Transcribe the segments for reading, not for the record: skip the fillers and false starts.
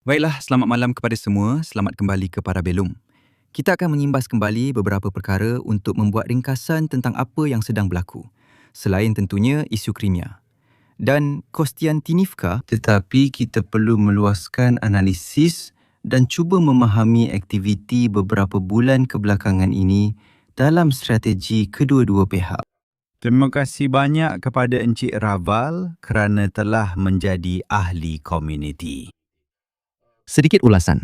Baiklah, selamat malam kepada semua. Selamat kembali ke Parabellum. Kita akan mengimbas kembali beberapa perkara untuk membuat ringkasan tentang apa yang sedang berlaku. Selain tentunya isu Crimea. Dan Kostiantinivka, Tetapi kita perlu meluaskan analisis dan cuba memahami aktiviti beberapa bulan kebelakangan ini dalam strategi kedua-dua pihak. Terima kasih banyak kepada Encik Raval kerana telah menjadi ahli komuniti. sedikit ulasan.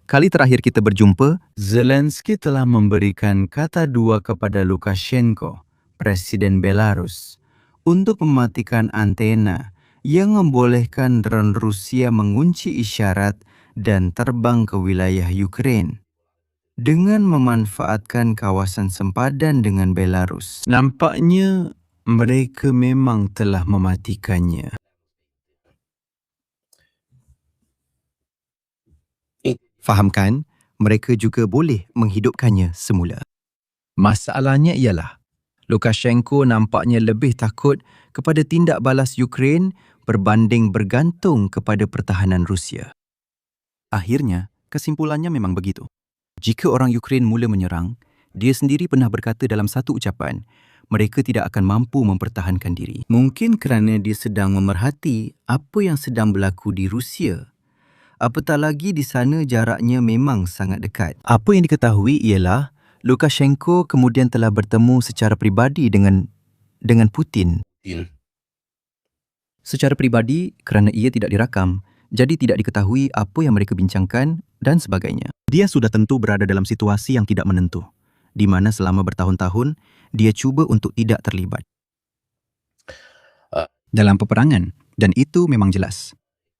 Kali terakhir kita berjumpa, Zelensky telah memberikan kata dua kepada Lukashenko, Presiden Belarus, untuk mematikan antena yang membolehkan drone Rusia mengunci isyarat dan terbang ke wilayah Ukraine dengan memanfaatkan kawasan sempadan dengan Belarus. Nampaknya mereka memang telah mematikannya. fahamkan, mereka juga boleh menghidupkannya semula. Masalahnya ialah Lukashenko nampaknya lebih takut kepada tindak balas Ukraine berbanding bergantung kepada pertahanan Rusia. Akhirnya, kesimpulannya memang begitu. Jika orang Ukraine mula menyerang, dia sendiri pernah berkata dalam satu ucapan, mereka tidak akan mampu mempertahankan diri. Mungkin kerana dia sedang memerhati apa yang sedang berlaku di Rusia. Apatah lagi di sana jaraknya memang sangat dekat. Apa yang diketahui ialah Lukashenko kemudian telah bertemu secara peribadi dengan Putin. Secara peribadi kerana ia tidak dirakam, jadi tidak diketahui apa yang mereka bincangkan dan sebagainya. Dia sudah tentu berada dalam situasi yang tidak menentu, di mana selama bertahun-tahun dia cuba untuk tidak terlibat dalam peperangan, dan itu memang jelas.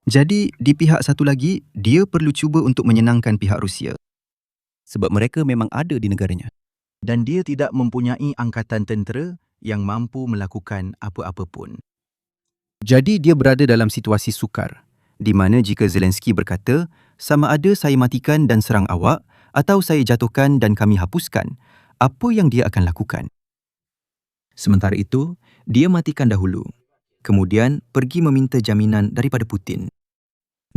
Jadi, di pihak satu lagi, dia perlu cuba untuk menyenangkan pihak Rusia. Sebab mereka memang ada di negaranya. Dan dia tidak mempunyai angkatan tentera yang mampu melakukan apa-apa pun. Jadi, dia berada dalam situasi sukar, di mana jika Zelensky berkata, sama ada saya matikan dan serang awak, atau saya jatuhkan dan kami hapuskan, apa yang dia akan lakukan? Sementara itu, dia matikan dahulu. Kemudian pergi meminta jaminan daripada Putin.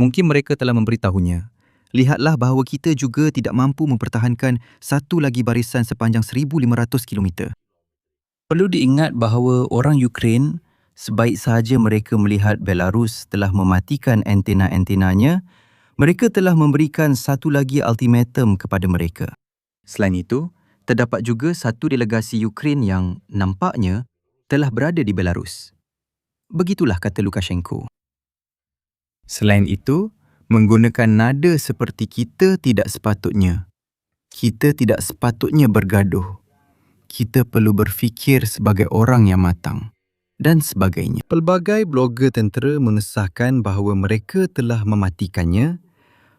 Mungkin mereka telah memberitahunya, lihatlah bahawa kita juga tidak mampu mempertahankan satu lagi barisan sepanjang 1,500 km. Perlu diingat bahawa orang Ukraine, sebaik sahaja mereka melihat Belarus telah mematikan antena-antenanya, mereka telah memberikan satu lagi ultimatum kepada mereka. Selain itu, terdapat juga satu delegasi Ukraine yang nampaknya telah berada di Belarus. Begitulah kata Lukashenko. Selain itu, menggunakan nada seperti kita tidak sepatutnya. Kita tidak sepatutnya bergaduh. Kita perlu berfikir sebagai orang yang matang dan sebagainya. Pelbagai blogger tentera mengesahkan bahawa mereka telah mematikannya.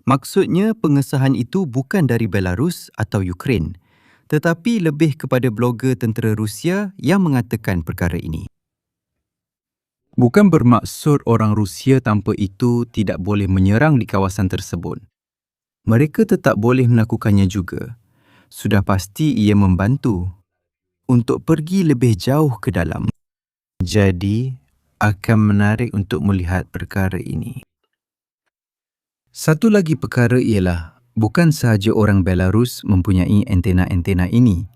Maksudnya pengesahan itu bukan dari Belarus atau Ukraine, tetapi lebih kepada blogger tentera Rusia yang mengatakan perkara ini. Bukan bermaksud orang Rusia tanpa itu tidak boleh menyerang di kawasan tersebut. Mereka tetap boleh melakukannya juga. Sudah pasti ia membantu untuk pergi lebih jauh ke dalam. Jadi, akan menarik untuk melihat perkara ini. Satu lagi perkara ialah, bukan sahaja orang Belarus mempunyai antena-antena ini.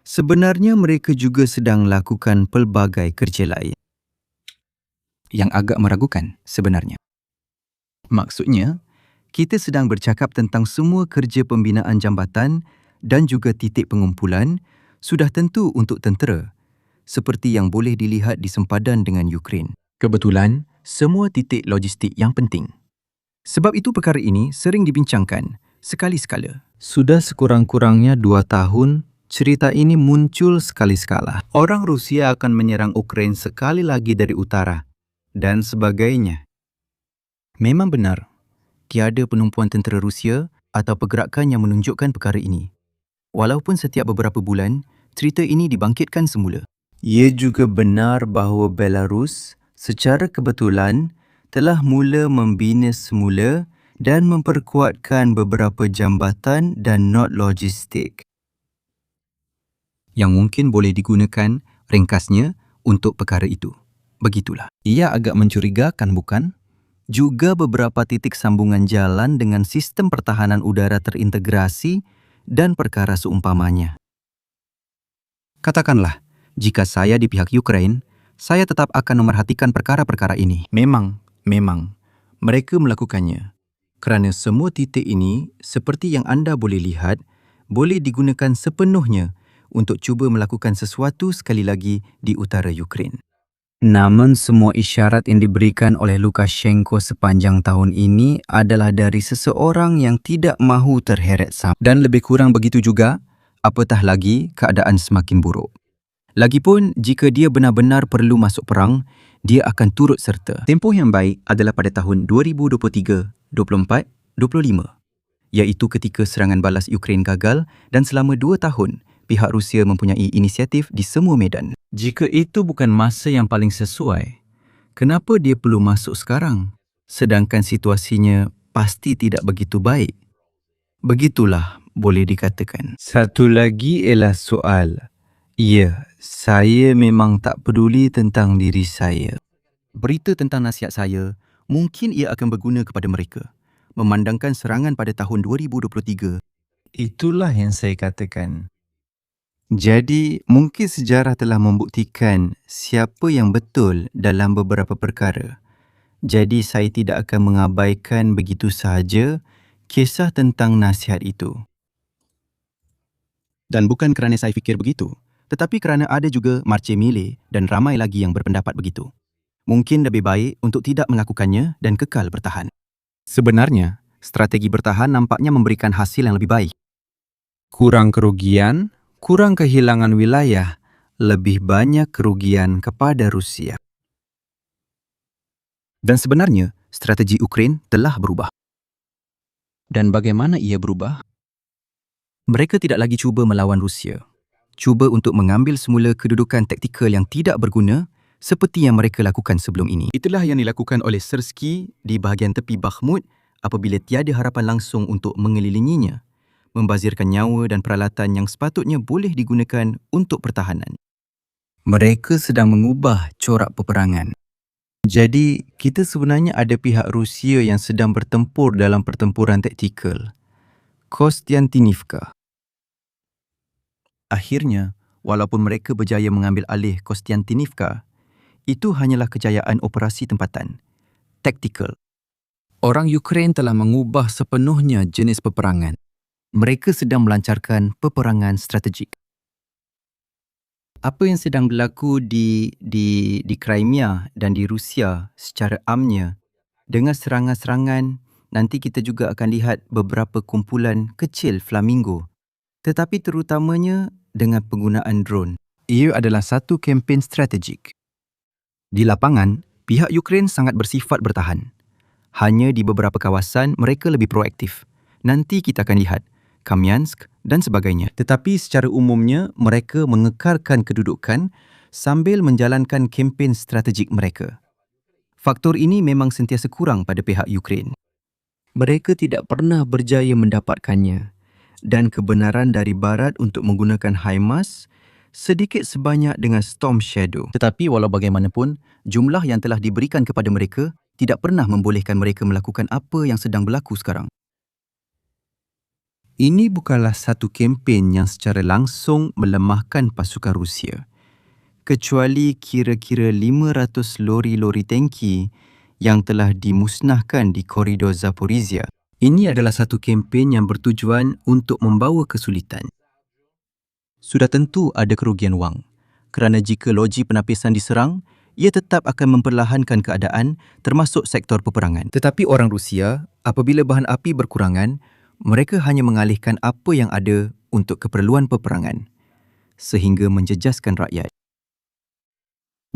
Sebenarnya mereka juga sedang lakukan pelbagai kerja lain. Yang agak meragukan sebenarnya. Maksudnya, kita sedang bercakap tentang semua kerja pembinaan jambatan dan juga titik pengumpulan sudah tentu untuk tentera, seperti yang boleh dilihat di sempadan dengan Ukraine. Kebetulan, semua titik logistik yang penting. Sebab itu perkara ini sering dibincangkan sekali-sekala. Sudah sekurang-kurangnya 2 tahun, cerita ini muncul sekali-sekala. Orang Rusia akan menyerang Ukraine sekali lagi dari utara dan sebagainya. Memang benar, tiada penumpuan tentera Rusia atau pergerakan yang menunjukkan perkara ini. Walaupun setiap beberapa bulan, cerita ini dibangkitkan semula. Ia juga benar bahawa Belarus secara kebetulan telah mula membina semula dan memperkuatkan beberapa jambatan dan not logistik. Yang mungkin boleh digunakan ringkasnya untuk perkara itu. Begitulah. Ia agak mencurigakan, bukan? juga beberapa titik sambungan jalan dengan sistem pertahanan udara terintegrasi dan perkara seumpamanya. Katakanlah, jika saya di pihak Ukraine, saya tetap akan memerhatikan perkara-perkara ini. Memang. Mereka melakukannya. Kerana semua titik ini, seperti yang anda boleh lihat, boleh digunakan sepenuhnya untuk cuba melakukan sesuatu sekali lagi di utara Ukraine. Namun semua isyarat yang diberikan oleh Lukashenko sepanjang tahun ini adalah dari seseorang yang tidak mahu terheret sama. Dan lebih kurang begitu juga, apatah lagi keadaan semakin buruk. Lagipun, jika dia benar-benar perlu masuk perang, dia akan turut serta. Tempoh yang baik adalah pada tahun 2023, 24, 25, iaitu ketika serangan balas Ukraine gagal dan selama 2 tahun, pihak Rusia mempunyai inisiatif di semua medan. Jika itu bukan masa yang paling sesuai, kenapa dia perlu masuk sekarang? Sedangkan situasinya pasti tidak begitu baik. Begitulah boleh dikatakan. Satu lagi ialah soal. Ya, saya memang tak peduli tentang diri saya. Berita tentang nasihat saya, mungkin ia akan berguna kepada mereka. Memandangkan serangan pada tahun 2023, Itulah yang saya katakan. Jadi, mungkin sejarah telah membuktikan siapa yang betul dalam beberapa perkara. Jadi, saya tidak akan mengabaikan begitu sahaja kisah tentang nasihat itu. dan bukan kerana saya fikir begitu, tetapi kerana ada juga Marche Mille dan ramai lagi yang berpendapat begitu. Mungkin lebih baik untuk tidak melakukannya dan kekal bertahan. Sebenarnya, strategi bertahan nampaknya memberikan hasil yang lebih baik. Kurang kerugian, kurang kehilangan wilayah, lebih banyak kerugian kepada Rusia. Dan sebenarnya, strategi Ukraine telah berubah. Dan bagaimana ia berubah? Mereka tidak lagi cuba melawan Rusia. Cuba untuk mengambil semula kedudukan taktikal yang tidak berguna seperti yang mereka lakukan sebelum ini. Itulah yang dilakukan oleh Sersky di bahagian tepi Bakhmut apabila tiada harapan langsung untuk mengelilinginya, membazirkan nyawa dan peralatan yang sepatutnya boleh digunakan untuk pertahanan. Mereka sedang mengubah corak peperangan. Jadi, kita sebenarnya ada pihak Rusia yang sedang bertempur dalam pertempuran taktikal. Kostiantynivka. Akhirnya, walaupun mereka berjaya mengambil alih Kostiantynivka, itu hanyalah kejayaan operasi tempatan, taktikal. Orang Ukraine telah mengubah sepenuhnya jenis peperangan. Mereka sedang melancarkan peperangan strategik. Apa yang sedang berlaku di Crimea dan di Rusia secara amnya, dengan serangan-serangan, nanti kita juga akan lihat beberapa kumpulan kecil flamingo, tetapi terutamanya dengan penggunaan drone. Ia adalah satu kempen strategik. Di lapangan, pihak Ukraine sangat bersifat bertahan. Hanya di beberapa kawasan mereka lebih proaktif. Nanti kita akan lihat Kamiansk dan sebagainya. Tetapi secara umumnya mereka mengekalkan kedudukan sambil menjalankan kempen strategik mereka. Faktor ini memang sentiasa kurang pada pihak Ukraine. Mereka tidak pernah berjaya mendapatkannya dan kebenaran dari barat untuk menggunakan HIMARS sedikit sebanyak dengan Storm Shadow. Tetapi walau bagaimanapun, jumlah yang telah diberikan kepada mereka tidak pernah membolehkan mereka melakukan apa yang sedang berlaku sekarang. Ini bukanlah satu kempen yang secara langsung melemahkan pasukan Rusia. Kecuali kira-kira 500 lori-lori tanki yang telah dimusnahkan di koridor Zaporizhia. Ini adalah satu kempen yang bertujuan untuk membawa kesulitan. Sudah tentu ada kerugian wang, kerana jika loji penapisan diserang, ia tetap akan memperlahankan keadaan termasuk sektor peperangan. Tetapi orang Rusia, apabila bahan api berkurangan, mereka hanya mengalihkan apa yang ada untuk keperluan peperangan, sehingga menjejaskan rakyat.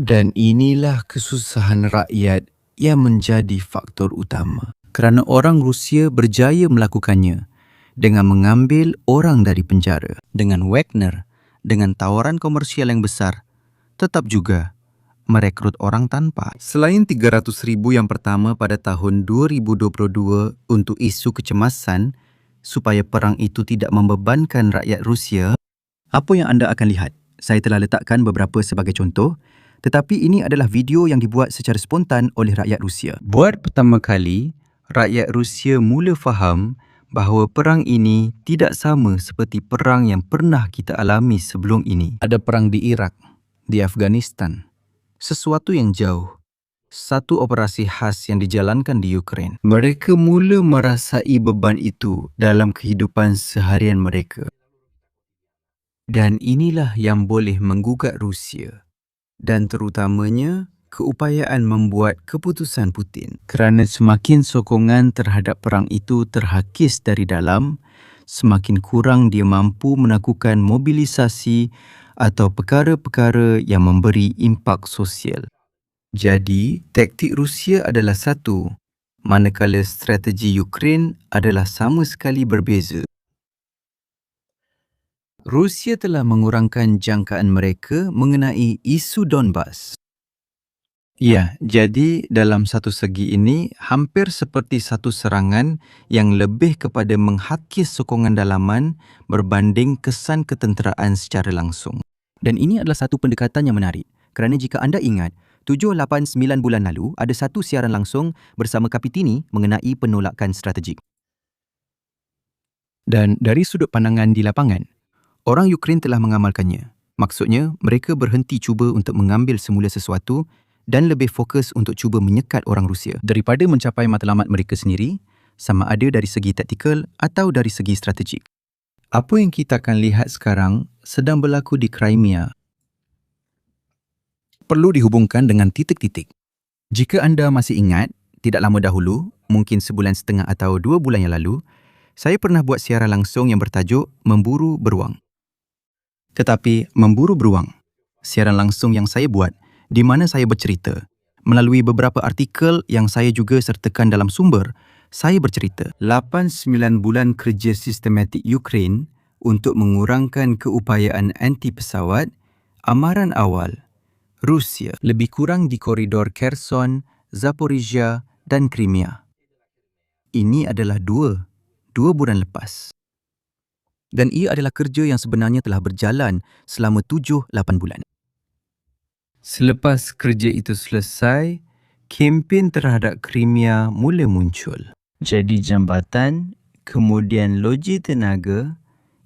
Dan inilah kesusahan rakyat yang menjadi faktor utama. Kerana orang Rusia berjaya melakukannya dengan mengambil orang dari penjara. Dengan Wagner, dengan tawaran komersial yang besar, tetap juga merekrut orang tanpa. Selain 300,000 yang pertama pada tahun 2022 untuk isu kecemasan supaya perang itu tidak membebankan rakyat Rusia, Apa yang anda akan lihat? Saya telah letakkan beberapa sebagai contoh, Tetapi ini adalah video yang dibuat secara spontan oleh rakyat Rusia. Buat pertama kali, rakyat Rusia mula faham bahawa perang ini tidak sama seperti perang yang pernah kita alami sebelum ini. Ada perang di Iraq, di Afghanistan, sesuatu yang jauh. Satu operasi khas yang dijalankan di Ukraine. Mereka mula merasai beban itu dalam kehidupan seharian mereka. Dan inilah yang boleh menggugat Rusia dan terutamanya keupayaan membuat keputusan Putin. Kerana semakin sokongan terhadap perang itu terhakis dari dalam, semakin kurang dia mampu melakukan mobilisasi atau perkara-perkara yang memberi impak sosial. Jadi, taktik Rusia adalah satu, manakala strategi Ukraine adalah sama sekali berbeza. Rusia telah mengurangkan jangkaan mereka mengenai isu Donbas. Ya, jadi dalam satu segi ini hampir seperti satu serangan yang lebih kepada menghakis sokongan dalaman berbanding kesan ketenteraan secara langsung. Dan ini adalah satu pendekatan yang menarik. Kerana jika anda ingat, 7, 8, 9 bulan lalu ada satu siaran langsung bersama Kapitini mengenai penolakan strategik. Dan dari sudut pandangan di lapangan, orang Ukraine telah mengamalkannya. Maksudnya, mereka berhenti cuba untuk mengambil semula sesuatu dan lebih fokus untuk cuba menyekat orang Rusia daripada mencapai matlamat mereka sendiri, sama ada dari segi taktikal atau dari segi strategik. Apa yang kita akan lihat sekarang sedang berlaku di Crimea perlu dihubungkan dengan titik-titik. Jika anda masih ingat, tidak lama dahulu, mungkin sebulan setengah atau 2 bulan yang lalu, saya pernah buat siaran langsung yang bertajuk Memburu Beruang. Tetapi Memburu Beruang, siaran langsung yang saya buat di mana saya bercerita, melalui beberapa artikel yang saya juga sertakan dalam sumber, saya bercerita 8-9 bulan kerja sistematik Ukraine untuk mengurangkan keupayaan anti pesawat, amaran awal Rusia lebih kurang di koridor Kherson, Zaporizhia dan Crimea. Ini adalah dua bulan lepas. Dan ia adalah kerja yang sebenarnya telah berjalan selama 7-8 bulan. Selepas kerja itu selesai, kempen terhadap Crimea mula muncul. Jadi jambatan, kemudian loji tenaga,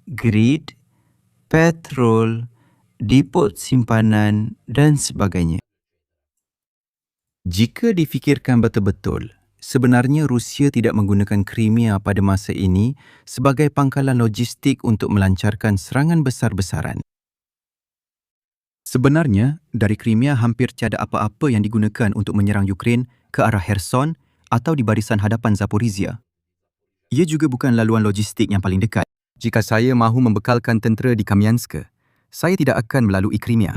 grid, petrol, depot simpanan dan sebagainya. Jika difikirkan betul-betul, sebenarnya Rusia tidak menggunakan Crimea pada masa ini sebagai pangkalan logistik untuk melancarkan serangan besar-besaran. Sebenarnya, dari Crimea hampir tiada apa-apa yang digunakan untuk menyerang Ukraine ke arah Kherson atau di barisan hadapan Zaporizhia. Ia juga bukan laluan logistik yang paling dekat. Jika saya mahu membekalkan tentera di Kamiansk, saya tidak akan melalui Crimea.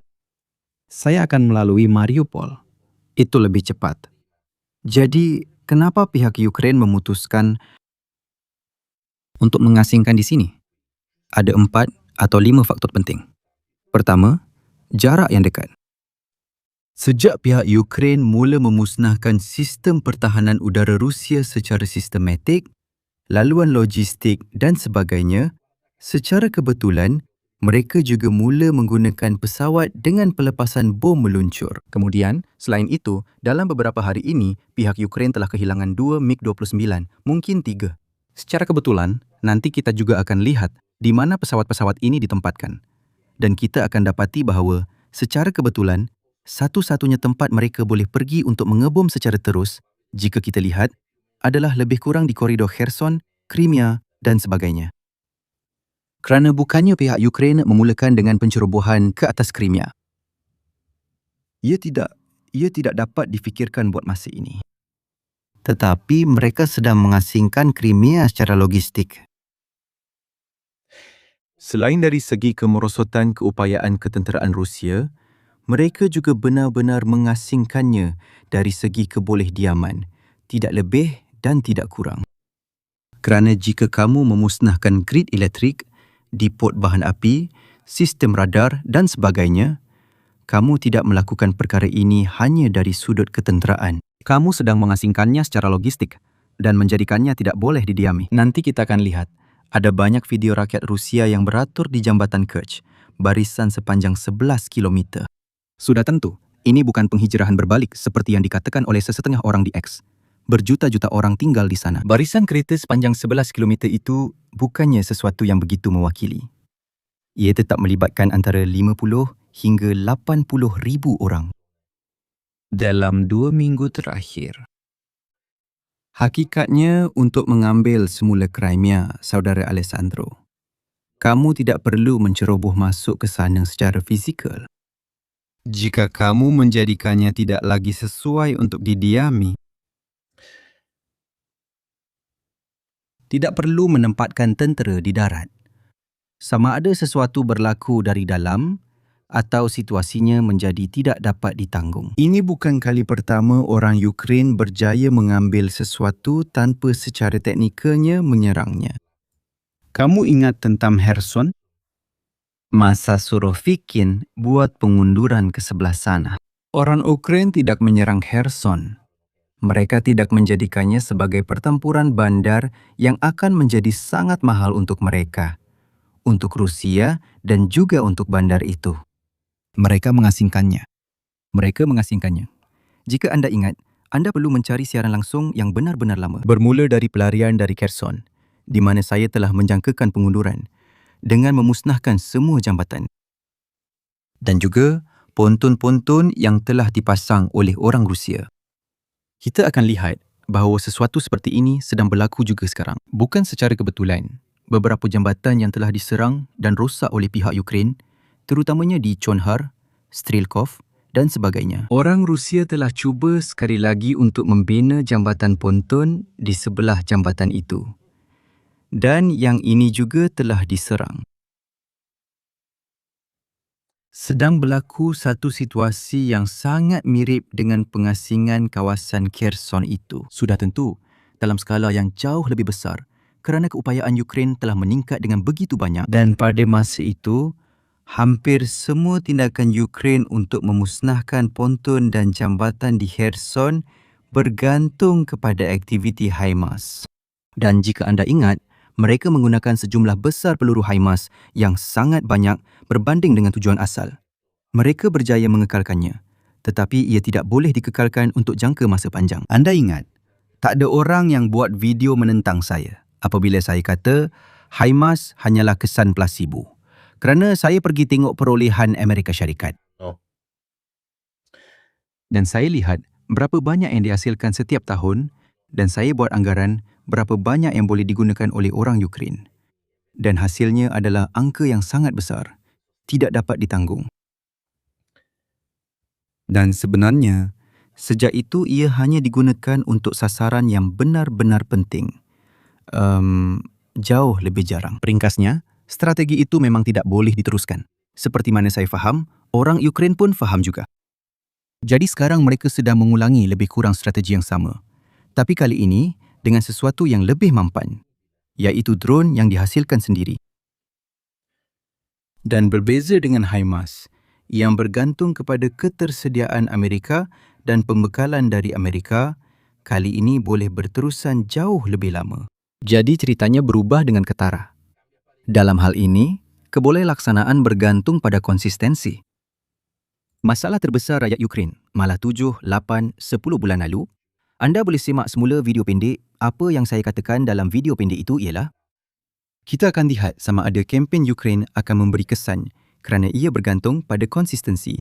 Saya akan melalui Mariupol. Itu lebih cepat. Jadi, kenapa pihak Ukraine memutuskan untuk mengasingkan di sini? Ada 4 atau 5 faktor penting. Pertama, jarak yang dekat. Sejak pihak Ukraine mula memusnahkan sistem pertahanan udara Rusia secara sistematik, laluan logistik dan sebagainya, secara kebetulan, mereka juga mula menggunakan pesawat dengan pelepasan bom meluncur. Kemudian, selain itu, dalam beberapa hari ini, pihak Ukraine telah kehilangan 2 MiG-29, mungkin 3. Secara kebetulan, nanti kita juga akan lihat di mana pesawat-pesawat ini ditempatkan. Dan kita akan dapati bahawa, secara kebetulan, satu-satunya tempat mereka boleh pergi untuk mengebom secara terus, jika kita lihat, adalah lebih kurang di koridor Kherson, Crimea dan sebagainya. Kerana bukannya pihak Ukraine memulakan dengan pencerobohan ke atas Crimea. Ia tidak dapat difikirkan buat masa ini. Tetapi mereka sedang mengasingkan Crimea secara logistik. Selain dari segi kemerosotan keupayaan ketenteraan Rusia, mereka juga benar-benar mengasingkannya dari segi kebolehdiaman, tidak lebih dan tidak kurang. Kerana jika kamu memusnahkan grid elektrik, depot bahan api, sistem radar dan sebagainya, kamu tidak melakukan perkara ini hanya dari sudut ketenteraan. Kamu sedang mengasingkannya secara logistik dan menjadikannya tidak boleh didiami. Nanti kita akan lihat, ada banyak video rakyat Rusia yang beratur di jambatan Kerch, barisan sepanjang 11 km. Sudah tentu, Ini bukan penghijrahan berbalik seperti yang dikatakan oleh sesetengah orang di X. Berjuta-juta orang tinggal di sana. Barisan kereta sepanjang 11 km itu bukannya sesuatu yang begitu mewakili. Ia tetap melibatkan antara 50 hingga 80 ribu orang. Dalam 2 minggu terakhir, Hakikatnya, untuk mengambil semula Crimea, Saudara Alessandro, kamu tidak perlu menceroboh masuk ke sana secara fizikal. Jika kamu menjadikannya tidak lagi sesuai untuk didiami, Tidak perlu menempatkan tentera di darat. Sama ada sesuatu berlaku dari dalam atau situasinya menjadi tidak dapat ditanggung. ini bukan kali pertama orang Ukraine berjaya mengambil sesuatu tanpa secara teknikalnya menyerangnya. Kamu ingat tentang Kherson? Masa Surovikin buat pengunduran ke sebelah sana. orang Ukraine tidak menyerang Kherson. Mereka tidak menjadikannya sebagai pertempuran bandar yang akan menjadi sangat mahal untuk mereka, untuk Rusia dan juga untuk bandar itu. Mereka mengasingkannya. Jika Anda ingat, Anda perlu mencari siaran langsung yang benar-benar lama. Bermula dari pelarian dari Kherson, di mana saya telah menjangkakan pengunduran dengan memusnahkan semua jambatan. Dan juga pontun-pontun yang telah dipasang oleh orang Rusia. Kita akan lihat bahawa sesuatu seperti ini sedang berlaku juga sekarang. Bukan secara kebetulan, beberapa jambatan yang telah diserang dan rosak oleh pihak Ukraine, terutamanya di Chonhar, Strelkov dan sebagainya. Orang Rusia telah cuba sekali lagi untuk membina jambatan ponton di sebelah jambatan itu. Dan yang ini juga telah diserang. Sedang berlaku satu situasi yang sangat mirip dengan pengasingan kawasan Kherson itu. Sudah tentu, dalam skala yang jauh lebih besar kerana keupayaan Ukraine telah meningkat dengan begitu banyak. Dan pada masa itu, hampir semua tindakan Ukraine untuk memusnahkan ponton dan jambatan di Kherson bergantung kepada aktiviti HIMARS. Dan jika anda ingat, mereka menggunakan sejumlah besar peluru HIMARS yang sangat banyak berbanding dengan tujuan asal. Mereka berjaya mengekalkannya, tetapi ia tidak boleh dikekalkan untuk jangka masa panjang. Anda ingat, tak ada orang yang buat video menentang saya apabila saya kata HIMARS hanyalah kesan plasibo. Kerana saya pergi tengok perolehan Amerika Syarikat. Dan saya lihat berapa banyak yang dihasilkan setiap tahun dan saya buat anggaran berapa banyak yang boleh digunakan oleh orang Ukraine. Dan hasilnya adalah angka yang sangat besar, tidak dapat ditanggung. Dan sebenarnya, sejak itu ia hanya digunakan untuk sasaran yang benar-benar penting. Jauh lebih jarang. Ringkasnya, strategi itu memang tidak boleh diteruskan. Seperti mana saya faham, orang Ukraine pun faham juga. Jadi sekarang mereka sedang mengulangi lebih kurang strategi yang sama. Tapi kali ini, dengan sesuatu yang lebih mampan, iaitu drone yang dihasilkan sendiri. Dan berbeza dengan HIMARS, yang bergantung kepada ketersediaan Amerika dan pembekalan dari Amerika, kali ini boleh berterusan jauh lebih lama. Jadi ceritanya berubah dengan ketara. Dalam hal ini, kebolehlaksanaan bergantung pada konsistensi. Masalah terbesar rakyat Ukraine, malah 7, 8, 10 bulan lalu, anda boleh simak semula video pendek. Apa yang saya katakan dalam video pendek itu ialah, kita akan lihat sama ada kempen Ukraine akan memberi kesan kerana ia bergantung pada konsistensi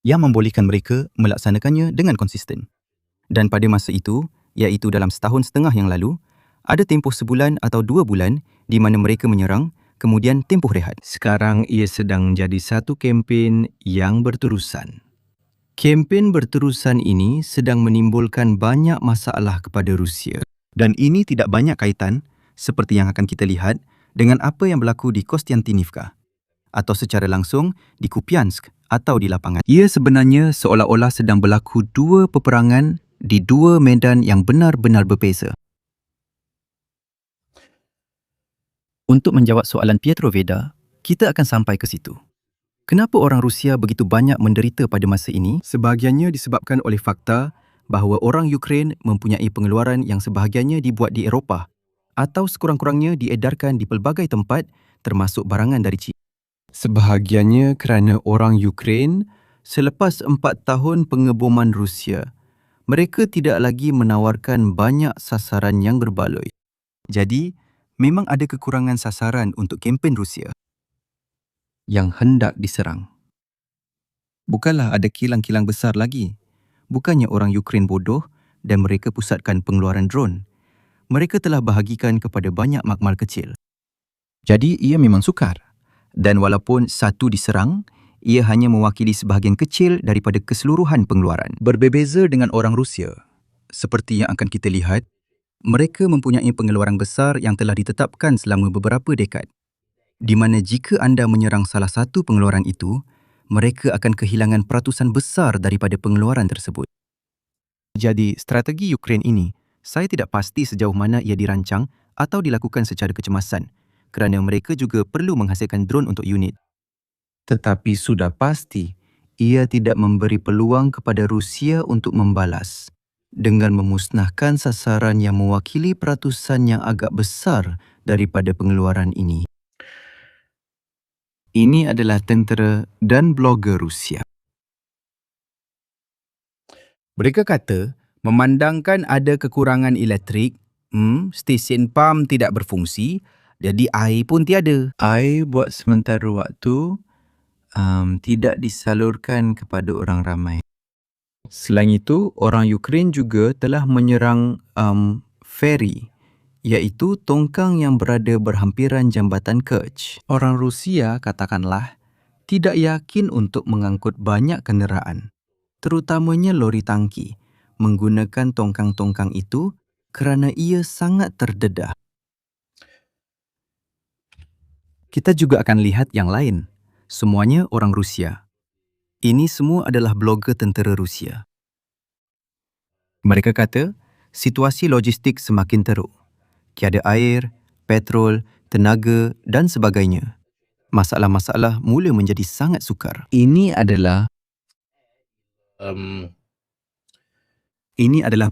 yang membolehkan mereka melaksanakannya dengan konsisten. Dan pada masa itu, iaitu dalam setahun setengah yang lalu, ada tempoh sebulan atau 2 bulan di mana mereka menyerang, kemudian tempoh rehat. Sekarang ia sedang menjadi satu kempen yang berterusan. Kempen berterusan ini sedang menimbulkan banyak masalah kepada Rusia. Dan ini tidak banyak kaitan, seperti yang akan kita lihat, dengan apa yang berlaku di Kostiantynivka atau secara langsung di Kupiansk atau di lapangan. Ia sebenarnya seolah-olah sedang berlaku dua peperangan di dua medan yang benar-benar berbeza. Untuk menjawab soalan Pietroveda, kita akan sampai ke situ. Kenapa orang Rusia begitu banyak menderita pada masa ini? Sebahagiannya disebabkan oleh fakta bahawa orang Ukraine mempunyai pengeluaran yang sebahagiannya dibuat di Eropah atau sekurang-kurangnya diedarkan di pelbagai tempat termasuk barangan dari China. Sebahagiannya kerana orang Ukraine selepas 4 tahun pengeboman Rusia, mereka tidak lagi menawarkan banyak sasaran yang berbaloi. Jadi, memang ada kekurangan sasaran untuk kempen Rusia Yang hendak diserang. Bukanlah ada kilang-kilang besar lagi. Bukannya orang Ukraine bodoh dan mereka pusatkan pengeluaran drone. Mereka telah bahagikan kepada banyak makmal kecil. Jadi ia memang sukar. Dan walaupun satu diserang, ia hanya mewakili sebahagian kecil daripada keseluruhan pengeluaran. Berbeza dengan orang Rusia. Seperti yang akan kita lihat, mereka mempunyai pengeluaran besar yang telah ditetapkan selama beberapa dekad. Di mana jika anda menyerang salah satu pengeluaran itu, mereka akan kehilangan peratusan besar daripada pengeluaran tersebut. Jadi, strategi Ukraine ini, saya tidak pasti sejauh mana ia dirancang atau dilakukan secara kecemasan kerana mereka juga perlu menghasilkan drone untuk unit. Tetapi sudah pasti, ia tidak memberi peluang kepada Rusia untuk membalas dengan memusnahkan sasaran yang mewakili peratusan yang agak besar daripada pengeluaran ini. Ini adalah tentera dan blogger Rusia. Mereka kata, memandangkan ada kekurangan elektrik, stesen pam tidak berfungsi, jadi air pun tiada. Air buat sementara waktu tidak disalurkan kepada orang ramai. Selain itu, orang Ukraine juga telah menyerang feri, iaitu tongkang yang berada berhampiran jambatan Kerch. Orang Rusia, katakanlah, tidak yakin untuk mengangkut banyak kenderaan, terutamanya lori tangki, menggunakan tongkang-tongkang itu kerana ia sangat terdedah. Kita juga akan lihat yang lain. Semuanya orang Rusia. Ini semua adalah blogger tentera Rusia. Mereka kata, situasi logistik semakin teruk. Tiada air, petrol, tenaga dan sebagainya. Masalah-masalah mula menjadi sangat sukar. Ini adalah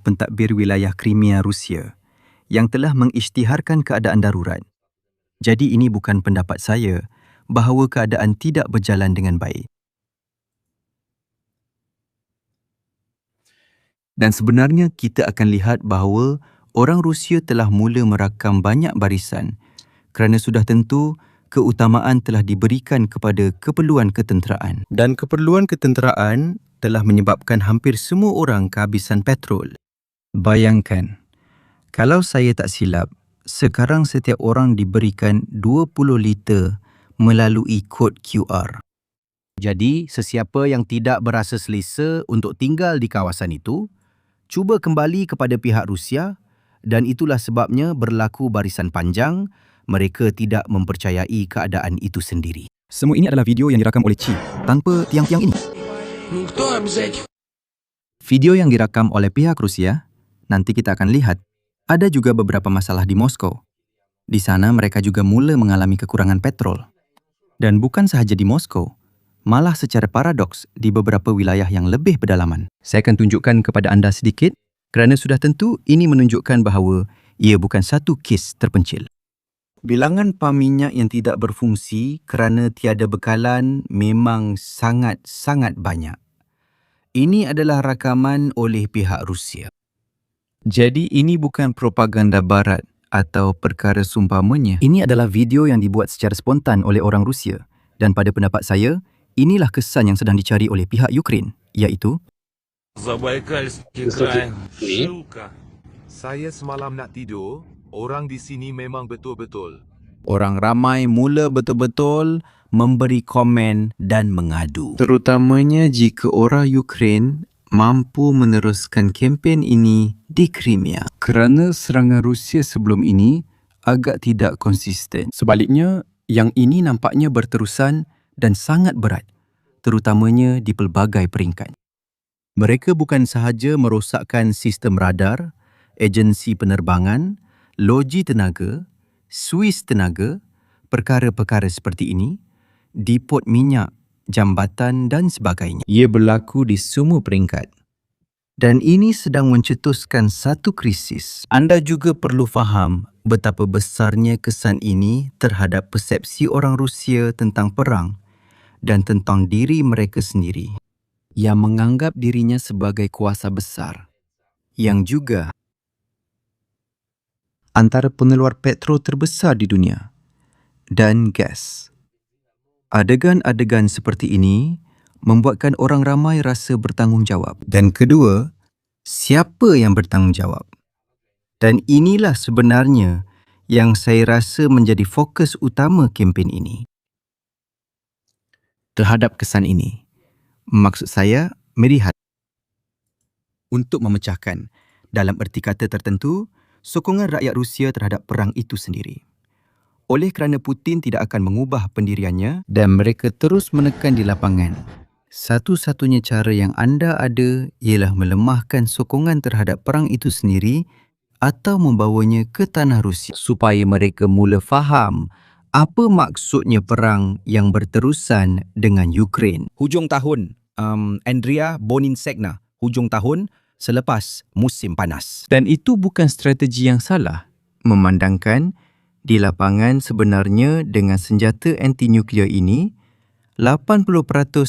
pentadbir wilayah Crimea Rusia yang telah mengisytiharkan keadaan darurat. Jadi ini bukan pendapat saya bahawa keadaan tidak berjalan dengan baik. Dan sebenarnya kita akan lihat bahawa orang Rusia telah mula merakam banyak barisan kerana sudah tentu keutamaan telah diberikan kepada keperluan ketenteraan. Dan keperluan ketenteraan telah menyebabkan hampir semua orang kehabisan petrol. Bayangkan, kalau saya tak silap, sekarang setiap orang diberikan 20 liter melalui kod QR. Jadi, sesiapa yang tidak berasa selesa untuk tinggal di kawasan itu, cuba kembali kepada pihak Rusia dan itulah sebabnya berlaku barisan panjang, mereka tidak mempercayai keadaan itu sendiri. Semua ini adalah video yang dirakam oleh Chi tanpa tiang-tiang ini. Video yang dirakam oleh pihak Rusia, nanti kita akan lihat, ada juga beberapa masalah di Moskow. Di sana mereka juga mula mengalami kekurangan petrol. Dan bukan sahaja di Moskow, malah secara paradoks di beberapa wilayah yang lebih pedalaman. Saya akan tunjukkan kepada anda sedikit kerana sudah tentu ini menunjukkan bahawa ia bukan satu kes terpencil. bilangan pam minyak yang tidak berfungsi kerana tiada bekalan memang sangat-sangat banyak. Ini adalah rakaman oleh pihak Rusia. Jadi ini bukan propaganda barat atau perkara sumpamanya. Ini adalah video yang dibuat secara spontan oleh orang Rusia dan pada pendapat saya, inilah kesan yang sedang dicari oleh pihak Ukraine, iaitu Забайкальский край. Ссылка. Saya semalam nak tidur, orang di sini memang betul-betul. Orang ramai mula betul-betul memberi komen dan mengadu. Terutamanya jika orang Ukraine mampu meneruskan kempen ini di Crimea. Kerana serangan Rusia sebelum ini agak tidak konsisten. sebaliknya, yang ini nampaknya berterusan dan sangat berat, terutamanya di pelbagai peringkat. Mereka bukan sahaja merosakkan sistem radar, agensi penerbangan, loji tenaga, suis tenaga, perkara-perkara seperti ini, depot minyak, jambatan dan sebagainya. Ia berlaku di semua peringkat. Dan ini sedang mencetuskan satu krisis. Anda juga perlu faham betapa besarnya kesan ini terhadap persepsi orang Rusia tentang perang dan tentang diri mereka sendiri. yang menganggap dirinya sebagai kuasa besar, yang juga antara pengeluar petrol terbesar di dunia dan gas. Adegan-adegan seperti ini membuatkan orang ramai rasa bertanggungjawab. Dan kedua, siapa yang bertanggungjawab? Dan inilah sebenarnya yang saya rasa menjadi fokus utama kempen ini. Terhadap kesan ini, maksud saya melihat untuk memecahkan, dalam erti kata tertentu, sokongan rakyat Rusia terhadap perang itu sendiri. Oleh kerana Putin tidak akan mengubah pendiriannya dan mereka terus menekan di lapangan, satu-satunya cara yang anda ada ialah melemahkan sokongan terhadap perang itu sendiri atau membawanya ke tanah Rusia supaya mereka mula faham apa maksudnya perang yang berterusan dengan Ukraine. Hujung tahun, Andrea Boninsegna, hujung tahun selepas musim panas. Dan itu bukan strategi yang salah, memandangkan di lapangan sebenarnya dengan senjata anti-nuklear ini, 80%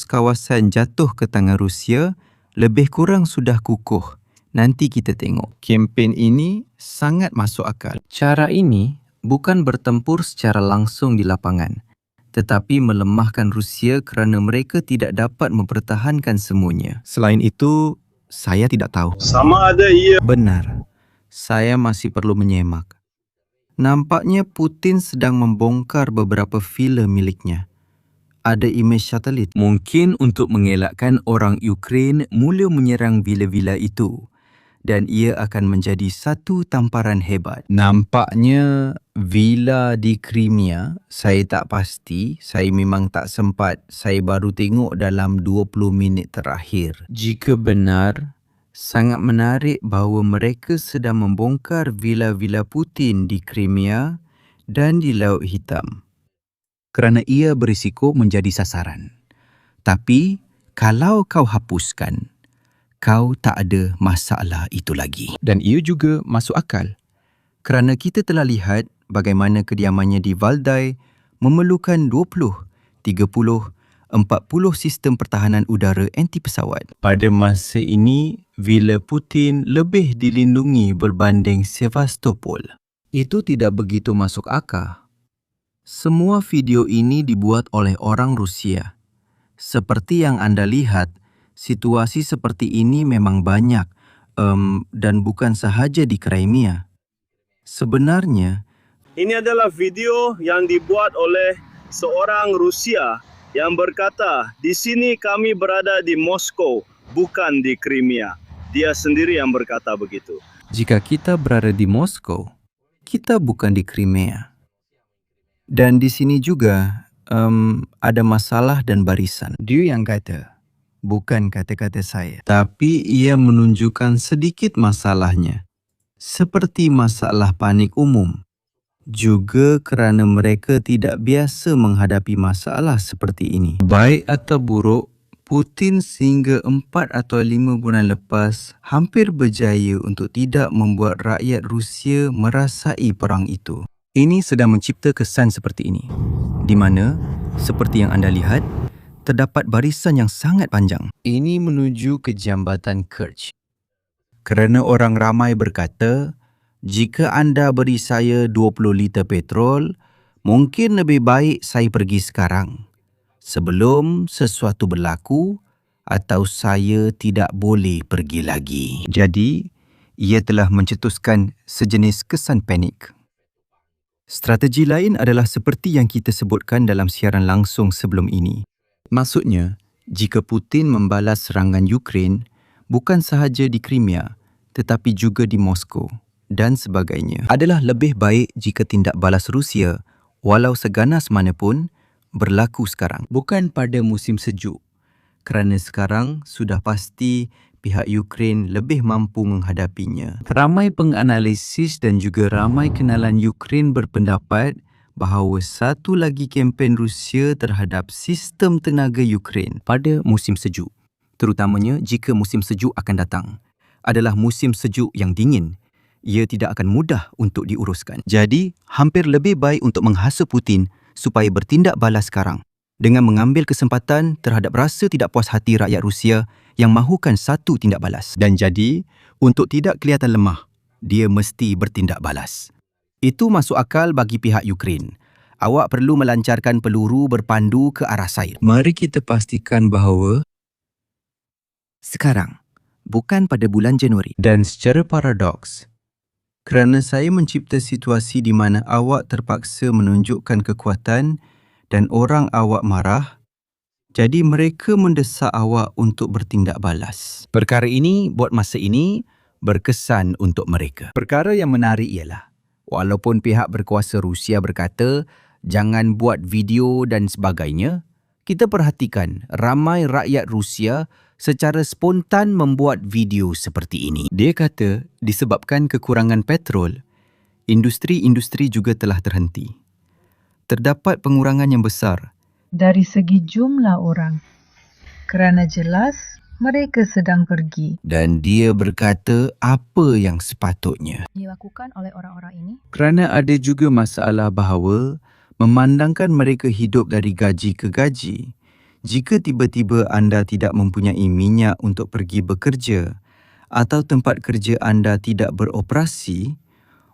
kawasan jatuh ke tangan Rusia lebih kurang sudah kukuh. Nanti kita tengok. Kempen ini sangat masuk akal. Cara ini bukan bertempur secara langsung di lapangan, tetapi melemahkan Rusia kerana mereka tidak dapat mempertahankan semuanya. Selain itu, saya tidak tahu. Sama ada ia Benar. Saya masih perlu menyemak. Nampaknya Putin sedang membongkar beberapa vila miliknya. Ada imej satelit. Mungkin untuk mengelakkan orang Ukraine mula menyerang vila-vila itu. Dan ia akan menjadi satu tamparan hebat. Nampaknya vila di Crimea, saya tak pasti, saya memang tak sempat. Saya baru tengok dalam 20 minit terakhir. Jika benar, sangat menarik bahawa mereka sedang membongkar vila-vila Putin di Crimea dan di Laut Hitam. Kerana ia berisiko menjadi sasaran. Tapi, kalau kau hapuskan, kau tak ada masalah itu lagi. Dan ia juga masuk akal. Kerana kita telah lihat bagaimana kediamannya di Valdai memerlukan 20, 30, 40 sistem pertahanan udara anti pesawat. Pada masa ini, vila Putin lebih dilindungi berbanding Sevastopol. Itu tidak begitu masuk akal. Semua video ini dibuat oleh orang Rusia. Seperti yang anda lihat, situasi seperti ini memang banyak dan bukan sahaja di Crimea. Sebenarnya, ini adalah video yang dibuat oleh seorang Rusia yang berkata, di sini kami berada di Moskow, bukan di Crimea. Dia sendiri yang berkata begitu. jika kita berada di Moskow, kita bukan di Crimea. Dan di sini juga ada masalah dan barisan. Dia yang kata, bukan kata-kata saya. Tapi ia menunjukkan sedikit masalahnya. Seperti masalah panik umum. Juga kerana mereka tidak biasa menghadapi masalah seperti ini. Baik atau buruk, Putin sehingga 4 atau 5 bulan lepas hampir berjaya untuk tidak membuat rakyat Rusia merasai perang itu. Ini sedang mencipta kesan seperti ini, di mana, seperti yang anda lihat, terdapat barisan yang sangat panjang. Ini menuju ke jambatan Kerch. Kerana orang ramai berkata, jika anda beri saya 20 liter petrol, mungkin lebih baik saya pergi sekarang, sebelum sesuatu berlaku atau saya tidak boleh pergi lagi. Jadi, ia telah mencetuskan sejenis kesan panik. Strategi lain adalah seperti yang kita sebutkan dalam siaran langsung sebelum ini. Maksudnya, jika Putin membalas serangan Ukraine, bukan sahaja di Crimea, tetapi juga di Moskow dan sebagainya, adalah lebih baik jika tindak balas Rusia, walau seganas manapun, berlaku sekarang. Bukan pada musim sejuk, kerana sekarang sudah pasti pihak Ukraine lebih mampu menghadapinya. Ramai penganalisis dan juga ramai kenalan Ukraine berpendapat bahawa satu lagi kempen Rusia terhadap sistem tenaga Ukraine pada musim sejuk, terutamanya jika musim sejuk akan datang, adalah musim sejuk yang dingin. Ia tidak akan mudah untuk diuruskan. Jadi, hampir lebih baik untuk menghasut Putin supaya bertindak balas sekarang. dengan mengambil kesempatan terhadap rasa tidak puas hati rakyat Rusia yang mahukan satu tindak balas. Dan jadi, untuk tidak kelihatan lemah, dia mesti bertindak balas. Itu masuk akal bagi pihak Ukraine. Awak perlu melancarkan peluru berpandu ke arah saya. Mari kita pastikan bahawa Sekarang, bukan pada bulan Januari. dan secara paradoks, kerana saya mencipta situasi di mana awak terpaksa menunjukkan kekuatan dan orang awak marah, jadi mereka mendesak awak untuk bertindak balas. Perkara ini buat masa ini berkesan untuk mereka. Perkara yang menarik ialah, walaupun pihak berkuasa Rusia berkata jangan buat video dan sebagainya, kita perhatikan ramai rakyat Rusia secara spontan membuat video seperti ini. Dia kata disebabkan kekurangan petrol, industri-industri juga telah terhenti. Terdapat pengurangan yang besar. Dari segi jumlah orang, kerana jelas mereka sedang pergi. Dan dia berkata apa yang sepatutnya. Dilakukan oleh orang-orang ini. Kerana ada juga masalah bahawa memandangkan mereka hidup dari gaji ke gaji, jika tiba-tiba anda tidak mempunyai minyak untuk pergi bekerja atau tempat kerja anda tidak beroperasi,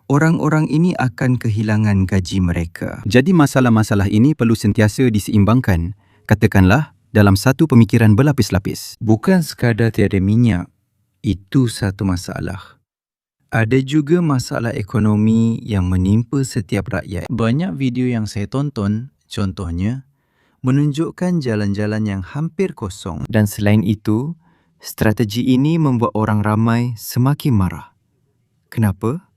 orang-orang ini akan kehilangan gaji mereka. Jadi masalah-masalah ini perlu sentiasa diseimbangkan. Katakanlah dalam satu pemikiran berlapis-lapis. Bukan sekadar tiada minyak, itu satu masalah. Ada juga masalah ekonomi yang menimpa setiap rakyat. Banyak video yang saya tonton, contohnya, menunjukkan jalan-jalan yang hampir kosong. Dan selain itu, strategi ini membuat orang ramai semakin marah. Kenapa?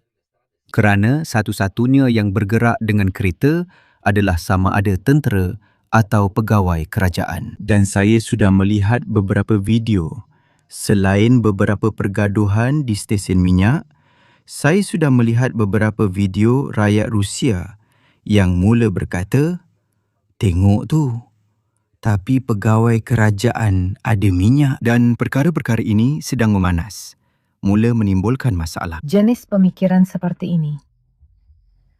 Kerana satu-satunya yang bergerak dengan kereta adalah sama ada tentera atau pegawai kerajaan. Dan saya sudah melihat beberapa video. Selain beberapa pergaduhan di stesen minyak, saya sudah melihat beberapa video rakyat Rusia yang mula berkata, "Tengok tu, tapi pegawai kerajaan ada minyak." Dan perkara-perkara ini sedang memanas, mula menimbulkan masalah. Jenis pemikiran seperti ini.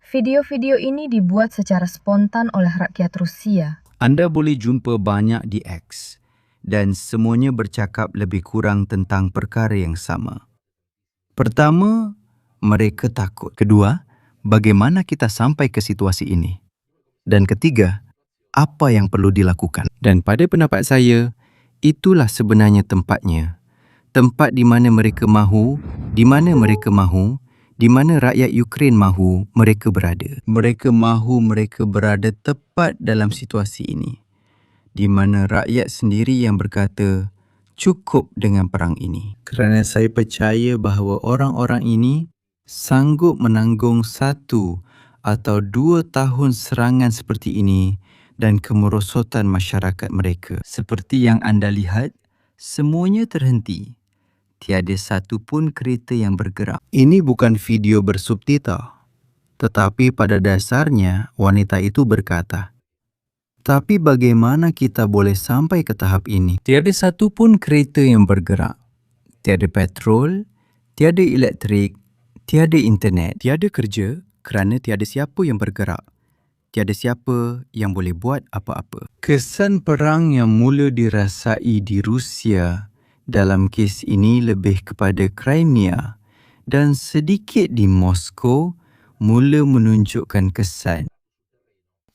Video-video ini dibuat secara spontan oleh rakyat Rusia. Anda boleh jumpa banyak di X dan semuanya bercakap lebih kurang tentang perkara yang sama. Pertama, mereka takut. Kedua, bagaimana kita sampai ke situasi ini? Dan ketiga, apa yang perlu dilakukan? Dan pada pendapat saya, itulah sebenarnya tempatnya. Tempat di mana mereka mahu, di mana rakyat Ukraine mahu mereka berada. Mereka mahu mereka berada tepat dalam situasi ini, di mana rakyat sendiri yang berkata, cukup dengan perang ini. Kerana saya percaya bahawa orang-orang ini sanggup menanggung 1 atau 2 tahun serangan seperti ini dan kemerosotan masyarakat mereka. Seperti yang anda lihat, semuanya terhenti. Tiada satu pun kereta yang bergerak. Ini bukan video bersubtitel, tetapi pada dasarnya wanita itu berkata, "Tapi bagaimana kita boleh sampai ke tahap ini? Tiada satu pun kereta yang bergerak. Tiada petrol, tiada elektrik, tiada internet, Tiada kerja kerana tiada siapa yang bergerak. Tiada siapa yang boleh buat apa-apa. Kesan perang yang mula dirasai di Rusia dalam kes ini lebih kepada Crimea dan sedikit di Moskow mula menunjukkan kesan.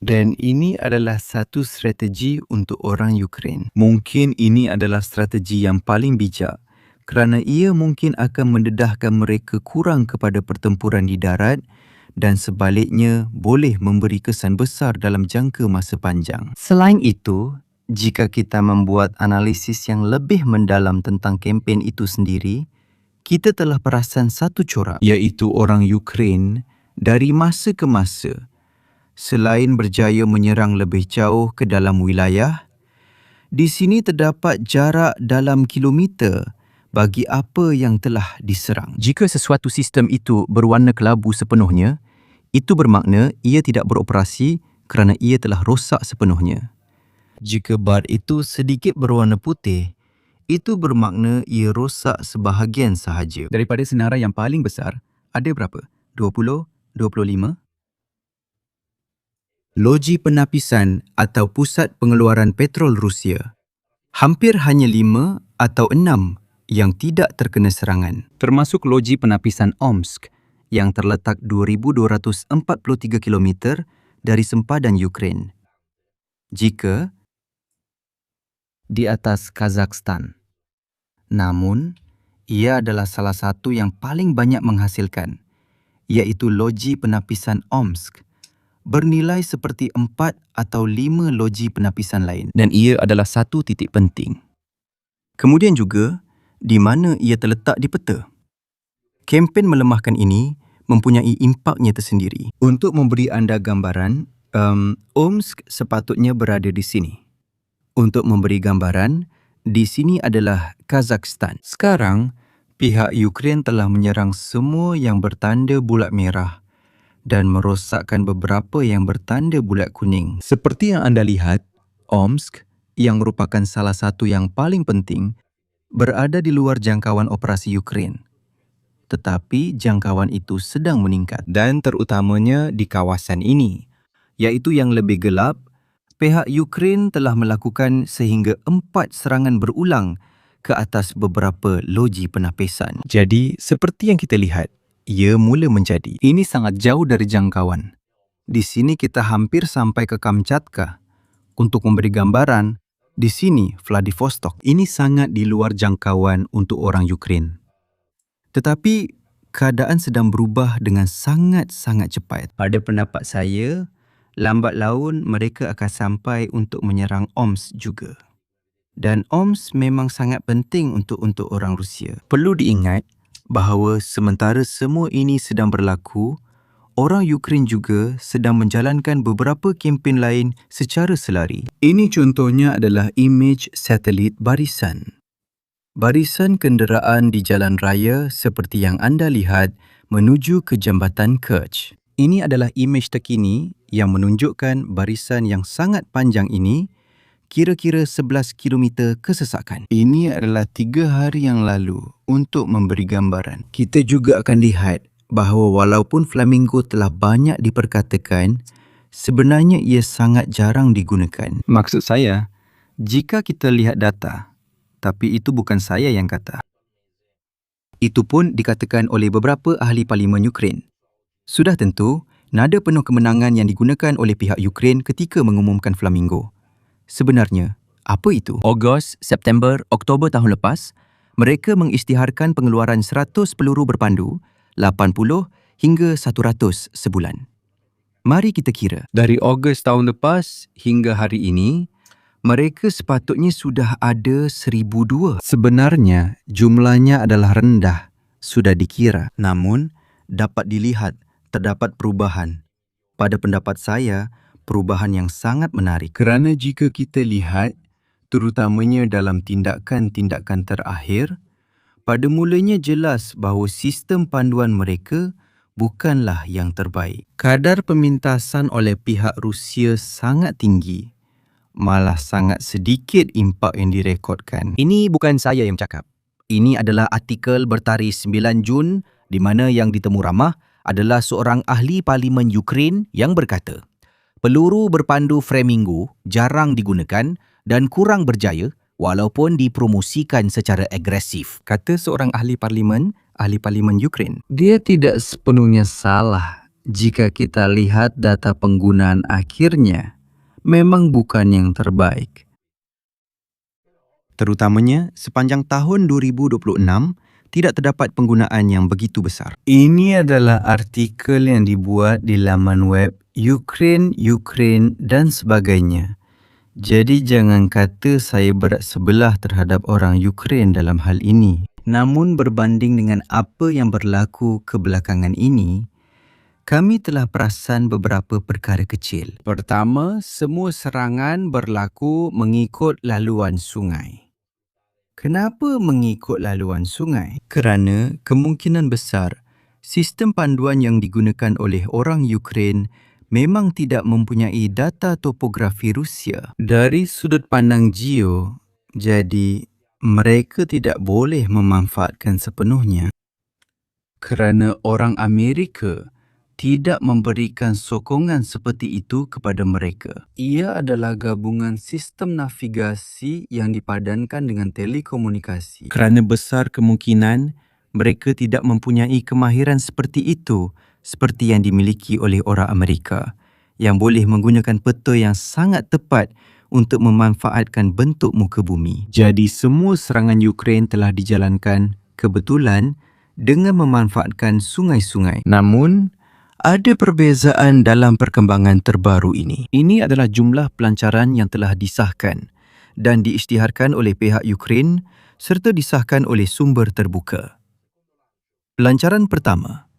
Dan ini adalah satu strategi untuk orang Ukraine. Mungkin ini adalah strategi yang paling bijak kerana ia mungkin akan mendedahkan mereka kurang kepada pertempuran di darat dan sebaliknya boleh memberi kesan besar dalam jangka masa panjang. Selain itu, jika kita membuat analisis yang lebih mendalam tentang kempen itu sendiri, kita telah perasan satu corak, iaitu orang Ukraine dari masa ke masa, selain berjaya menyerang lebih jauh ke dalam wilayah, di sini terdapat jarak dalam kilometer bagi apa yang telah diserang. Jika sesuatu sistem itu berwarna kelabu sepenuhnya, itu bermakna ia tidak beroperasi kerana ia telah rosak sepenuhnya. Jika bar itu sedikit berwarna putih, itu bermakna ia rosak sebahagian sahaja. Daripada senarai yang paling besar, ada berapa? 20? 25? Loji penapisan atau pusat pengeluaran petrol Rusia. Hampir hanya 5 atau 6 yang tidak terkena serangan. Termasuk loji penapisan Omsk yang terletak 2,243 km dari sempadan Ukraine. Jika di atas Kazakhstan. Namun, ia adalah salah satu yang paling banyak menghasilkan, iaitu loji penapisan Omsk, bernilai seperti 4 atau 5 loji penapisan lain. Dan ia adalah satu titik penting. Kemudian juga, di mana ia terletak di peta. Kempen melemahkan ini mempunyai impaknya tersendiri. Untuk memberi anda gambaran, Omsk sepatutnya berada di sini. Untuk memberi gambaran, di sini adalah Kazakhstan. Sekarang, pihak Ukraine telah menyerang semua yang bertanda bulat merah dan merosakkan beberapa yang bertanda bulat kuning. Seperti yang anda lihat, Omsk, yang merupakan salah satu yang paling penting, berada di luar jangkauan operasi Ukraine. Tetapi jangkauan itu sedang meningkat. Dan terutamanya di kawasan ini, iaitu yang lebih gelap, pihak Ukraine telah melakukan sehingga 4 serangan berulang ke atas beberapa loji penapisan. Jadi, seperti yang kita lihat, ia mula menjadi. Ini sangat jauh dari jangkauan. Di sini kita hampir sampai ke Kamchatka. Untuk memberi gambaran, di sini Vladivostok. Ini sangat di luar jangkauan untuk orang Ukraine. Tetapi, keadaan sedang berubah dengan sangat-sangat cepat. Pada pendapat saya, lambat laun mereka akan sampai untuk menyerang Omsk juga. Dan Omsk memang sangat penting untuk orang Rusia. Perlu diingat bahawa sementara semua ini sedang berlaku, orang Ukraine juga sedang menjalankan beberapa kempen lain secara selari. Ini contohnya adalah imej satelit barisan. Barisan kenderaan di jalan raya seperti yang anda lihat menuju ke Jambatan Kerch. Ini adalah imej terkini yang menunjukkan barisan yang sangat panjang ini kira-kira 11 km kesesakan. Ini adalah 3 hari yang lalu untuk memberi gambaran. Kita juga akan lihat bahawa walaupun flamingo telah banyak diperkatakan, sebenarnya ia sangat jarang digunakan. Maksud saya, jika kita lihat data, tapi itu bukan saya yang kata. Itu pun dikatakan oleh beberapa ahli parlimen Ukraine. Sudah tentu, nada penuh kemenangan yang digunakan oleh pihak Ukraine ketika mengumumkan flamingo. Sebenarnya, apa itu? Ogos, September, Oktober tahun lepas, mereka mengisytiharkan pengeluaran 100 peluru berpandu, 80 hingga 100 sebulan. Mari kita kira. Dari Ogos tahun lepas hingga hari ini, mereka sepatutnya sudah ada 1,002. Sebenarnya, jumlahnya adalah rendah, sudah dikira. Namun, dapat dilihat terdapat perubahan. Pada pendapat saya, perubahan yang sangat menarik. Kerana jika kita lihat, terutamanya dalam tindakan-tindakan terakhir, pada mulanya jelas bahawa sistem panduan mereka bukanlah yang terbaik. Kadar pemintasan oleh pihak Rusia sangat tinggi, malah sangat sedikit impak yang direkodkan. Ini bukan saya yang cakap. Ini adalah artikel bertarikh 9 Jun di mana yang ditemu ramah adalah seorang ahli parlimen Ukraine yang berkata, peluru berpandu Flamingo jarang digunakan dan kurang berjaya walaupun dipromosikan secara agresif. Kata seorang ahli parlimen Ukraine. Dia tidak sepenuhnya salah jika kita lihat data penggunaan akhirnya memang bukan yang terbaik. Terutamanya sepanjang tahun 2026 tidak terdapat penggunaan yang begitu besar. Ini adalah artikel yang dibuat di laman web Ukraine dan sebagainya. Jadi jangan kata saya berat sebelah terhadap orang Ukraine dalam hal ini. Namun berbanding dengan apa yang berlaku kebelakangan ini, kami telah perasan beberapa perkara kecil. Pertama, semua serangan berlaku mengikut laluan sungai. Kenapa mengikut laluan sungai? Kerana kemungkinan besar sistem panduan yang digunakan oleh orang Ukraine memang tidak mempunyai data topografi Rusia. Dari sudut pandang geo, jadi mereka tidak boleh memanfaatkan sepenuhnya. Kerana orang Amerika tidak memberikan sokongan seperti itu kepada mereka. Ia adalah gabungan sistem navigasi yang dipadankan dengan telekomunikasi. Kerana besar kemungkinan mereka tidak mempunyai kemahiran seperti itu seperti yang dimiliki oleh orang Amerika yang boleh menggunakan peta yang sangat tepat untuk memanfaatkan bentuk muka bumi. Jadi semua serangan Ukraine telah dijalankan kebetulan dengan memanfaatkan sungai-sungai. Namun, ada perbezaan dalam perkembangan terbaru ini. Ini adalah jumlah pelancaran yang telah disahkan dan diisytiharkan oleh pihak Ukraine serta disahkan oleh sumber terbuka. Pelancaran pertama,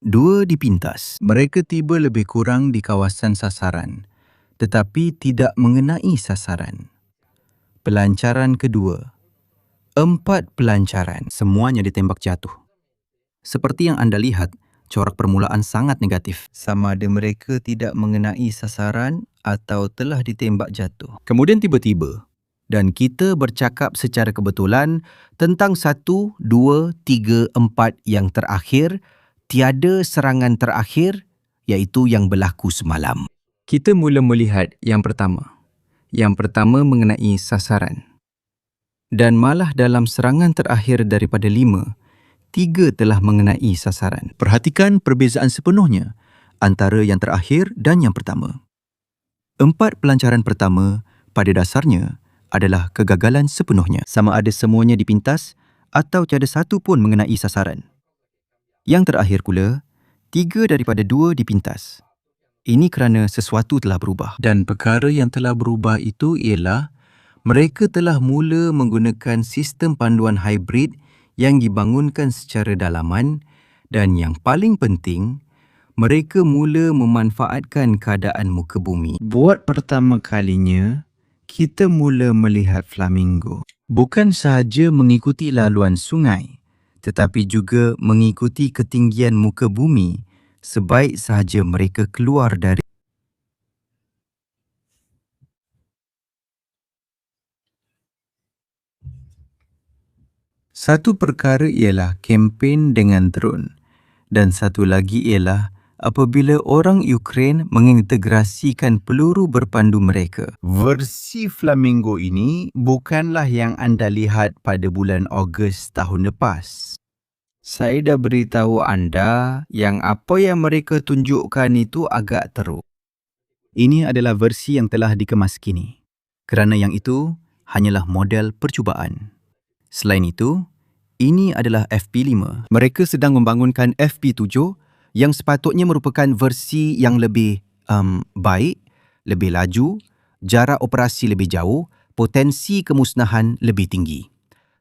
2 dipintas. Mereka tiba lebih kurang di kawasan sasaran, tetapi tidak mengenai sasaran. Pelancaran kedua, 4 pelancaran. Semuanya ditembak jatuh. Seperti yang anda lihat, corak permulaan sangat negatif. Sama ada mereka tidak mengenai sasaran atau telah ditembak jatuh. Kemudian tiba-tiba, dan kita bercakap secara kebetulan tentang 1, 2, 3, 4 yang terakhir, tiada serangan terakhir, iaitu yang berlaku semalam. Kita mula melihat yang pertama. Yang pertama mengenai sasaran. Dan malah dalam serangan terakhir daripada 5, 3 telah mengenai sasaran. Perhatikan perbezaan sepenuhnya antara yang terakhir dan yang pertama. 4 pelancaran pertama pada dasarnya adalah kegagalan sepenuhnya. Sama ada semuanya dipintas atau tiada satu pun mengenai sasaran. Yang terakhir pula, 3 daripada 2 dipintas. Ini kerana sesuatu telah berubah. Dan perkara yang telah berubah itu ialah mereka telah mula menggunakan sistem panduan hybrid yang dibangunkan secara dalaman dan yang paling penting, mereka mula memanfaatkan keadaan muka bumi. Buat pertama kalinya, kita mula melihat flamingo. Bukan sahaja mengikuti laluan sungai, tetapi juga mengikuti ketinggian muka bumi sebaik sahaja mereka keluar dari Satu perkara ialah kempen dengan drone dan satu lagi ialah apabila orang Ukraine mengintegrasikan peluru berpandu mereka. Versi flamingo ini bukanlah yang anda lihat pada bulan Ogos tahun lepas. Saya dah beritahu anda yang apa yang mereka tunjukkan itu agak teruk. Ini adalah versi yang telah dikemas kini. Kerana yang itu hanyalah model percubaan. Selain itu, ini adalah FP5. Mereka sedang membangunkan FP7 yang sepatutnya merupakan versi yang lebih baik, lebih laju, jarak operasi lebih jauh, potensi kemusnahan lebih tinggi.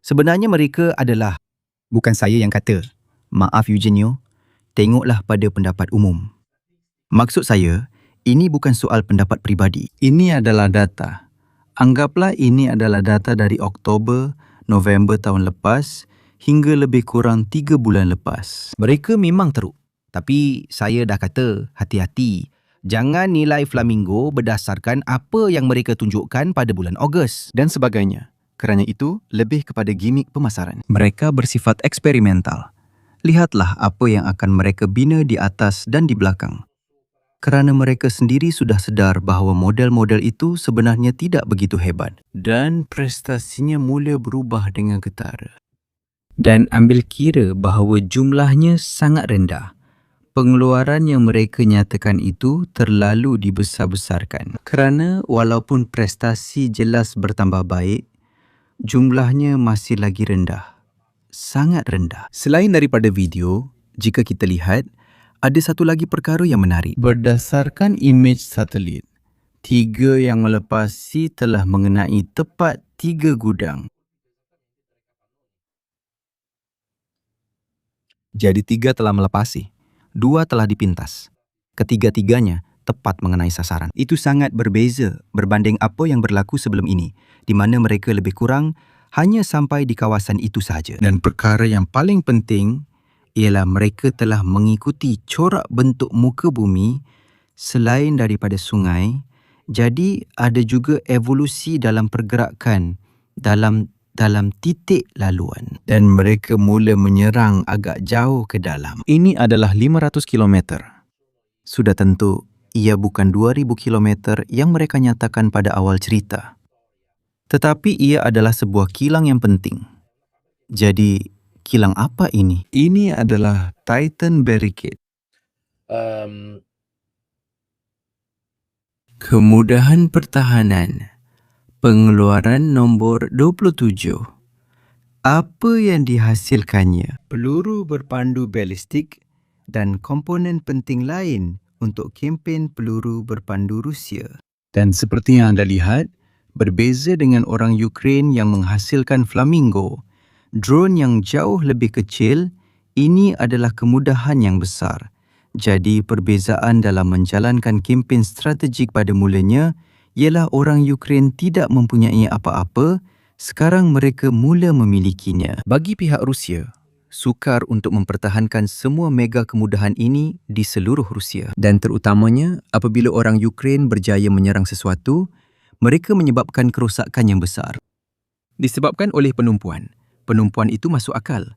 Sebenarnya mereka adalah, bukan saya yang kata, maaf Eugenio, tengoklah pada pendapat umum. Maksud saya, ini bukan soal pendapat peribadi. Ini adalah data. Anggaplah ini adalah data dari Oktober, November tahun lepas hingga lebih kurang 3 bulan lepas. Mereka memang teruk. Tapi saya dah kata, hati-hati. Jangan nilai flamingo berdasarkan apa yang mereka tunjukkan pada bulan Ogos dan sebagainya. Kerana itu lebih kepada gimik pemasaran. Mereka bersifat eksperimental. Lihatlah apa yang akan mereka bina di atas dan di belakang. Kerana mereka sendiri sudah sedar bahawa model-model itu sebenarnya tidak begitu hebat. Dan prestasinya mula berubah dengan getara. Dan ambil kira bahawa jumlahnya sangat rendah. Pengeluaran yang mereka nyatakan itu terlalu dibesar-besarkan. Kerana walaupun prestasi jelas bertambah baik, jumlahnya masih lagi rendah. Sangat rendah. Selain daripada video, jika kita lihat, ada satu lagi perkara yang menarik. Berdasarkan imej satelit, 3 yang melepasi telah mengenai tepat 3 gudang. Jadi 3 telah melepasi, 2 telah dipintas. Ketiga-tiganya tepat mengenai sasaran. Itu sangat berbeza berbanding apa yang berlaku sebelum ini, di mana mereka lebih kurang hanya sampai di kawasan itu sahaja. Dan perkara yang paling penting ialah mereka telah mengikuti corak bentuk muka bumi selain daripada sungai. Jadi ada juga evolusi dalam pergerakan dalam titik laluan. Dan mereka mula menyerang agak jauh ke dalam. Ini adalah 500 km. Sudah tentu, ia bukan 2,000 kilometer yang mereka nyatakan pada awal cerita. Tetapi ia adalah sebuah kilang yang penting. Jadi, kilang apa ini? Ini adalah Titan Barricade. Kemudahan pertahanan. Pengeluaran nombor 27. Apa yang dihasilkannya? Peluru berpandu balistik dan komponen penting lain untuk kempen peluru berpandu Rusia. Dan seperti yang anda lihat, berbeza dengan orang Ukraine yang menghasilkan Flamingo, drone yang jauh lebih kecil, ini adalah kemudahan yang besar. Jadi perbezaan dalam menjalankan kempen strategik pada mulanya ialah orang Ukraine tidak mempunyai apa-apa, sekarang mereka mula memilikinya. Bagi pihak Rusia, sukar untuk mempertahankan semua mega kemudahan ini di seluruh Rusia. Dan terutamanya apabila orang Ukraine berjaya menyerang sesuatu, mereka menyebabkan kerosakan yang besar. Disebabkan oleh penumpuan. Penumpuan itu masuk akal.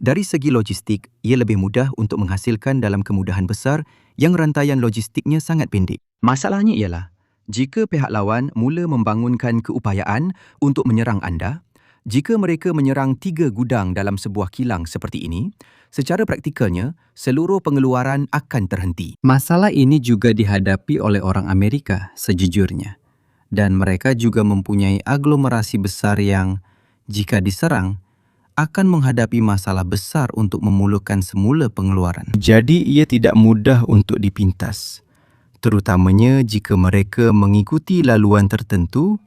Dari segi logistik, ia lebih mudah untuk menghasilkan dalam kemudahan besar yang rantaian logistiknya sangat pendek. Masalahnya ialah, jika pihak lawan mula membangunkan keupayaan untuk menyerang anda, jika mereka menyerang 3 gudang dalam sebuah kilang seperti ini, secara praktikalnya, seluruh pengeluaran akan terhenti. Masalah ini juga dihadapi oleh orang Amerika sejujurnya. Dan mereka juga mempunyai aglomerasi besar yang, jika diserang, akan menghadapi masalah besar untuk memulakan semula pengeluaran. Jadi ia tidak mudah untuk dipintas. Terutamanya jika mereka mengikuti laluan tertentu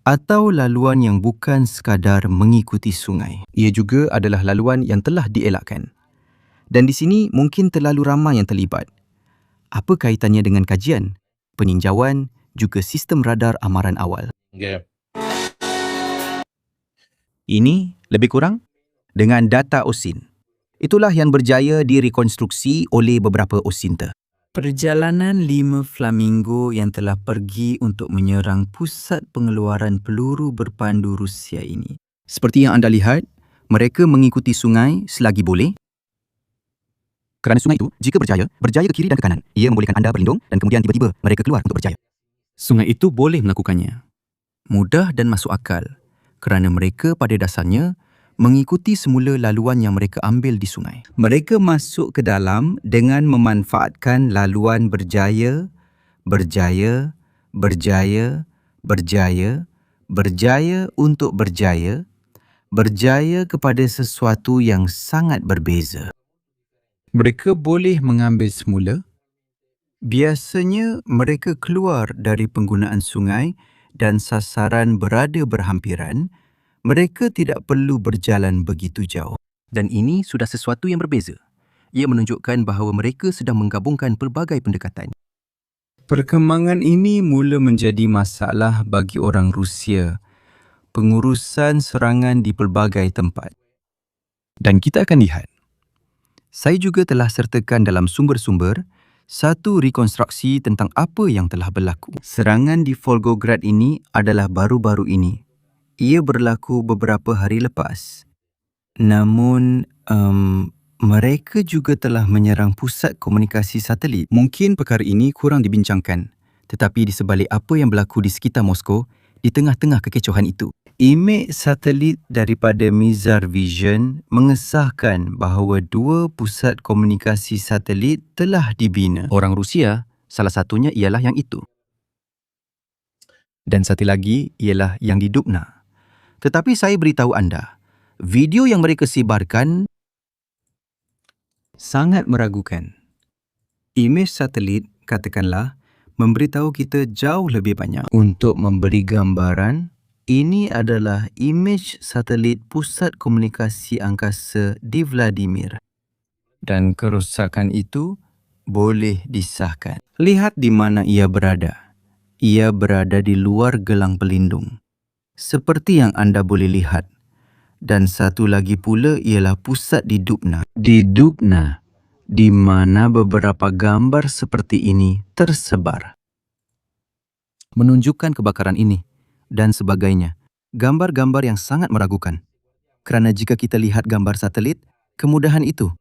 atau laluan yang bukan sekadar mengikuti sungai. Ia juga adalah laluan yang telah dielakkan. Dan di sini mungkin terlalu ramai yang terlibat. Apa kaitannya dengan kajian, peninjauan, juga sistem radar amaran awal? Ini lebih kurang dengan data OSINT. Itulah yang berjaya direkonstruksi oleh beberapa OSINT. Perjalanan 5 Flamingo yang telah pergi untuk menyerang pusat pengeluaran peluru berpandu Rusia ini. Seperti yang anda lihat, mereka mengikuti sungai selagi boleh. Kerana sungai itu, jika berjaya ke kiri dan ke kanan. Ia membolehkan anda berlindung dan kemudian tiba-tiba mereka keluar untuk berjaya. Sungai itu boleh melakukannya. Mudah dan masuk akal kerana mereka pada dasarnya mengikuti semula laluan yang mereka ambil di sungai. Mereka masuk ke dalam dengan memanfaatkan laluan berjaya, berjaya, berjaya, berjaya, berjaya untuk berjaya, berjaya kepada sesuatu yang sangat berbeza. Mereka boleh mengambil semula. Biasanya mereka keluar dari penggunaan sungai dan sasaran berada berhampiran. Mereka tidak perlu berjalan begitu jauh. Dan ini sudah sesuatu yang berbeza. Ia menunjukkan bahawa mereka sedang menggabungkan pelbagai pendekatan. Perkembangan ini mula menjadi masalah bagi orang Rusia. Pengurusan serangan di pelbagai tempat. Dan kita akan lihat. Saya juga telah sertakan dalam sumber-sumber satu rekonstruksi tentang apa yang telah berlaku. Serangan di Volgograd ini adalah baru-baru ini. Ia berlaku beberapa hari lepas. Namun, mereka juga telah menyerang pusat komunikasi satelit. Mungkin perkara ini kurang dibincangkan. Tetapi di sebalik apa yang berlaku di sekitar Moskow, di tengah-tengah kekecohan itu, imej satelit daripada Mizar Vision mengesahkan bahawa 2 pusat komunikasi satelit telah dibina. Orang Rusia, salah satunya ialah yang itu. Dan satu lagi ialah yang di Dubna. Tetapi saya beritahu anda, video yang mereka sebarkan sangat meragukan. Imej satelit, katakanlah, memberitahu kita jauh lebih banyak. Untuk memberi gambaran, ini adalah imej satelit pusat komunikasi angkasa di Vladimir. Dan kerosakan itu boleh disahkan. Lihat di mana ia berada. Ia berada di luar gelang pelindung. Seperti yang anda boleh lihat. Dan satu lagi pula ialah pusat di Dubna. Di Dubna, di mana beberapa gambar seperti ini tersebar. Menunjukkan kebakaran ini dan sebagainya. Gambar-gambar yang sangat meragukan. Kerana jika kita lihat gambar satelit, kemudahan itu.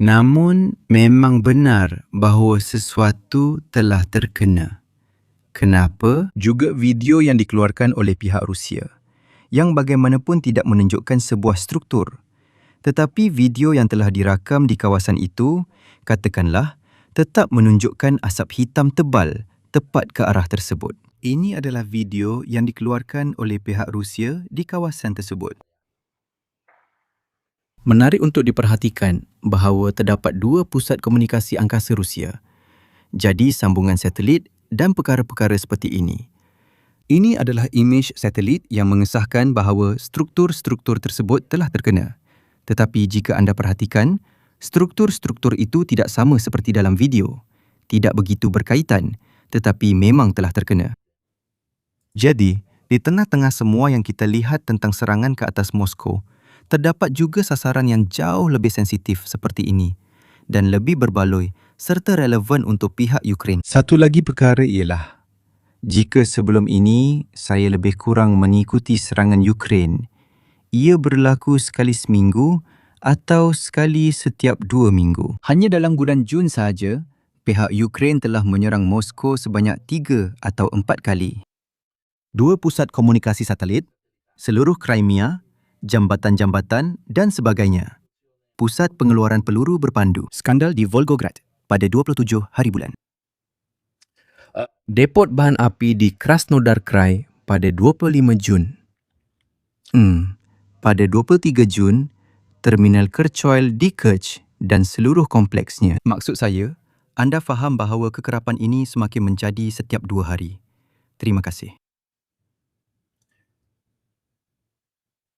Namun, memang benar bahawa sesuatu telah terkena. Kenapa? Juga video yang dikeluarkan oleh pihak Rusia, yang bagaimanapun tidak menunjukkan sebuah struktur. Tetapi video yang telah dirakam di kawasan itu, katakanlah, tetap menunjukkan asap hitam tebal tepat ke arah tersebut. Ini adalah video yang dikeluarkan oleh pihak Rusia di kawasan tersebut. Menarik untuk diperhatikan bahawa terdapat dua pusat komunikasi angkasa Rusia. Jadi sambungan satelit dan perkara-perkara seperti ini. Ini adalah imej satelit yang mengesahkan bahawa struktur-struktur tersebut telah terkena. Tetapi jika anda perhatikan, struktur-struktur itu tidak sama seperti dalam video. Tidak begitu berkaitan, tetapi memang telah terkena. Jadi, di tengah-tengah semua yang kita lihat tentang serangan ke atas Moskow, terdapat juga sasaran yang jauh lebih sensitif seperti ini dan lebih berbaloi serta relevan untuk pihak Ukraine. Satu lagi perkara ialah, jika sebelum ini saya lebih kurang mengikuti serangan Ukraine, ia berlaku sekali seminggu atau sekali setiap 2 minggu. Hanya dalam bulan Jun sahaja, pihak Ukraine telah menyerang Moskow sebanyak 3 atau 4 kali. 2 pusat komunikasi satelit, seluruh Crimea, jambatan-jambatan dan sebagainya. Pusat pengeluaran peluru berpandu. Skandal di Volgograd pada 27 hari bulan. Depot bahan api di Krasnodar Krai pada 25 Jun. Pada 23 Jun, Terminal Kerchoil di Kerch dan seluruh kompleksnya. Maksud saya, anda faham bahawa kekerapan ini semakin menjadi setiap 2 hari. Terima kasih.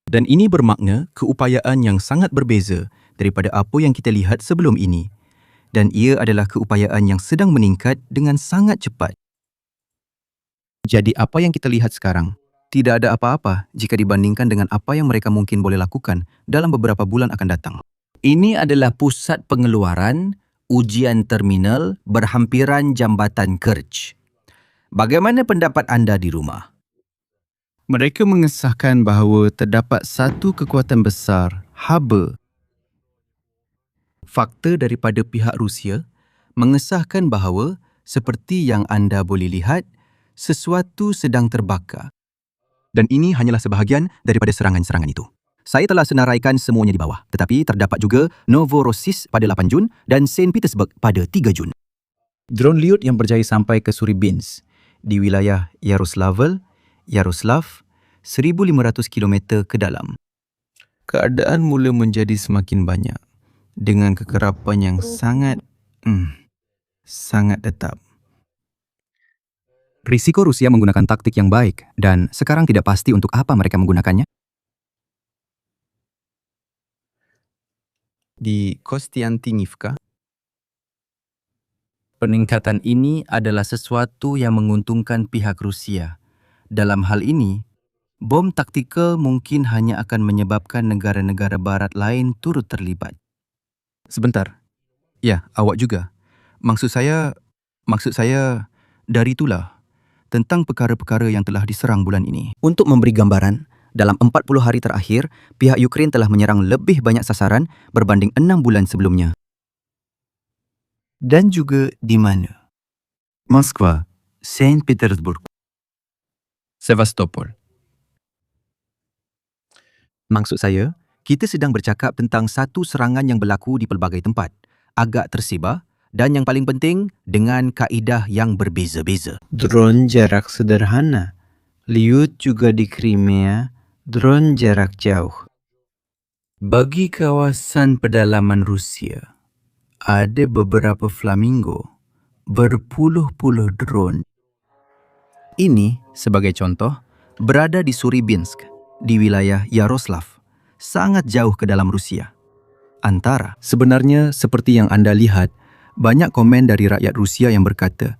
Dan ini bermakna keupayaan yang sangat berbeza daripada apa yang kita lihat sebelum ini. Dan ia adalah keupayaan yang sedang meningkat dengan sangat cepat. Jadi apa yang kita lihat sekarang? Tidak ada apa-apa jika dibandingkan dengan apa yang mereka mungkin boleh lakukan dalam beberapa bulan akan datang. Ini adalah pusat pengeluaran, ujian terminal, berhampiran jambatan Kerch. Bagaimana pendapat anda di rumah? Mereka mengesahkan bahawa terdapat satu kekuatan besar, haba. Fakta daripada pihak Rusia mengesahkan bahawa, seperti yang anda boleh lihat, sesuatu sedang terbakar. Dan ini hanyalah sebahagian daripada serangan-serangan itu. Saya telah senaraikan semuanya di bawah, tetapi terdapat juga Novorossiysk pada 8 Jun dan Saint Petersburg pada 3 Jun. Drone Lyud yang berjaya sampai ke Suribinsk di wilayah Yaroslav, 1,500 km ke dalam. Keadaan mula menjadi semakin banyak dengan kekerapan yang sangat tetap. Risiko Rusia menggunakan taktik yang baik dan sekarang tidak pasti untuk apa mereka menggunakannya. Di Kostiantynivka, peningkatan ini adalah sesuatu yang menguntungkan pihak Rusia. Dalam hal ini, bom taktikal mungkin hanya akan menyebabkan negara-negara barat lain turut terlibat. Sebentar. Ya, awak juga. Maksud saya dari itulah tentang perkara-perkara yang telah diserang bulan ini. Untuk memberi gambaran, dalam 40 hari terakhir, pihak Ukraine telah menyerang lebih banyak sasaran berbanding 6 bulan sebelumnya. Dan juga di mana? Moskwa, Saint Petersburg, Sevastopol. Maksud saya, kita sedang bercakap tentang satu serangan yang berlaku di pelbagai tempat, agak tersebar dan yang paling penting dengan kaedah yang berbeza-beza. Drone jarak sederhana. Lyud juga di Crimea, drone jarak jauh. Bagi kawasan pedalaman Rusia, ada beberapa flamingo, berpuluh-puluh drone. Ini, sebagai contoh, berada di Suribinsk, di wilayah Yaroslav, sangat jauh ke dalam Rusia. Antara, sebenarnya seperti yang anda lihat, banyak komen dari rakyat Rusia yang berkata,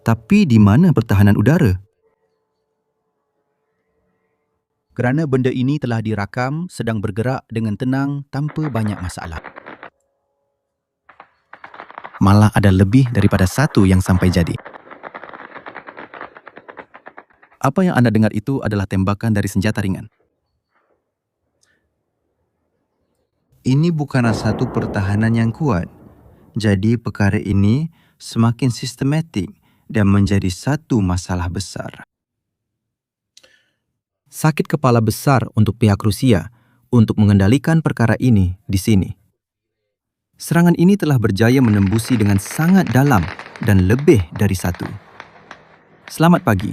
tapi di mana pertahanan udara? Kerana benda ini telah dirakam sedang bergerak dengan tenang tanpa banyak masalah. Malah ada lebih daripada satu yang sampai jadi. Apa yang anda dengar itu adalah tembakan dari senjata ringan. Ini bukanlah satu pertahanan yang kuat. Jadi perkara ini semakin sistematik dan menjadi satu masalah besar. Sakit kepala besar untuk pihak Rusia untuk mengendalikan perkara ini di sini. Serangan ini telah berjaya menembusi dengan sangat dalam dan lebih dari satu. Selamat pagi.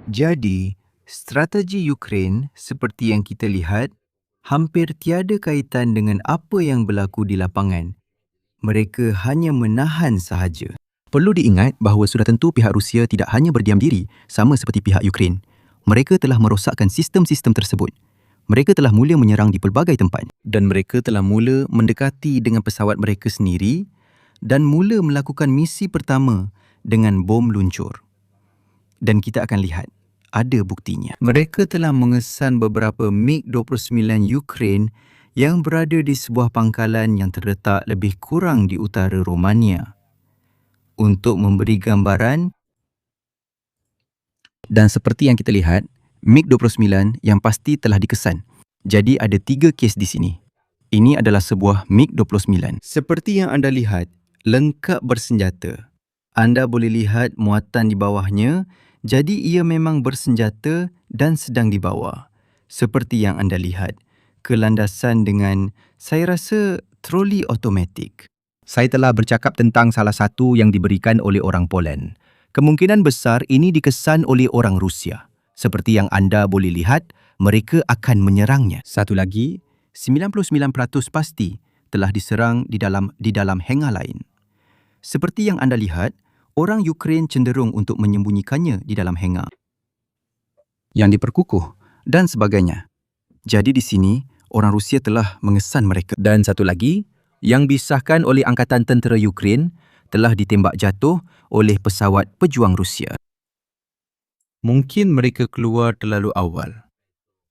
Jadi, strategi Ukraine seperti yang kita lihat hampir tiada kaitan dengan apa yang berlaku di lapangan. Mereka hanya menahan sahaja. Perlu diingat bahawa sudah tentu pihak Rusia tidak hanya berdiam diri sama seperti pihak Ukraine. Mereka telah merosakkan sistem-sistem tersebut. Mereka telah mula menyerang di pelbagai tempat. Dan mereka telah mula mendekati dengan pesawat mereka sendiri dan mula melakukan misi pertama dengan bom luncur. Dan kita akan lihat, ada buktinya. Mereka telah mengesan beberapa MiG-29 Ukraine yang berada di sebuah pangkalan yang terletak lebih kurang di utara Romania. Untuk memberi gambaran, dan seperti yang kita lihat, MiG-29 yang pasti telah dikesan. Jadi ada 3 kes di sini. Ini adalah sebuah MiG-29. Seperti yang anda lihat, lengkap bersenjata. Anda boleh lihat muatan di bawahnya, jadi ia memang bersenjata dan sedang dibawa. Seperti yang anda lihat, kelandasan dengan, saya rasa, troli automatik. Saya telah bercakap tentang salah satu yang diberikan oleh orang Poland. Kemungkinan besar ini dikesan oleh orang Rusia. Seperti yang anda boleh lihat, mereka akan menyerangnya. Satu lagi, 99% pasti telah diserang di dalam hangar lain. Seperti yang anda lihat, orang Ukraine cenderung untuk menyembunyikannya di dalam hangar yang diperkukuh dan sebagainya. Jadi di sini, orang Rusia telah mengesan mereka. Dan satu lagi, yang disahkan oleh Angkatan Tentera Ukraine telah ditembak jatuh oleh pesawat pejuang Rusia. Mungkin mereka keluar terlalu awal.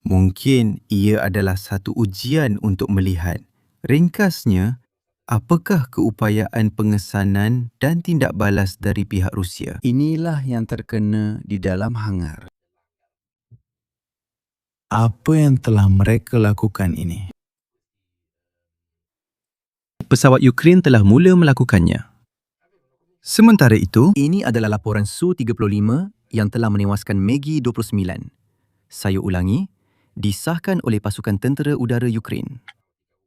Mungkin ia adalah satu ujian untuk melihat, ringkasnya, apakah keupayaan pengesanan dan tindak balas dari pihak Rusia. Inilah yang terkena di dalam hangar. Apa yang telah mereka lakukan ini? Pesawat Ukraine telah mula melakukannya. Sementara itu, ini adalah laporan Su-35 yang telah menewaskan MiG-29. Saya ulangi, disahkan oleh pasukan tentera udara Ukraine.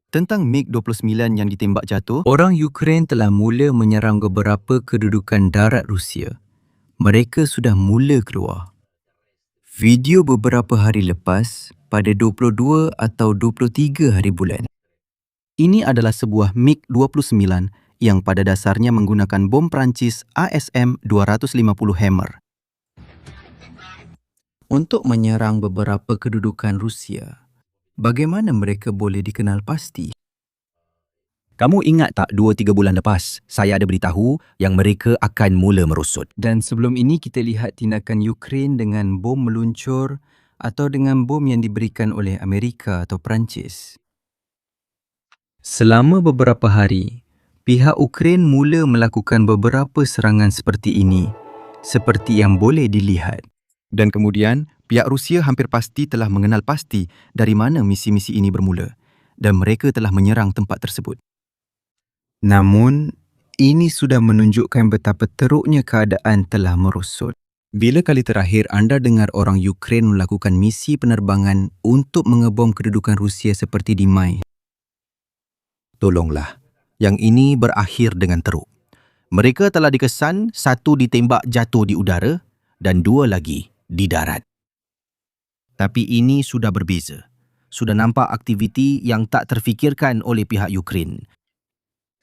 Tentang MiG-29 yang ditembak jatuh, orang Ukraine telah mula menyerang beberapa kedudukan darat Rusia. Mereka sudah mula keluar. Video beberapa hari lepas, pada 22 atau 23 hari bulan. Ini adalah sebuah MiG-29 yang pada dasarnya menggunakan bom Perancis ASM-250 Hammer untuk menyerang beberapa kedudukan Rusia. Bagaimana mereka boleh dikenal pasti? Kamu ingat tak 2-3 bulan lepas, saya ada beritahu yang mereka akan mula merosot. Dan sebelum ini kita lihat tindakan Ukraine dengan bom meluncur atau dengan bom yang diberikan oleh Amerika atau Perancis. Selama beberapa hari, pihak Ukraine mula melakukan beberapa serangan seperti ini, seperti yang boleh dilihat. Dan kemudian, pihak Rusia hampir pasti telah mengenal pasti dari mana misi-misi ini bermula dan mereka telah menyerang tempat tersebut. Namun, ini sudah menunjukkan betapa teruknya keadaan telah merosot. Bila kali terakhir anda dengar orang Ukraine melakukan misi penerbangan untuk mengebom kedudukan Rusia seperti di Mai? Tolonglah, yang ini berakhir dengan teruk. Mereka telah dikesan, 1 ditembak jatuh di udara dan 2 lagi di darat. Tapi ini sudah berbeza. Sudah nampak aktiviti yang tak terfikirkan oleh pihak Ukraine.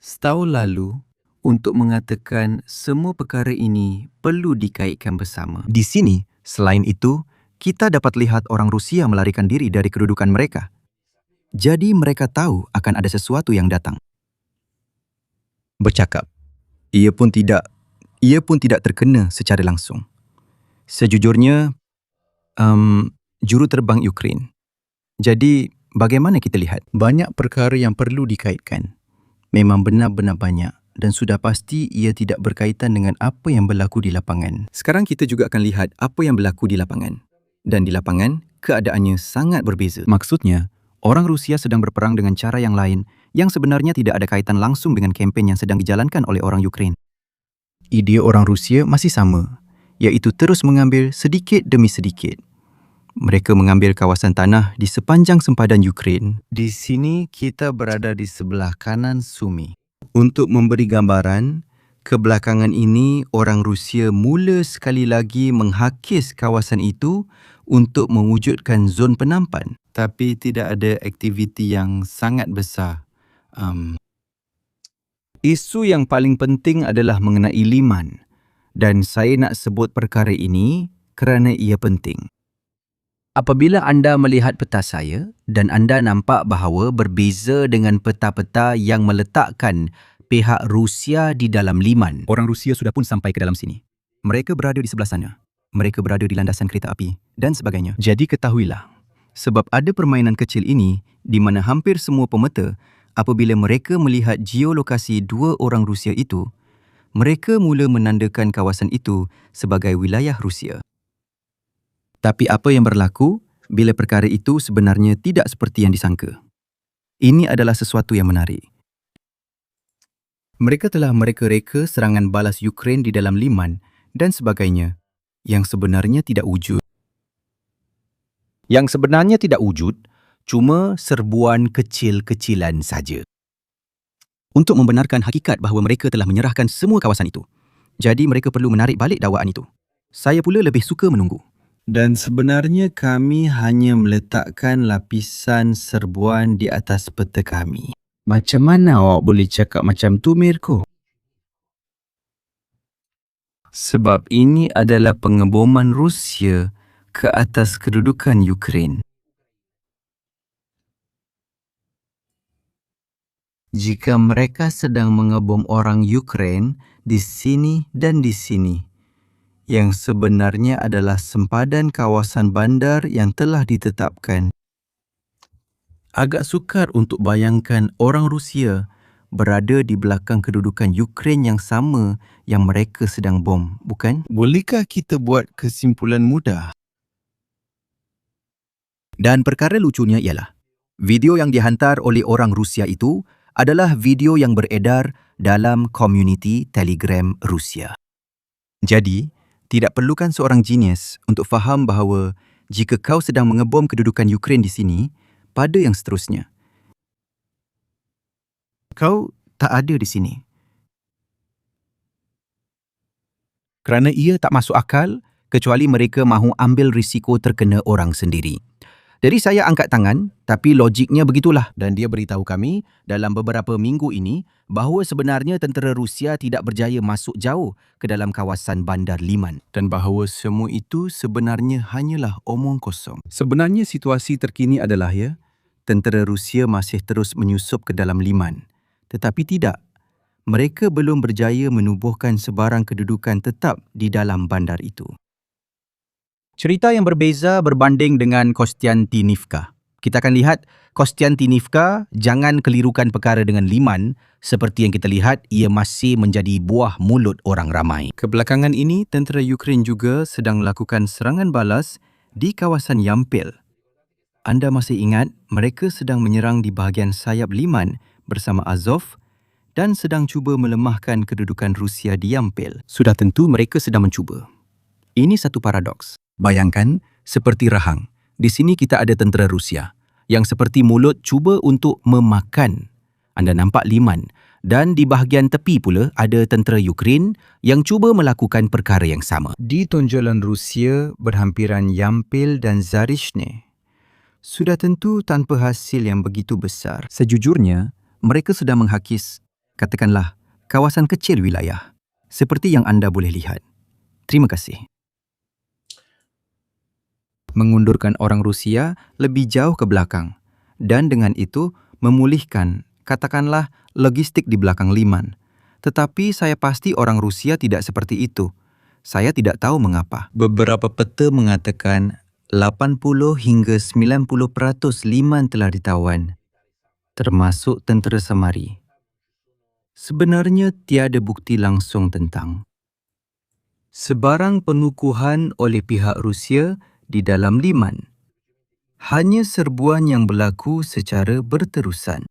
Setahun lalu, untuk mengatakan semua perkara ini perlu dikaitkan bersama. Di sini, selain itu, kita dapat lihat orang Rusia melarikan diri dari kedudukan mereka. Jadi mereka tahu akan ada sesuatu yang datang. Bercakap, ia pun tidak terkena secara langsung. Sejujurnya, juruterbang Ukraine. Jadi, bagaimana kita lihat? Banyak perkara yang perlu dikaitkan. Memang benar-benar banyak dan sudah pasti ia tidak berkaitan dengan apa yang berlaku di lapangan. Sekarang kita juga akan lihat apa yang berlaku di lapangan. Dan di lapangan, keadaannya sangat berbeza. Maksudnya, Orang Rusia sedang berperang dengan cara yang lain yang sebenarnya tidak ada kaitan langsung dengan kempen yang sedang dijalankan oleh orang Ukraine. Idea orang Rusia masih sama, iaitu terus mengambil sedikit demi sedikit. Mereka mengambil kawasan tanah di sepanjang sempadan Ukraine. Di sini kita berada di sebelah kanan Sumi. Untuk memberi gambaran, kebelakangan ini orang Rusia mula sekali lagi menghakis kawasan itu untuk mewujudkan zon penampan. Tapi tidak ada aktiviti yang sangat besar. Isu yang paling penting adalah mengenai Liman. Dan saya nak sebut perkara ini kerana ia penting. Apabila anda melihat peta saya dan anda nampak bahawa berbeza dengan peta-peta yang meletakkan pihak Rusia di dalam Liman. Orang Rusia sudah pun sampai ke dalam sini. Mereka berada di sebelah sana. Mereka berada di landasan kereta api dan sebagainya. Jadi ketahuilah, sebab ada permainan kecil ini di mana hampir semua pemeta, apabila mereka melihat geolokasi dua orang Rusia itu, mereka mula menandakan kawasan itu sebagai wilayah Rusia. Tapi apa yang berlaku bila perkara itu sebenarnya tidak seperti yang disangka? Ini adalah sesuatu yang menarik. Mereka telah mereka-reka serangan balas Ukraine di dalam Liman dan sebagainya yang sebenarnya tidak wujud. Yang sebenarnya tidak wujud, cuma serbuan kecil-kecilan saja. Untuk membenarkan hakikat bahawa mereka telah menyerahkan semua kawasan itu. Jadi mereka perlu menarik balik dakwaan itu. Saya pula lebih suka menunggu. Dan sebenarnya kami hanya meletakkan lapisan serbuan di atas peta kami. Macam mana awak boleh cakap macam tu, Mirko? Sebab ini adalah pengeboman Rusia ke atas kedudukan Ukraine. Jika mereka sedang mengebom orang Ukraine di sini dan di sini, yang sebenarnya adalah sempadan kawasan bandar yang telah ditetapkan. Agak sukar untuk bayangkan orang Rusia berada di belakang kedudukan Ukraine yang sama yang mereka sedang bom, bukan? Bolehkah kita buat kesimpulan mudah? Dan perkara lucunya ialah, video yang dihantar oleh orang Rusia itu adalah video yang beredar dalam komuniti Telegram Rusia. Jadi, tidak perlukan seorang genius untuk faham bahawa jika kau sedang mengebom kedudukan Ukraine di sini, pada yang seterusnya, kau tak ada di sini. Kerana ia tak masuk akal kecuali mereka mahu ambil risiko terkena orang sendiri. Jadi saya angkat tangan, tapi logiknya begitulah. Dan dia beritahu kami dalam beberapa minggu ini bahawa sebenarnya tentera Rusia tidak berjaya masuk jauh ke dalam kawasan bandar Liman. Dan bahawa semua itu sebenarnya hanyalah omong kosong. Sebenarnya situasi terkini adalah tentera Rusia masih terus menyusup ke dalam Liman. Tetapi tidak. Mereka belum berjaya menubuhkan sebarang kedudukan tetap di dalam bandar itu. Cerita yang berbeza berbanding dengan Kostiantynivka. Kita akan lihat Kostiantynivka, jangan kelirukan perkara dengan Liman. Seperti yang kita lihat, ia masih menjadi buah mulut orang ramai. Kebelakangan ini, tentera Ukraine juga sedang melakukan serangan balas di kawasan Yampil. Anda masih ingat, mereka sedang menyerang di bahagian sayap Liman bersama Azov dan sedang cuba melemahkan kedudukan Rusia di Yampil. Sudah tentu mereka sedang mencuba. Ini satu paradoks. Bayangkan, seperti rahang, di sini kita ada tentera Rusia yang seperti mulut cuba untuk memakan. Anda nampak Liman. Dan di bahagian tepi pula ada tentera Ukraine yang cuba melakukan perkara yang sama. Di tonjolan Rusia berhampiran Yampil dan Zarishne. Sudah tentu tanpa hasil yang begitu besar. Sejujurnya, mereka sedang menghakis, katakanlah, kawasan kecil wilayah. Seperti yang anda boleh lihat. Terima kasih. Mengundurkan orang Rusia lebih jauh ke belakang dan dengan itu memulihkan, katakanlah, logistik di belakang Liman. Tetapi saya pasti orang Rusia tidak seperti itu. Saya tidak tahu mengapa. Beberapa peta mengatakan 80 hingga 90% Liman telah ditawan, termasuk tentera Samari. Sebenarnya tiada bukti langsung tentang sebarang pengukuhan oleh pihak Rusia di dalam Liman. Hanya serbuan yang berlaku secara berterusan.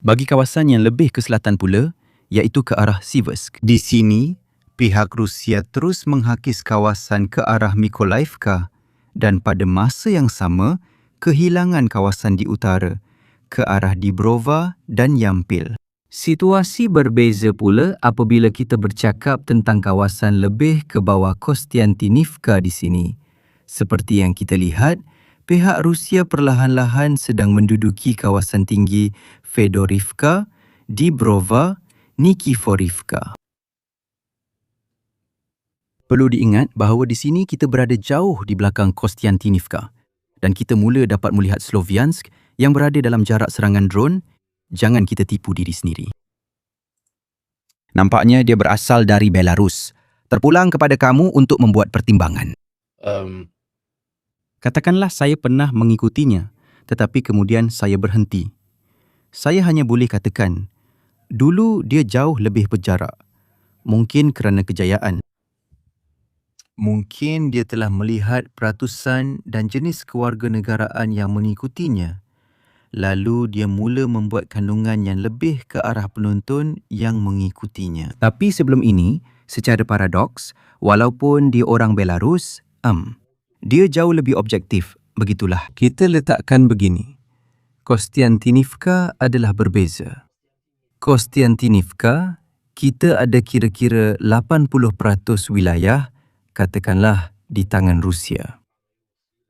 Bagi kawasan yang lebih ke selatan pula, iaitu ke arah Siversk. Di sini, pihak Rusia terus menghakis kawasan ke arah Mykolaiivka dan pada masa yang sama, kehilangan kawasan di utara, ke arah Dibrova dan Yampil. Situasi berbeza pula apabila kita bercakap tentang kawasan lebih ke bawah Kostiantynivka di sini. Seperti yang kita lihat, pihak Rusia perlahan-lahan sedang menduduki kawasan tinggi Fedorivka, Dibrova, Nikiforivka. Perlu diingat bahawa di sini kita berada jauh di belakang Kostiantynivka dan kita mula dapat melihat Sloviansk yang berada dalam jarak serangan drone. Jangan kita tipu diri sendiri. Nampaknya dia berasal dari Belarus. Terpulang kepada kamu untuk membuat pertimbangan. Katakanlah saya pernah mengikutinya, tetapi kemudian saya berhenti. Saya hanya boleh katakan, dulu dia jauh lebih berjarak. Mungkin kerana kejayaan. Mungkin dia telah melihat peratusan dan jenis kewarganegaraan yang mengikutinya. Lalu dia mula membuat kandungan yang lebih ke arah penonton yang mengikutinya. Tapi sebelum ini, secara paradoks, walaupun dia orang Belarus, dia jauh lebih objektif. Begitulah. Kita letakkan begini. Kostiantynivka adalah berbeza. Kostiantynivka, kita ada kira-kira 80% wilayah, katakanlah di tangan Rusia.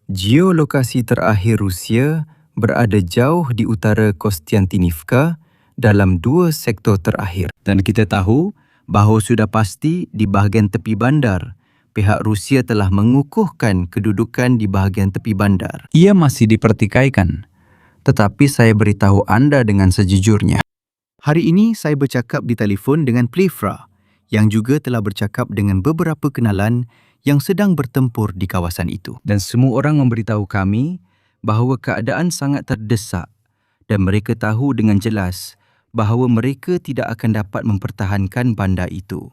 Geolokasi terakhir Rusia berada jauh di utara Kostiantynivka dalam 2 sektor terakhir. Dan kita tahu bahawa sudah pasti di bahagian tepi bandar, pihak Rusia telah mengukuhkan kedudukan di bahagian tepi bandar. Ia masih dipertikaikan. Tetapi saya beritahu anda dengan sejujurnya. Hari ini saya bercakap di telefon dengan Plevra yang juga telah bercakap dengan beberapa kenalan yang sedang bertempur di kawasan itu. Dan semua orang memberitahu kami bahawa keadaan sangat terdesak dan mereka tahu dengan jelas bahawa mereka tidak akan dapat mempertahankan bandar itu.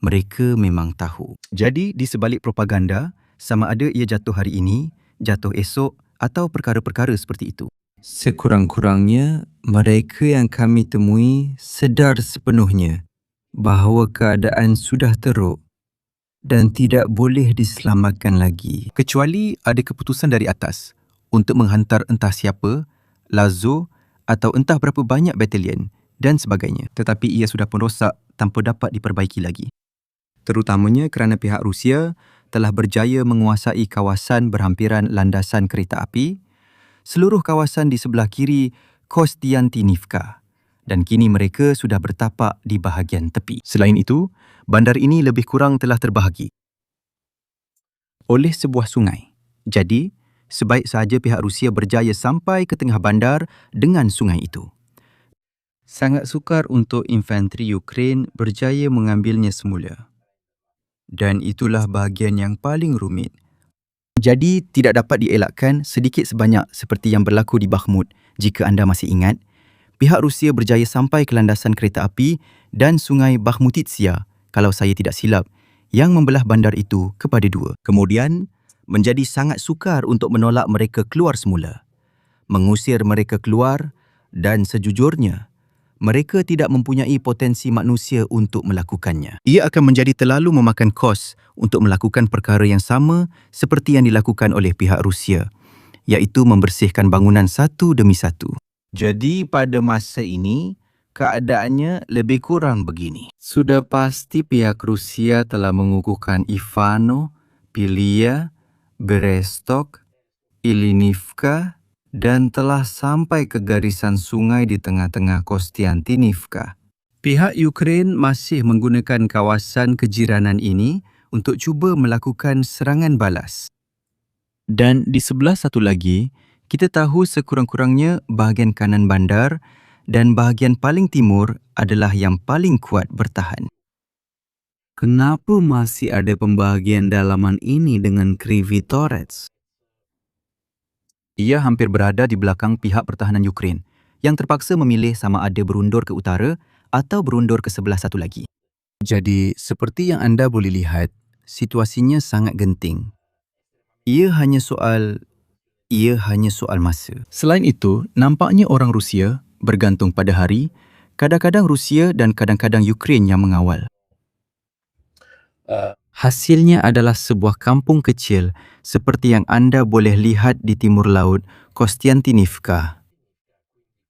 Mereka memang tahu. Jadi di sebalik propaganda, sama ada ia jatuh hari ini, jatuh esok atau perkara-perkara seperti itu. Sekurang-kurangnya, mereka yang kami temui sedar sepenuhnya bahawa keadaan sudah teruk dan tidak boleh diselamatkan lagi. Kecuali ada keputusan dari atas untuk menghantar entah siapa, Lazo atau entah berapa banyak batalion dan sebagainya. Tetapi ia sudah pun rosak tanpa dapat diperbaiki lagi. Terutamanya kerana pihak Rusia telah berjaya menguasai kawasan berhampiran landasan kereta api, seluruh kawasan di sebelah kiri Kostiantynivka dan kini mereka sudah bertapak di bahagian tepi. Selain itu, bandar ini lebih kurang telah terbahagi oleh sebuah sungai. Jadi, sebaik sahaja pihak Rusia berjaya sampai ke tengah bandar dengan sungai itu. Sangat sukar untuk infanteri Ukraine berjaya mengambilnya semula. Dan itulah bahagian yang paling rumit. Jadi, tidak dapat dielakkan sedikit sebanyak seperti yang berlaku di Bakhmut. Jika anda masih ingat, pihak Rusia berjaya sampai ke landasan kereta api dan sungai Bakhmutitsia, kalau saya tidak silap, yang membelah bandar itu kepada 2. Kemudian, menjadi sangat sukar untuk menolak mereka keluar semula. Mengusir mereka keluar dan sejujurnya, mereka tidak mempunyai potensi manusia untuk melakukannya. Ia akan menjadi terlalu memakan kos untuk melakukan perkara yang sama seperti yang dilakukan oleh pihak Rusia, iaitu membersihkan bangunan satu demi satu. Jadi pada masa ini, keadaannya lebih kurang begini. Sudah pasti pihak Rusia telah mengukuhkan Ivano, Pilia, Berestok, Ilinivka, dan telah sampai ke garisan sungai di tengah-tengah Kostiantynivka. Pihak Ukraine masih menggunakan kawasan kejiranan ini untuk cuba melakukan serangan balas. Dan di sebelah satu lagi, kita tahu sekurang-kurangnya bahagian kanan bandar dan bahagian paling timur adalah yang paling kuat bertahan. Kenapa masih ada pembahagian dalaman ini dengan Krivitoretsk? Ia hampir berada di belakang pihak pertahanan Ukraine yang terpaksa memilih sama ada berundur ke utara atau berundur ke sebelah satu lagi. Jadi, seperti yang anda boleh lihat, situasinya sangat genting. Ia hanya soal masa. Selain itu, nampaknya orang Rusia bergantung pada hari, kadang-kadang Rusia dan kadang-kadang Ukraine yang mengawal. Hasilnya adalah sebuah kampung kecil seperti yang anda boleh lihat di timur laut, Kostiantynivka.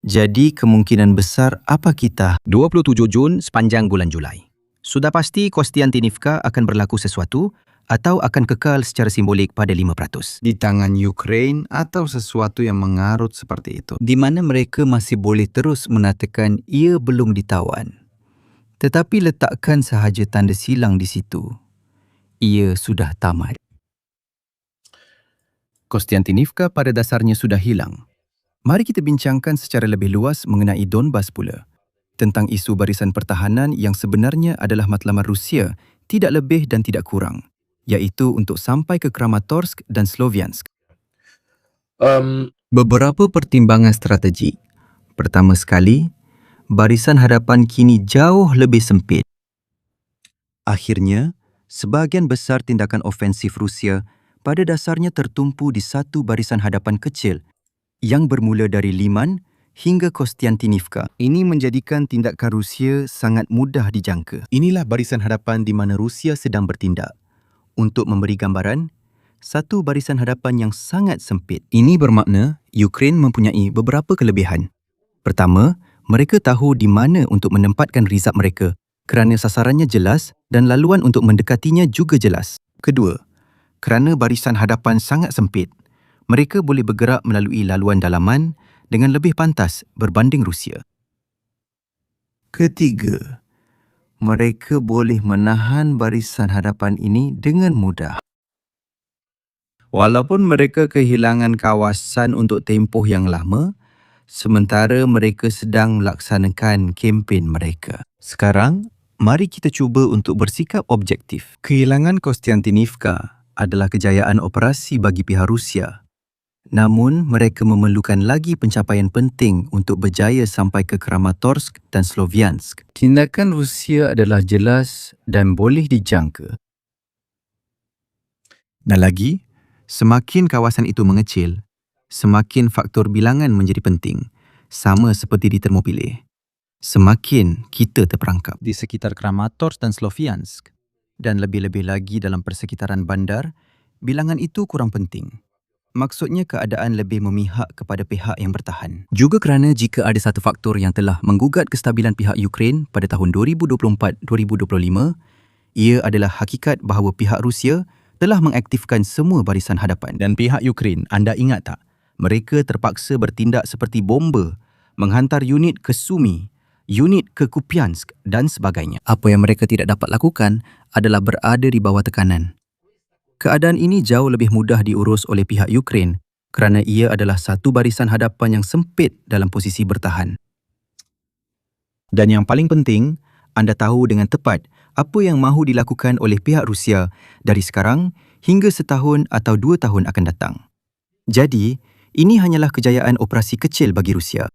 Jadi kemungkinan besar apa kita? 27 Jun sepanjang bulan Julai. Sudah pasti Kostiantynivka akan berlaku sesuatu atau akan kekal secara simbolik pada 5%. Di tangan Ukraine atau sesuatu yang mengarut seperti itu. Di mana mereka masih boleh terus menatakan ia belum ditawan. Tetapi letakkan sahaja tanda silang di situ. Ia sudah tamat. Kostiantynivka pada dasarnya sudah hilang. Mari kita bincangkan secara lebih luas mengenai Donbas pula. Tentang isu barisan pertahanan yang sebenarnya adalah matlamat Rusia, tidak lebih dan tidak kurang, iaitu untuk sampai ke Kramatorsk dan Sloviansk. Beberapa pertimbangan strategi. Pertama sekali, barisan hadapan kini jauh lebih sempit. Akhirnya, sebahagian besar tindakan ofensif Rusia pada dasarnya tertumpu di satu barisan hadapan kecil yang bermula dari Liman hingga Kostiantynivka. Ini menjadikan tindakan Rusia sangat mudah dijangka. Inilah barisan hadapan di mana Rusia sedang bertindak. Untuk memberi gambaran, satu barisan hadapan yang sangat sempit. Ini bermakna Ukraine mempunyai beberapa kelebihan. Pertama, mereka tahu di mana untuk menempatkan rizab mereka kerana sasarannya jelas dan laluan untuk mendekatinya juga jelas. Kedua, kerana barisan hadapan sangat sempit, mereka boleh bergerak melalui laluan dalaman dengan lebih pantas berbanding Rusia. Ketiga, mereka boleh menahan barisan hadapan ini dengan mudah. Walaupun mereka kehilangan kawasan untuk tempoh yang lama, sementara mereka sedang melaksanakan kempen mereka. Sekarang, mari kita cuba untuk bersikap objektif. Kehilangan Kostiantynivka adalah kejayaan operasi bagi pihak Rusia. Namun, mereka memerlukan lagi pencapaian penting untuk berjaya sampai ke Kramatorsk dan Sloviansk. Tindakan Rusia adalah jelas dan boleh dijangka. Dan lagi, semakin kawasan itu mengecil, semakin faktor bilangan menjadi penting, sama seperti di Termopile. Semakin kita terperangkap. Di sekitar Kramatorsk dan Sloviansk, dan lebih-lebih lagi dalam persekitaran bandar, bilangan itu kurang penting. Maksudnya keadaan lebih memihak kepada pihak yang bertahan. Juga kerana jika ada satu faktor yang telah menggugat kestabilan pihak Ukraine pada tahun 2024-2025, ia adalah hakikat bahawa pihak Rusia telah mengaktifkan semua barisan hadapan. Dan pihak Ukraine, anda ingat tak? Mereka terpaksa bertindak seperti bomba, menghantar unit ke Sumy, unit ke Kupiansk dan sebagainya. Apa yang mereka tidak dapat lakukan adalah berada di bawah tekanan. Keadaan ini jauh lebih mudah diurus oleh pihak Ukraine kerana ia adalah satu barisan hadapan yang sempit dalam posisi bertahan. Dan yang paling penting, anda tahu dengan tepat apa yang mahu dilakukan oleh pihak Rusia dari sekarang hingga setahun atau 2 tahun akan datang. Jadi, ini hanyalah kejayaan operasi kecil bagi Rusia.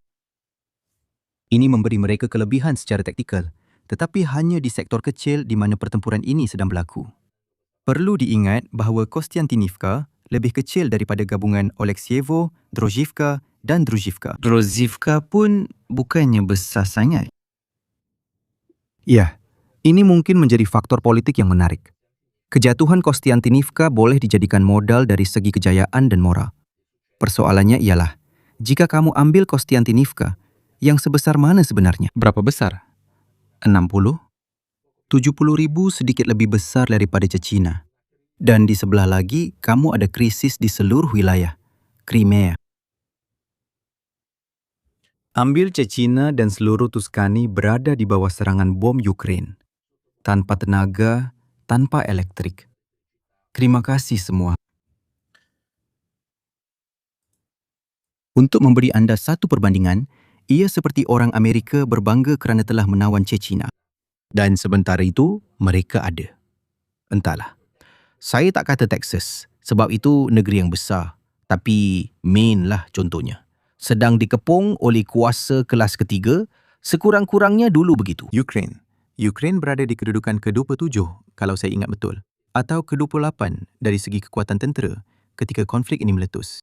Ini memberi mereka kelebihan secara taktikal, tetapi hanya di sektor kecil di mana pertempuran ini sedang berlaku. Perlu diingat bahawa Kostiantynivka lebih kecil daripada gabungan Oleksievo, Drozhivka dan Druzhivka. Drozhivka pun bukannya besar sangat. Ya, ini mungkin menjadi faktor politik yang menarik. Kejatuhan Kostiantynivka boleh dijadikan modal dari segi kejayaan dan moral. Persoalannya ialah, jika kamu ambil Kostiantynivka, yang sebesar mana sebenarnya? Berapa besar? 60? 70,000 sedikit lebih besar daripada Chechnya. Dan di sebelah lagi, kamu ada krisis di seluruh wilayah, Crimea. Ambil Chechnya dan seluruh Tuscany berada di bawah serangan bom Ukraine. Tanpa tenaga, tanpa elektrik. Terima kasih semua. Untuk memberi anda satu perbandingan, ia seperti orang Amerika berbangga kerana telah menawan Chechnya. Dan sementara itu, mereka ada. Entahlah. Saya tak kata Texas, sebab itu negeri yang besar. Tapi Maine lah contohnya. Sedang dikepung oleh kuasa kelas ketiga, sekurang-kurangnya dulu begitu. Ukraine berada di kedudukan ke-27 kalau saya ingat betul. Atau ke-28 dari segi kekuatan tentera. ketika konflik ini meletus.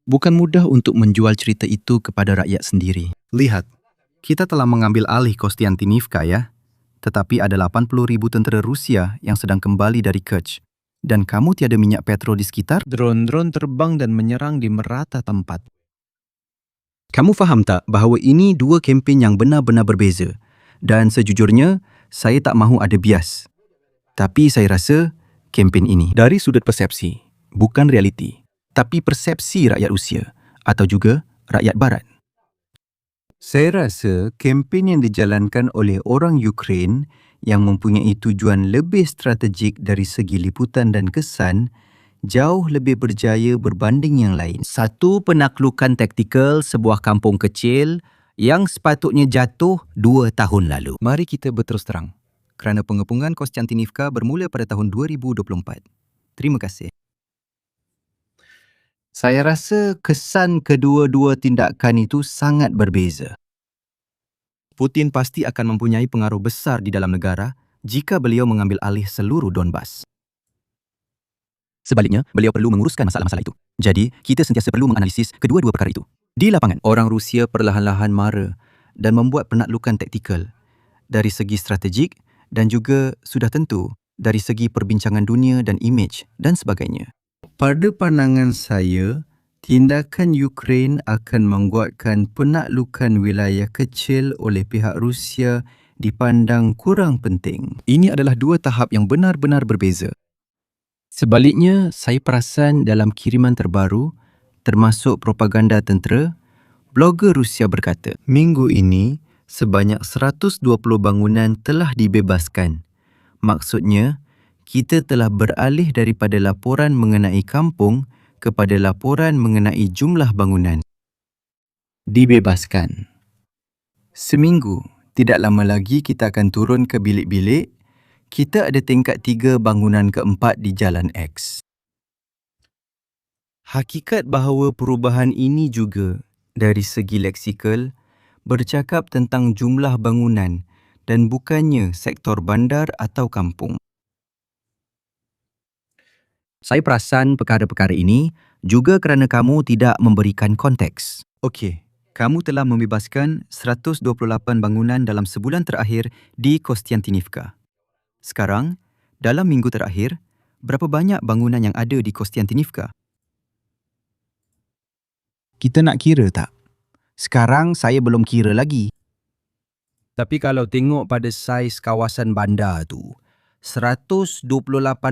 Bukan mudah untuk menjual cerita itu kepada rakyat sendiri. Lihat, kita telah mengambil alih Konstantinivka ya. Tetapi ada 80,000 tentera Rusia yang sedang kembali dari Kerch. Dan kamu tiada minyak petrol di sekitar? Drone-drone terbang dan menyerang di merata tempat. Kamu faham tak bahawa ini dua kempen yang benar-benar berbeza? Dan sejujurnya, saya tak mahu ada bias. Tapi saya rasa kempen ini dari sudut persepsi, bukan realiti, tapi persepsi rakyat Rusia atau juga rakyat Barat. Saya rasa kempen yang dijalankan oleh orang Ukraine yang mempunyai tujuan lebih strategik dari segi liputan dan kesan jauh lebih berjaya berbanding yang lain. Satu penaklukan taktikal sebuah kampung kecil yang sepatutnya jatuh 2 tahun lalu. Mari kita berterus terang. Kerana pengepungan Konstantinivka bermula pada tahun 2024. Terima kasih. Saya rasa kesan kedua-dua tindakan itu sangat berbeza. Putin pasti akan mempunyai pengaruh besar di dalam negara jika beliau mengambil alih seluruh Donbas. Sebaliknya, beliau perlu menguruskan masalah-masalah itu. Jadi, kita sentiasa perlu menganalisis kedua-dua perkara itu. Di lapangan, orang Rusia perlahan-lahan mara dan membuat penaklukan taktikal dari segi strategik dan juga sudah tentu dari segi perbincangan dunia dan imej dan sebagainya. Pada pandangan saya, tindakan Ukraine akan menguatkan penaklukan wilayah kecil oleh pihak Rusia dipandang kurang penting. Ini adalah dua tahap yang benar-benar berbeza. Sebaliknya, saya perasan dalam kiriman terbaru, termasuk propaganda tentera, blogger Rusia berkata, minggu ini, sebanyak 120 bangunan telah dibebaskan. Maksudnya, kita telah beralih daripada laporan mengenai kampung kepada laporan mengenai jumlah bangunan. Dibebaskan. Seminggu, tidak lama lagi kita akan turun ke bilik-bilik. Kita ada tingkat 3 bangunan keempat di Jalan X. Hakikat bahawa perubahan ini juga, dari segi leksikal, bercakap tentang jumlah bangunan dan bukannya sektor bandar atau kampung. Saya perasan perkara-perkara ini juga kerana kamu tidak memberikan konteks. Okey, kamu telah membebaskan 128 bangunan dalam sebulan terakhir di Konstantinivka. Sekarang, dalam minggu terakhir, berapa banyak bangunan yang ada di Konstantinivka? Kita nak kira tak? Sekarang saya belum kira lagi. Tapi kalau tengok pada saiz kawasan bandar tu, 128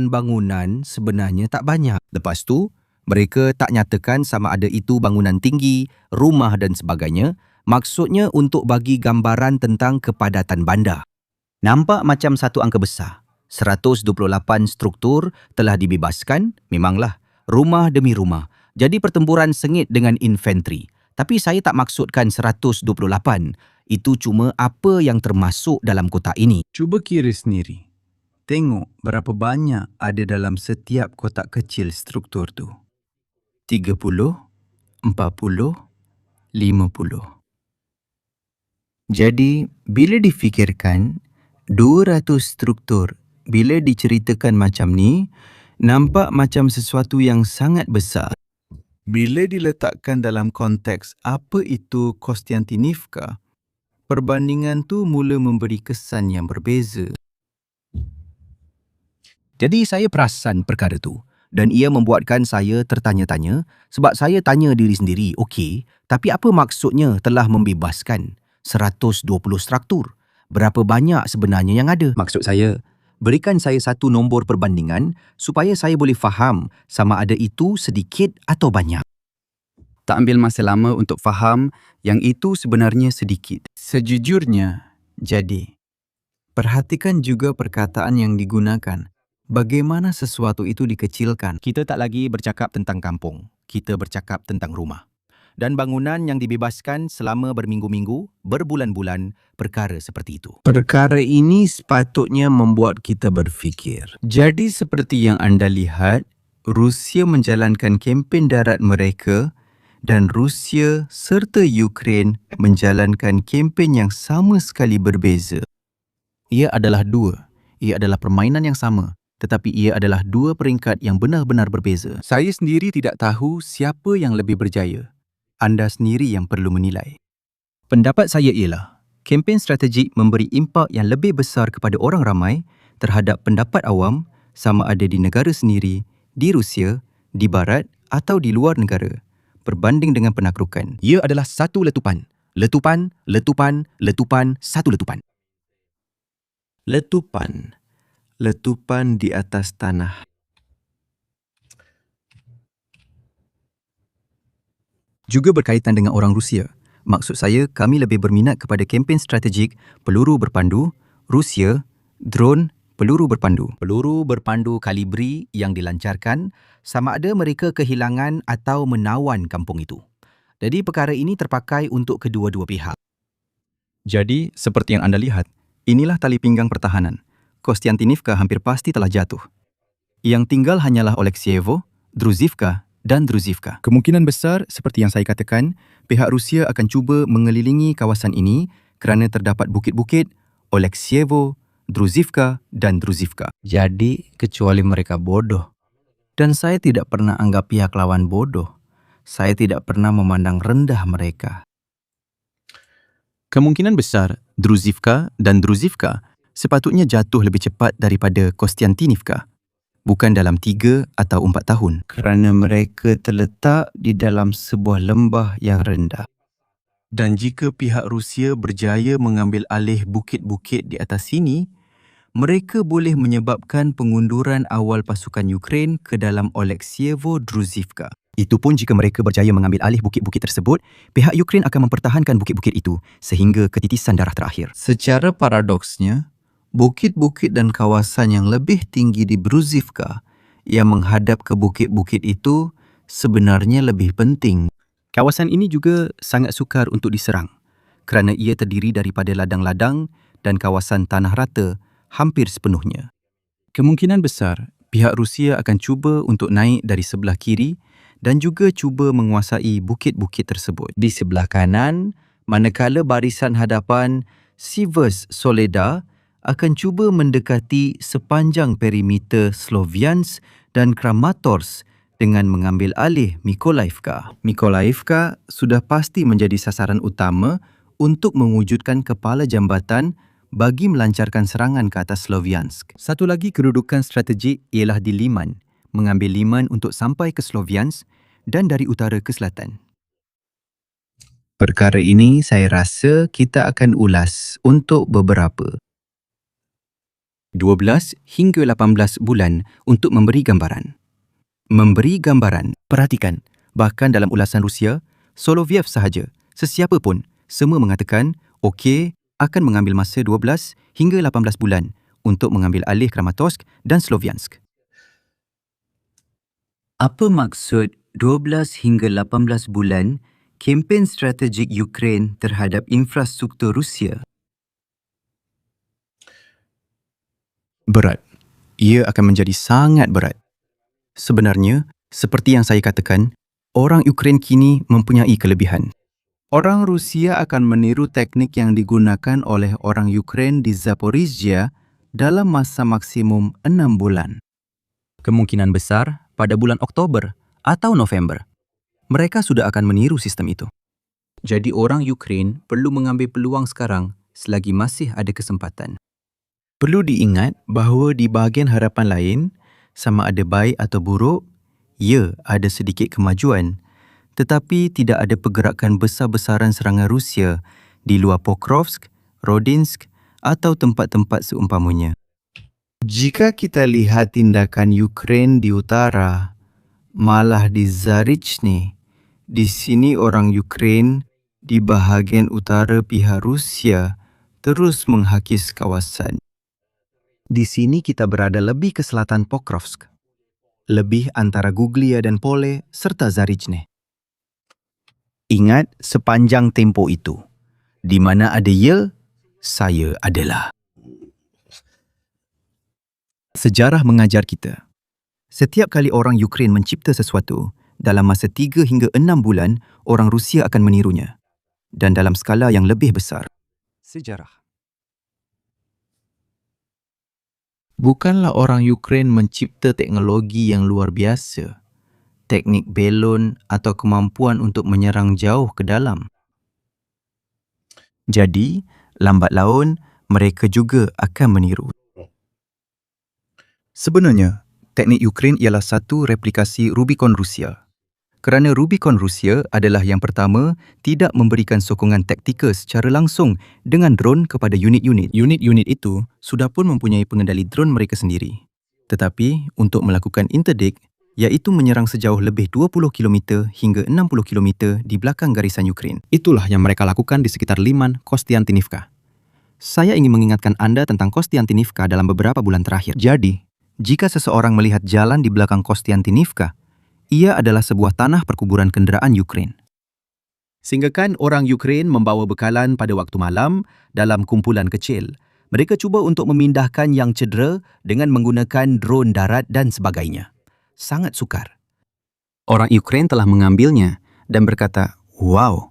bangunan sebenarnya tak banyak. Lepas tu, mereka tak nyatakan sama ada itu bangunan tinggi, rumah dan sebagainya. Maksudnya untuk bagi gambaran tentang kepadatan bandar. Nampak macam satu angka besar. 128 struktur telah dibebaskan, memanglah, rumah demi rumah. Jadi pertempuran sengit dengan infanteri. Tapi saya tak maksudkan 128. Itu cuma apa yang termasuk dalam kotak ini. Cuba kira sendiri. Tengok berapa banyak ada dalam setiap kotak kecil struktur tu. 30, 40, 50. Jadi, bila difikirkan, 200 struktur bila diceritakan macam ni, nampak macam sesuatu yang sangat besar. Bila diletakkan dalam konteks apa itu Konstantinivka, perbandingan tu mula memberi kesan yang berbeza. Jadi saya perasan perkara tu dan ia membuatkan saya tertanya-tanya sebab saya tanya diri sendiri, okey, tapi apa maksudnya telah membebaskan 120 struktur? Berapa banyak sebenarnya yang ada? Maksud saya, berikan saya satu nombor perbandingan supaya saya boleh faham sama ada itu sedikit atau banyak. Tak ambil masa lama untuk faham yang itu sebenarnya sedikit. Sejujurnya, jadi, perhatikan juga perkataan yang digunakan. Bagaimana sesuatu itu dikecilkan. Kita tak lagi bercakap tentang kampung. Kita bercakap tentang rumah. Dan bangunan yang dibebaskan selama berminggu-minggu, berbulan-bulan, perkara seperti itu. Perkara ini sepatutnya membuat kita berfikir. Jadi seperti yang anda lihat, Rusia menjalankan kempen darat mereka dan Rusia serta Ukraine menjalankan kempen yang sama sekali berbeza. Ia adalah dua. Ia adalah permainan yang sama tetapi ia adalah dua peringkat yang benar-benar berbeza. Saya sendiri tidak tahu siapa yang lebih berjaya. Anda sendiri yang perlu menilai. Pendapat saya ialah, kempen strategik memberi impak yang lebih besar kepada orang ramai terhadap pendapat awam sama ada di negara sendiri, di Rusia, di Barat atau di luar negara, berbanding dengan penaklukan. Ia adalah satu letupan. Letupan, letupan, letupan, satu letupan. Letupan. Letupan di atas tanah. Juga berkaitan dengan orang Rusia. Maksud saya, kami lebih berminat kepada kempen strategik peluru berpandu, Rusia, drone, peluru berpandu. Peluru berpandu kalibri yang dilancarkan sama ada mereka kehilangan atau menawan kampung itu. Jadi perkara ini terpakai untuk kedua-dua pihak. Jadi, seperti yang anda lihat, inilah tali pinggang pertahanan. Kostiantinivka hampir pasti telah jatuh. Yang tinggal hanyalah Oleksievo, Druzhivka dan Druzhivka. Kemungkinan besar, seperti yang saya katakan, pihak Rusia akan cuba mengelilingi kawasan ini kerana terdapat bukit-bukit, Oleksievo, Druzhivka dan Druzhivka. Jadi, kecuali mereka bodoh. Dan saya tidak pernah anggap pihak lawan bodoh. Saya tidak pernah memandang rendah mereka. Kemungkinan besar, Druzhivka dan Druzhivka sepatutnya jatuh lebih cepat daripada Kostiantinivka, bukan dalam 3 atau 4 tahun. Kerana mereka terletak di dalam sebuah lembah yang rendah. Dan jika pihak Rusia berjaya mengambil alih bukit-bukit di atas sini, mereka boleh menyebabkan pengunduran awal pasukan Ukraine ke dalam Oleksievo-Druzhivka. Itu pun jika mereka berjaya mengambil alih bukit-bukit tersebut, pihak Ukraine akan mempertahankan bukit-bukit itu sehingga ketitisan darah terakhir. Secara paradoksnya, bukit-bukit dan kawasan yang lebih tinggi di Druzhivka yang menghadap ke bukit-bukit itu sebenarnya lebih penting. Kawasan ini juga sangat sukar untuk diserang kerana ia terdiri daripada ladang-ladang dan kawasan tanah rata hampir sepenuhnya. Kemungkinan besar pihak Rusia akan cuba untuk naik dari sebelah kiri dan juga cuba menguasai bukit-bukit tersebut. Di sebelah kanan, manakala barisan hadapan Sivers Soleda akan cuba mendekati sepanjang perimeter Sloviansk dan Kramatorsk dengan mengambil alih Mykolaiivka. Mykolaiivka sudah pasti menjadi sasaran utama untuk mewujudkan kepala jambatan bagi melancarkan serangan ke atas Sloviansk. Satu lagi kedudukan strategik ialah di Liman, mengambil Liman untuk sampai ke Sloviansk dan dari utara ke selatan. Perkara ini saya rasa kita akan ulas untuk beberapa 12 hingga 18 bulan untuk memberi gambaran. Memberi gambaran, perhatikan, bahkan dalam ulasan Rusia, Soloviev sahaja, sesiapa pun, semua mengatakan, okey, akan mengambil masa 12 hingga 18 bulan untuk mengambil alih Kramatorsk dan Sloviansk. Apa maksud 12 hingga 18 bulan kempen strategik Ukraine terhadap infrastruktur Rusia? Berat. Ia akan menjadi sangat berat. Sebenarnya, seperti yang saya katakan, orang Ukraine kini mempunyai kelebihan. Orang Rusia akan meniru teknik yang digunakan oleh orang Ukraine di Zaporizhia dalam masa maksimum 6 bulan. Kemungkinan besar pada bulan Oktober atau November, mereka sudah akan meniru sistem itu. Jadi orang Ukraine perlu mengambil peluang sekarang selagi masih ada kesempatan. Perlu diingat bahawa di bahagian hadapan lain, sama ada baik atau buruk, ya ada sedikit kemajuan, tetapi tidak ada pergerakan besar-besaran serangan Rusia di luar Pokrovsk, Rodinsk atau tempat-tempat seumpamanya. Jika kita lihat tindakan Ukraine di utara, malah di Zarichny, di sini orang Ukraine di bahagian utara pihak Rusia terus menghakis kawasan. Di sini kita berada lebih ke selatan Pokrovsk, lebih antara Guglia dan Pole serta Zarichny. Ingat sepanjang tempoh itu, di mana ada ia, saya adalah. Sejarah mengajar kita, setiap kali orang Ukraine mencipta sesuatu, dalam masa 3 hingga 6 bulan, orang Rusia akan menirunya. Dan dalam skala yang lebih besar. Sejarah. Bukanlah orang Ukraine mencipta teknologi yang luar biasa, teknik belon atau kemampuan untuk menyerang jauh ke dalam. Jadi, lambat laun, mereka juga akan meniru. Sebenarnya, teknik Ukraine ialah satu replikasi Rubicon Rusia. Kerana Rubicon Rusia adalah yang pertama tidak memberikan sokongan taktikal secara langsung dengan drone kepada unit-unit. Unit-unit itu sudah pun mempunyai pengendali drone mereka sendiri. Tetapi untuk melakukan interdict, iaitu menyerang sejauh lebih 20 km hingga 60 km di belakang garisan Ukraine. Itulah yang mereka lakukan di sekitar Liman, Kostiantinivka. Saya ingin mengingatkan anda tentang Kostiantinivka dalam beberapa bulan terakhir. Jadi, jika seseorang melihat jalan di belakang Kostiantinivka, ia adalah sebuah tanah perkuburan kenderaan Ukraine. Sehinggakan orang Ukraine membawa bekalan pada waktu malam dalam kumpulan kecil. Mereka cuba untuk memindahkan yang cedera dengan menggunakan drone darat dan sebagainya. Sangat sukar. Orang Ukraine telah mengambilnya dan berkata, "Wow,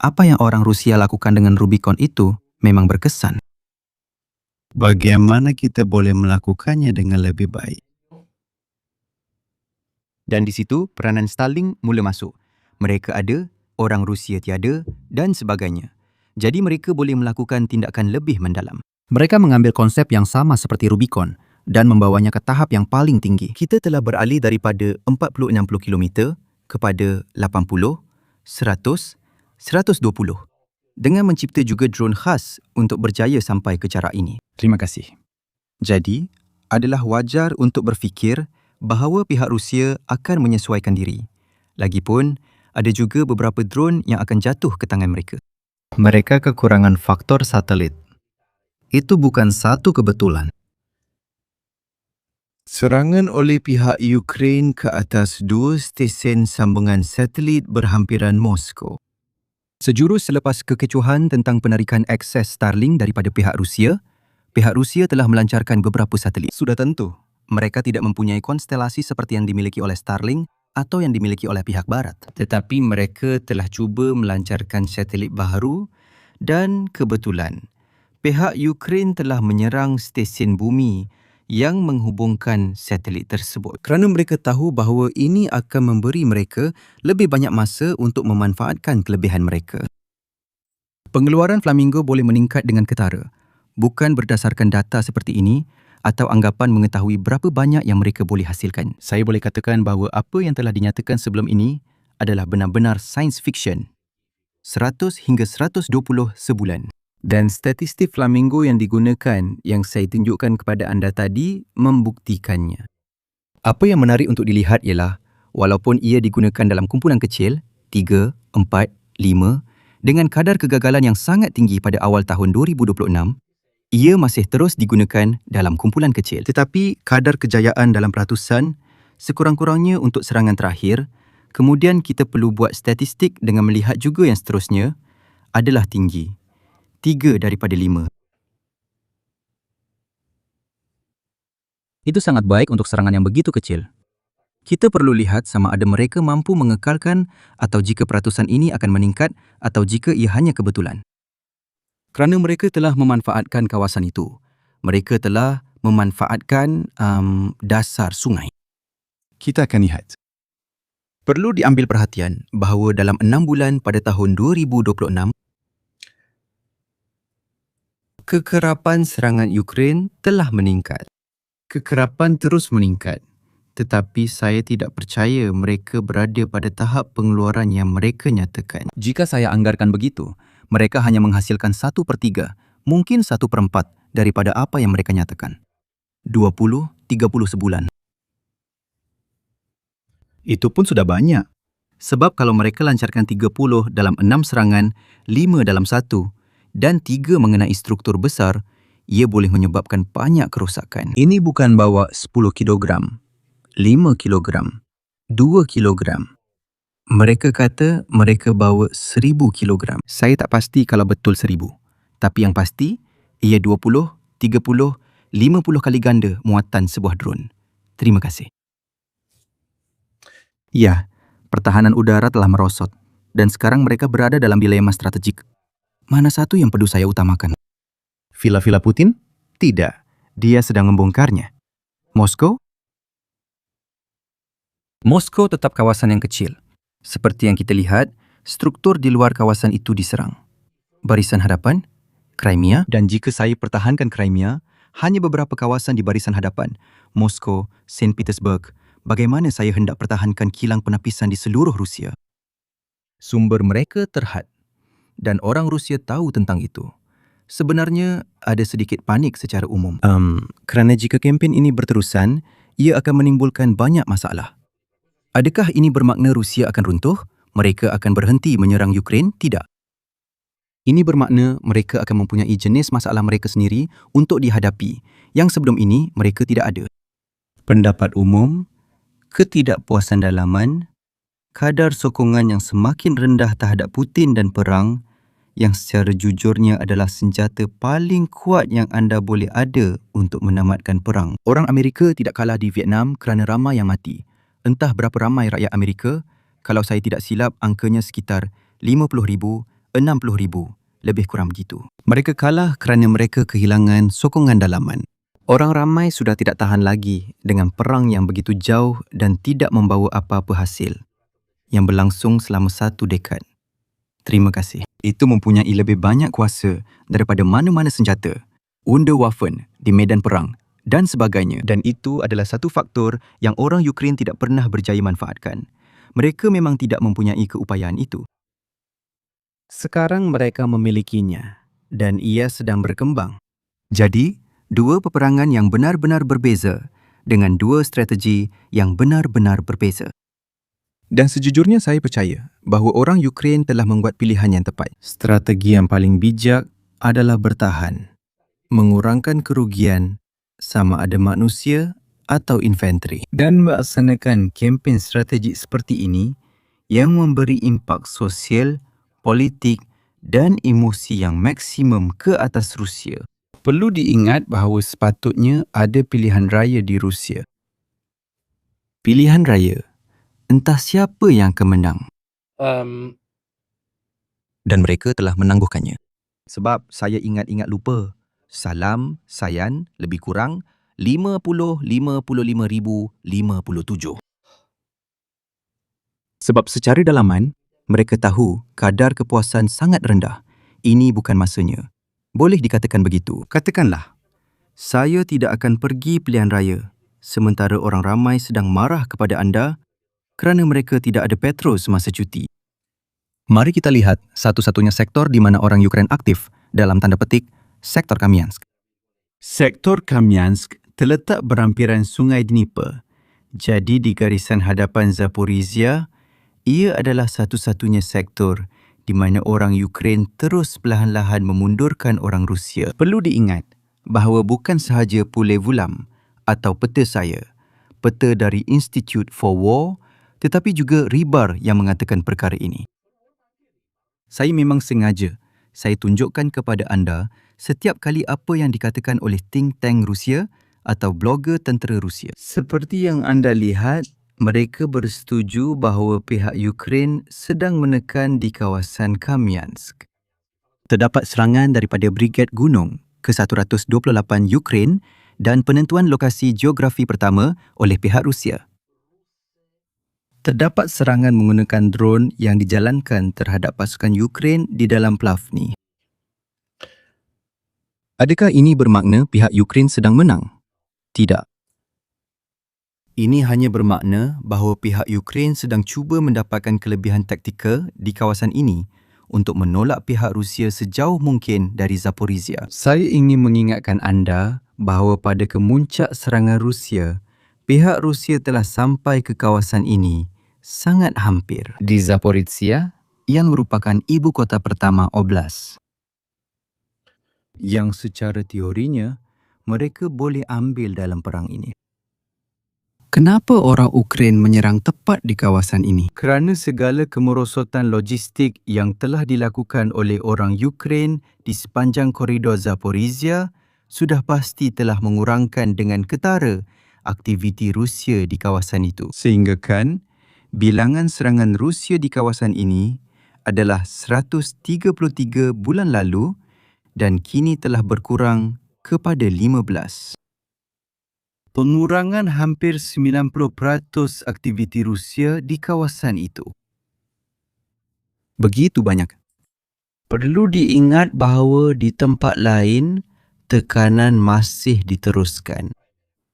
apa yang orang Rusia lakukan dengan Rubicon itu memang berkesan." Bagaimana kita boleh melakukannya dengan lebih baik? Dan di situ peranan Starlink mula masuk. Mereka ada, orang Rusia tiada dan sebagainya. Jadi mereka boleh melakukan tindakan lebih mendalam. Mereka mengambil konsep yang sama seperti Rubicon dan membawanya ke tahap yang paling tinggi. Kita telah beralih daripada 40-60 km kepada 80, 100, 120 dengan mencipta juga drone khas untuk berjaya sampai ke jarak ini. Terima kasih. Jadi, adalah wajar untuk berfikir bahawa pihak Rusia akan menyesuaikan diri. Lagipun, ada juga beberapa drone yang akan jatuh ke tangan mereka. Mereka kekurangan faktor satelit. Itu bukan satu kebetulan. Serangan oleh pihak Ukraine ke atas 2 stesen sambungan satelit berhampiran Moskow. Sejurus selepas kekecohan tentang penarikan akses Starlink daripada pihak Rusia telah melancarkan beberapa satelit. Sudah tentu, mereka tidak mempunyai konstelasi seperti yang dimiliki oleh Starlink atau yang dimiliki oleh pihak Barat. Tetapi mereka telah cuba melancarkan satelit baharu dan kebetulan, pihak Ukraine telah menyerang stesen bumi yang menghubungkan satelit tersebut. Kerana mereka tahu bahawa ini akan memberi mereka lebih banyak masa untuk memanfaatkan kelebihan mereka. Pengeluaran Flamingo boleh meningkat dengan ketara, bukan berdasarkan data seperti ini atau anggapan mengetahui berapa banyak yang mereka boleh hasilkan. Saya boleh katakan bahawa apa yang telah dinyatakan sebelum ini adalah benar-benar science fiction. 100 hingga 120 sebulan. Dan statistik Flamingo yang digunakan yang saya tunjukkan kepada anda tadi membuktikannya. Apa yang menarik untuk dilihat ialah walaupun ia digunakan dalam kumpulan kecil 3, 4, 5 dengan kadar kegagalan yang sangat tinggi pada awal tahun 2026, ia masih terus digunakan dalam kumpulan kecil. Tetapi kadar kejayaan dalam peratusan sekurang-kurangnya untuk serangan terakhir, kemudian kita perlu buat statistik dengan melihat juga yang seterusnya adalah tinggi. 3 daripada 5. Itu sangat baik untuk serangan yang begitu kecil. Kita perlu lihat sama ada mereka mampu mengekalkan atau jika peratusan ini akan meningkat atau jika ia hanya kebetulan. Kerana mereka telah memanfaatkan kawasan itu. Mereka telah memanfaatkan dasar sungai. Kita akan lihat. Perlu diambil perhatian bahawa dalam 6 bulan pada tahun 2026, kekerapan serangan Ukraine telah meningkat. Kekerapan terus meningkat. Tetapi saya tidak percaya mereka berada pada tahap pengeluaran yang mereka nyatakan. Jika saya anggarkan begitu, mereka hanya menghasilkan 1/3, mungkin 1/4 daripada apa yang mereka nyatakan. 20-30 sebulan. Itu pun sudah banyak. Sebab kalau mereka lancarkan 30 dalam 6 serangan, 5 dalam 1, dan 3 mengenai struktur besar, ia boleh menyebabkan banyak kerosakan. Ini bukan bawa 10 kilogram, 5 kilogram, 2 kilogram. Mereka kata mereka bawa 1000 kilogram. Saya tak pasti kalau betul 1000. Tapi yang pasti, ia 20, 30, 50 kali ganda muatan sebuah drone. Terima kasih. Ya, pertahanan udara telah merosot dan sekarang mereka berada dalam dilema strategik. Mana satu yang perlu saya utamakan? Vila-vila Putin? Tidak. dia sedang membongkarnya. Moskow? Moskow tetap kawasan yang kecil. Seperti yang kita lihat, struktur di luar kawasan itu diserang. Barisan hadapan, Crimea, dan jika saya pertahankan Crimea, hanya beberapa kawasan di barisan hadapan, Moskow, Saint Petersburg, bagaimana saya hendak pertahankan kilang penapisan di seluruh Rusia? Sumber mereka terhad dan orang Rusia tahu tentang itu. Sebenarnya ada sedikit panik secara umum. Kerana jika kempen ini berterusan, ia akan menimbulkan banyak masalah. Adakah ini bermakna Rusia akan runtuh? Mereka akan berhenti menyerang Ukraine? Tidak. Ini bermakna mereka akan mempunyai jenis masalah mereka sendiri untuk dihadapi yang sebelum ini mereka tidak ada. Pendapat umum, ketidakpuasan dalaman, kadar sokongan yang semakin rendah terhadap Putin dan perang yang secara jujurnya adalah senjata paling kuat yang anda boleh ada untuk menamatkan perang. Orang Amerika tidak kalah di Vietnam kerana ramai yang mati. Entah berapa ramai rakyat Amerika, kalau saya tidak silap angkanya sekitar 50,000, 60,000, lebih kurang begitu. Mereka kalah kerana mereka kehilangan sokongan dalaman. Orang ramai sudah tidak tahan lagi dengan perang yang begitu jauh dan tidak membawa apa-apa hasil, yang berlangsung selama 1 dekad. Terima kasih. Itu mempunyai lebih banyak kuasa daripada mana-mana senjata, Wunderwaffen di medan perang dan sebagainya. Dan itu adalah satu faktor yang orang Ukraine tidak pernah berjaya manfaatkan. Mereka memang tidak mempunyai keupayaan itu. Sekarang mereka memilikinya dan ia sedang berkembang. Jadi, dua peperangan yang benar-benar berbeza dengan dua strategi yang benar-benar berbeza. Dan sejujurnya saya percaya bahawa orang Ukraine telah membuat pilihan yang tepat. Strategi yang paling bijak adalah bertahan, mengurangkan kerugian sama ada manusia atau infanteri. Dan melaksanakan kempen strategik seperti ini yang memberi impak sosial, politik dan emosi yang maksimum ke atas Rusia. Perlu diingat bahawa sepatutnya ada pilihan raya di Rusia. Pilihan raya, entah siapa yang akan menang. Dan mereka telah menangguhkannya. Sebab saya ingat-ingat lupa, Salam, Sayan, lebih kurang 55,57. Sebab secara dalaman, mereka tahu kadar kepuasan sangat rendah. Ini bukan masanya. Boleh dikatakan begitu. Katakanlah, saya tidak akan pergi pilihan raya, sementara orang ramai sedang marah kepada anda kerana mereka tidak ada petrol semasa cuti. Mari kita lihat satu-satunya sektor di mana orang Ukraine aktif, dalam tanda petik, sektor Kamiansk. Sektor Kamiansk terletak berampiran Sungai Dnieper. Jadi di garisan hadapan Zaporizhia, ia adalah satu-satunya sektor di mana orang Ukraine terus perlahan-lahan memundurkan orang Rusia. Perlu diingat bahawa bukan sahaja Pule Vulam atau peta saya, peta dari Institute for War, tetapi juga Ribar yang mengatakan perkara ini. Saya memang sengaja saya tunjukkan kepada anda setiap kali apa yang dikatakan oleh think tank Rusia atau blogger tentera Rusia. Seperti yang anda lihat, mereka bersetuju bahawa pihak Ukraine sedang menekan di kawasan Kamiansk. Terdapat serangan daripada Brigad Gunung ke-128 Ukraine dan penentuan lokasi geografi pertama oleh pihak Rusia. Terdapat serangan menggunakan drone yang dijalankan terhadap pasukan Ukraine di dalam Plavny. Adakah ini bermakna pihak Ukraine sedang menang? Tidak. Ini hanya bermakna bahawa pihak Ukraine sedang cuba mendapatkan kelebihan taktikal di kawasan ini untuk menolak pihak Rusia sejauh mungkin dari Zaporizhia. Saya ingin mengingatkan anda bahawa pada kemuncak serangan Rusia, pihak Rusia telah sampai ke kawasan ini sangat hampir. Di Zaporizhia, yang merupakan ibu kota pertama Oblast. Yang secara teorinya, mereka boleh ambil dalam perang ini. Kenapa orang Ukraine menyerang tepat di kawasan ini? Kerana segala kemerosotan logistik yang telah dilakukan oleh orang Ukraine di sepanjang koridor Zaporizhia sudah pasti telah mengurangkan dengan ketara aktiviti Rusia di kawasan itu. Sehingga kan, bilangan serangan Rusia di kawasan ini adalah 133 bulan lalu dan kini telah berkurang kepada 15. Pengurangan hampir 90% aktiviti Rusia di kawasan itu. Begitu banyak. Perlu diingat bahawa di tempat lain, tekanan masih diteruskan.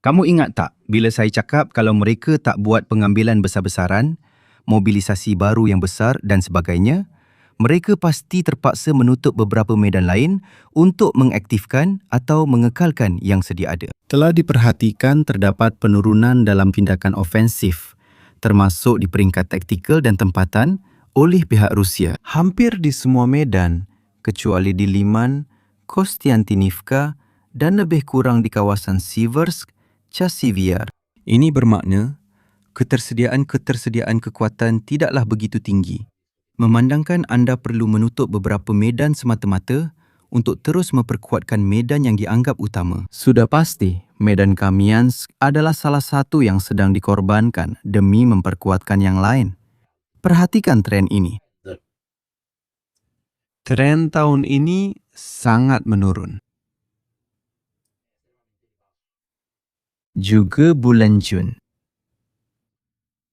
Kamu ingat tak bila saya cakap kalau mereka tak buat pengambilan besar-besaran, mobilisasi baru yang besar dan sebagainya, mereka pasti terpaksa menutup beberapa medan lain untuk mengaktifkan atau mengekalkan yang sedia ada. Telah diperhatikan terdapat penurunan dalam tindakan ofensif, termasuk di peringkat taktikal dan tempatan oleh pihak Rusia. Hampir di semua medan, kecuali di Liman, Kostiantinivka dan lebih kurang di kawasan Siversk, Chasivyar. Ini bermakna ketersediaan kekuatan tidaklah begitu tinggi. Memandangkan anda perlu menutup beberapa medan semata-mata untuk terus memperkuatkan medan yang dianggap utama. Sudah pasti, medan Kamiansk adalah salah satu yang sedang dikorbankan demi memperkuatkan yang lain. Perhatikan tren ini. Tren tahun ini sangat menurun. Juga bulan Jun.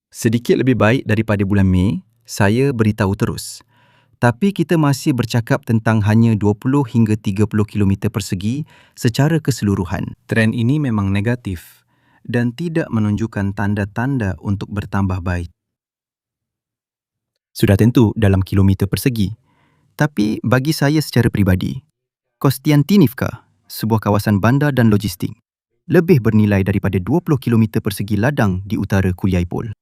Sedikit lebih baik daripada bulan Mei, saya beritahu terus. Tapi kita masih bercakap tentang hanya 20 hingga 30 km persegi secara keseluruhan. Tren ini memang negatif dan tidak menunjukkan tanda-tanda untuk bertambah baik. Sudah tentu dalam kilometer persegi. Tapi bagi saya secara peribadi, Kostiantinivka, sebuah kawasan bandar dan logistik, lebih bernilai daripada 20 km persegi ladang di utara Kuliaipol.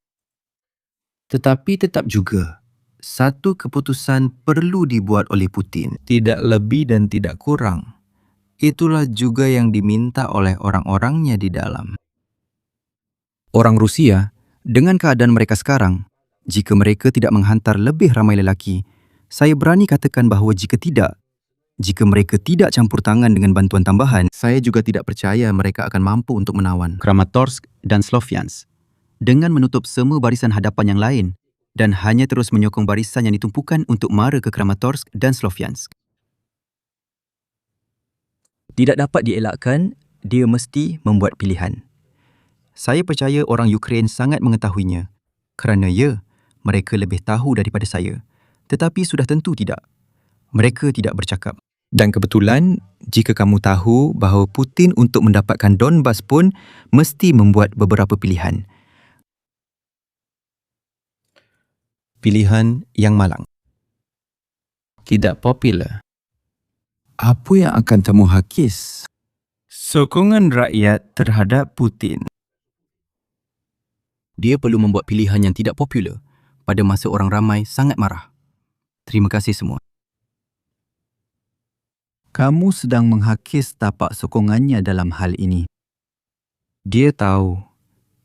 Tetapi tetap juga, satu keputusan perlu dibuat oleh Putin. Tidak lebih dan tidak kurang. Itulah juga yang diminta oleh orang-orangnya di dalam. Orang Rusia, dengan keadaan mereka sekarang, jika mereka tidak menghantar lebih ramai lelaki, saya berani katakan bahawa jika mereka tidak campur tangan dengan bantuan tambahan, saya juga tidak percaya mereka akan mampu untuk menawan Kramatorsk dan Sloviansk dengan menutup semua barisan hadapan yang lain dan hanya terus menyokong barisan yang ditumpukan untuk mara ke Kramatorsk dan Sloviansk. Tidak dapat dielakkan, dia mesti membuat pilihan. Saya percaya orang Ukraine sangat mengetahuinya kerana mereka lebih tahu daripada saya. Tetapi sudah tentu tidak. Mereka tidak bercakap. Dan kebetulan, jika kamu tahu bahawa Putin untuk mendapatkan Donbas pun mesti membuat beberapa pilihan. Pilihan yang malang. Tidak popular. Apa yang akan temu hakis? Sokongan rakyat terhadap Putin. Dia perlu membuat pilihan yang tidak popular pada masa orang ramai sangat marah. Terima kasih semua. Kamu sedang menghakis tapak sokongannya dalam hal ini. Dia tahu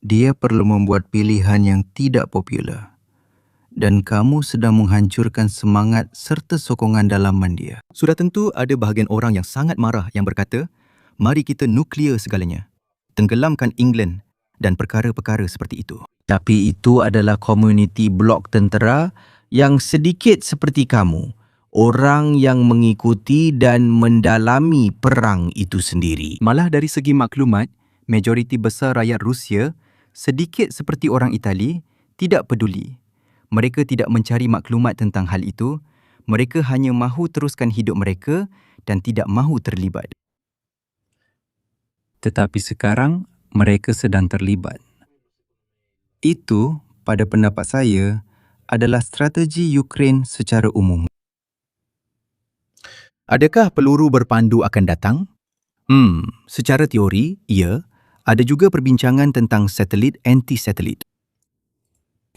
dia perlu membuat pilihan yang tidak popular. Dan kamu sedang menghancurkan semangat serta sokongan dalaman dia. Sudah tentu ada bahagian orang yang sangat marah yang berkata, mari kita nuklear segalanya, tenggelamkan England dan perkara-perkara seperti itu. Tapi itu adalah komuniti blok tentera yang sedikit seperti kamu. Orang yang mengikuti dan mendalami perang itu sendiri. Malah dari segi maklumat, majoriti besar rakyat Rusia, sedikit seperti orang Itali, tidak peduli. Mereka tidak mencari maklumat tentang hal itu. Mereka hanya mahu teruskan hidup mereka dan tidak mahu terlibat. Tetapi sekarang mereka sedang terlibat. Itu, pada pendapat saya, adalah strategi Ukraine secara umum. Adakah peluru berpandu akan datang? Secara teori, ya. Ada juga perbincangan tentang satelit anti-satelit.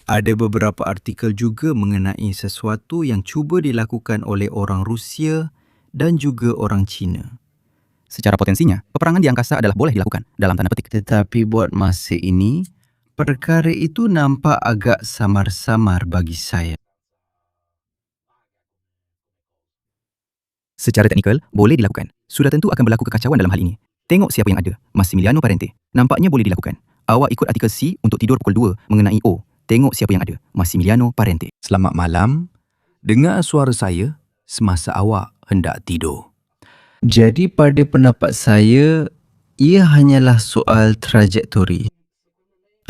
Ada beberapa artikel juga mengenai sesuatu yang cuba dilakukan oleh orang Rusia dan juga orang Cina. Secara potensinya, peperangan di angkasa adalah boleh dilakukan dalam tanda petik. Tetapi buat masa ini, perkara itu nampak agak samar-samar bagi saya. Secara teknikal, boleh dilakukan. Sudah tentu akan berlaku kekacauan dalam hal ini. Tengok siapa yang ada. Massimiliano Parente. Nampaknya boleh dilakukan. Awak ikut artikel C untuk tidur pukul 2 mengenai O. Tengok siapa yang ada. Massimiliano Parente. Selamat malam. Dengar suara saya semasa awak hendak tidur. Jadi pada pendapat saya, Ia hanyalah soal trajektori.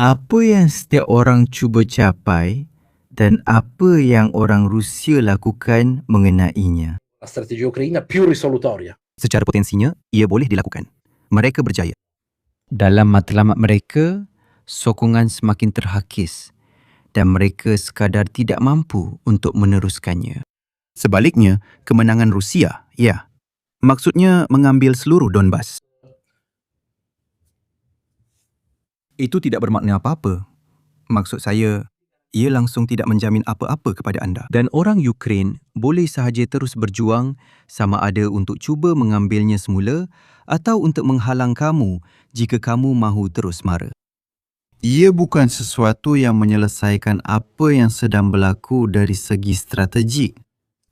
Apa yang setiap orang cuba capai dan apa yang orang Rusia lakukan mengenainya. La strategia ucraina più risolutoria. Secara potensinya, ia boleh dilakukan. Mereka berjaya. Dalam matlamat mereka, sokongan semakin terhakis dan mereka sekadar tidak mampu untuk meneruskannya. Sebaliknya, kemenangan Rusia, ya. Maksudnya mengambil seluruh Donbas. Itu tidak bermakna apa-apa. Maksud saya, ia langsung tidak menjamin apa-apa kepada anda. Dan orang Ukraine boleh sahaja terus berjuang sama ada untuk cuba mengambilnya semula atau untuk menghalang kamu jika kamu mahu terus mara. Ia bukan sesuatu yang menyelesaikan apa yang sedang berlaku dari segi strategik.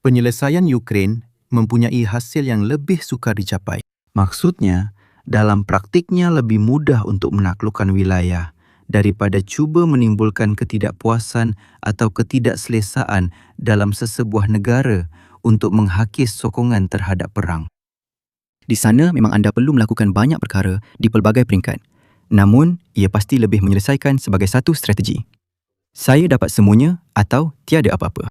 Penyelesaian Ukraine mempunyai hasil yang lebih sukar dicapai. Maksudnya, dalam praktiknya lebih mudah untuk menaklukkan wilayah daripada cuba menimbulkan ketidakpuasan atau ketidakselesaan dalam sesebuah negara untuk menghakis sokongan terhadap perang. Di sana memang anda perlu melakukan banyak perkara di pelbagai peringkat. Namun, ia pasti lebih menyelesaikan sebagai satu strategi. Saya dapat semuanya atau tiada apa-apa.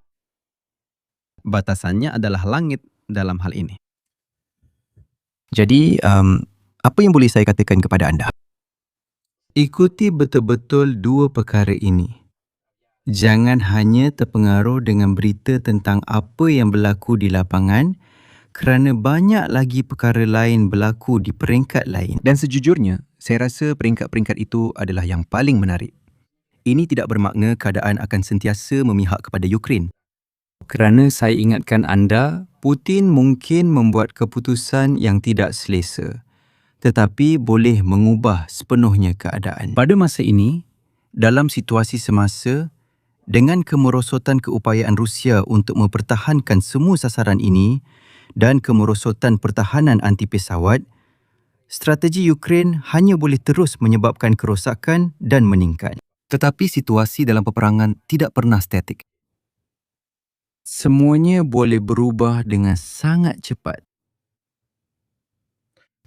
Batasannya adalah langit dalam hal ini. Jadi, apa yang boleh saya katakan kepada anda? Ikuti betul-betul dua perkara ini. Jangan hanya terpengaruh dengan berita tentang apa yang berlaku di lapangan kerana banyak lagi perkara lain berlaku di peringkat lain. Dan sejujurnya, saya rasa peringkat-peringkat itu adalah yang paling menarik. Ini tidak bermakna keadaan akan sentiasa memihak kepada Ukraine. Kerana saya ingatkan anda, Putin mungkin membuat keputusan yang tidak selesa, tetapi boleh mengubah sepenuhnya keadaan. Pada masa ini, dalam situasi semasa, dengan kemerosotan keupayaan Rusia untuk mempertahankan semua sasaran ini dan kemerosotan pertahanan anti pesawat, strategi Ukraine hanya boleh terus menyebabkan kerosakan dan meningkat. Tetapi situasi dalam peperangan tidak pernah statik. Semuanya boleh berubah dengan sangat cepat.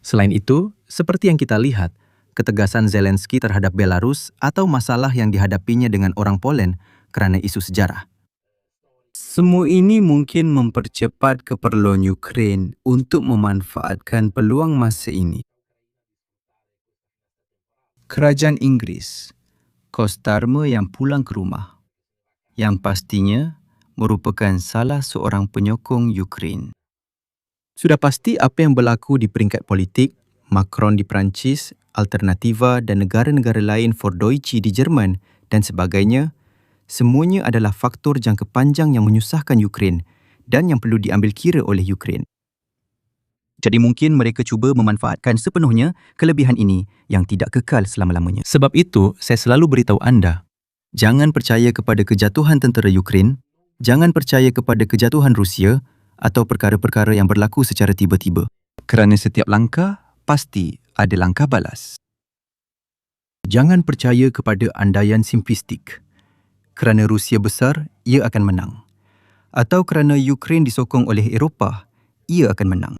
Selain itu, seperti yang kita lihat, ketegasan Zelensky terhadap Belarus atau masalah yang dihadapinya dengan orang Poland kerana isu sejarah. Semua ini mungkin mempercepat keperluan Ukraine untuk memanfaatkan peluang masa ini. Kerajaan Inggeris, Kostarma yang pulang ke rumah, yang pastinya merupakan salah seorang penyokong Ukraine. Sudah pasti apa yang berlaku di peringkat politik, Macron di Perancis, Alternativa dan negara-negara lain for Deutsche di Jerman dan sebagainya, semuanya adalah faktor jangka panjang yang menyusahkan Ukraine dan yang perlu diambil kira oleh Ukraine. Jadi mungkin mereka cuba memanfaatkan sepenuhnya kelebihan ini yang tidak kekal selama-lamanya. Sebab itu, saya selalu beritahu anda, jangan percaya kepada kejatuhan tentera Ukraine, jangan percaya kepada kejatuhan Rusia atau perkara-perkara yang berlaku secara tiba-tiba. Kerana setiap langkah, pasti ada langkah balas. Jangan percaya kepada andaian simplistik. Kerana Rusia besar, ia akan menang. Atau kerana Ukraine disokong oleh Eropah, ia akan menang.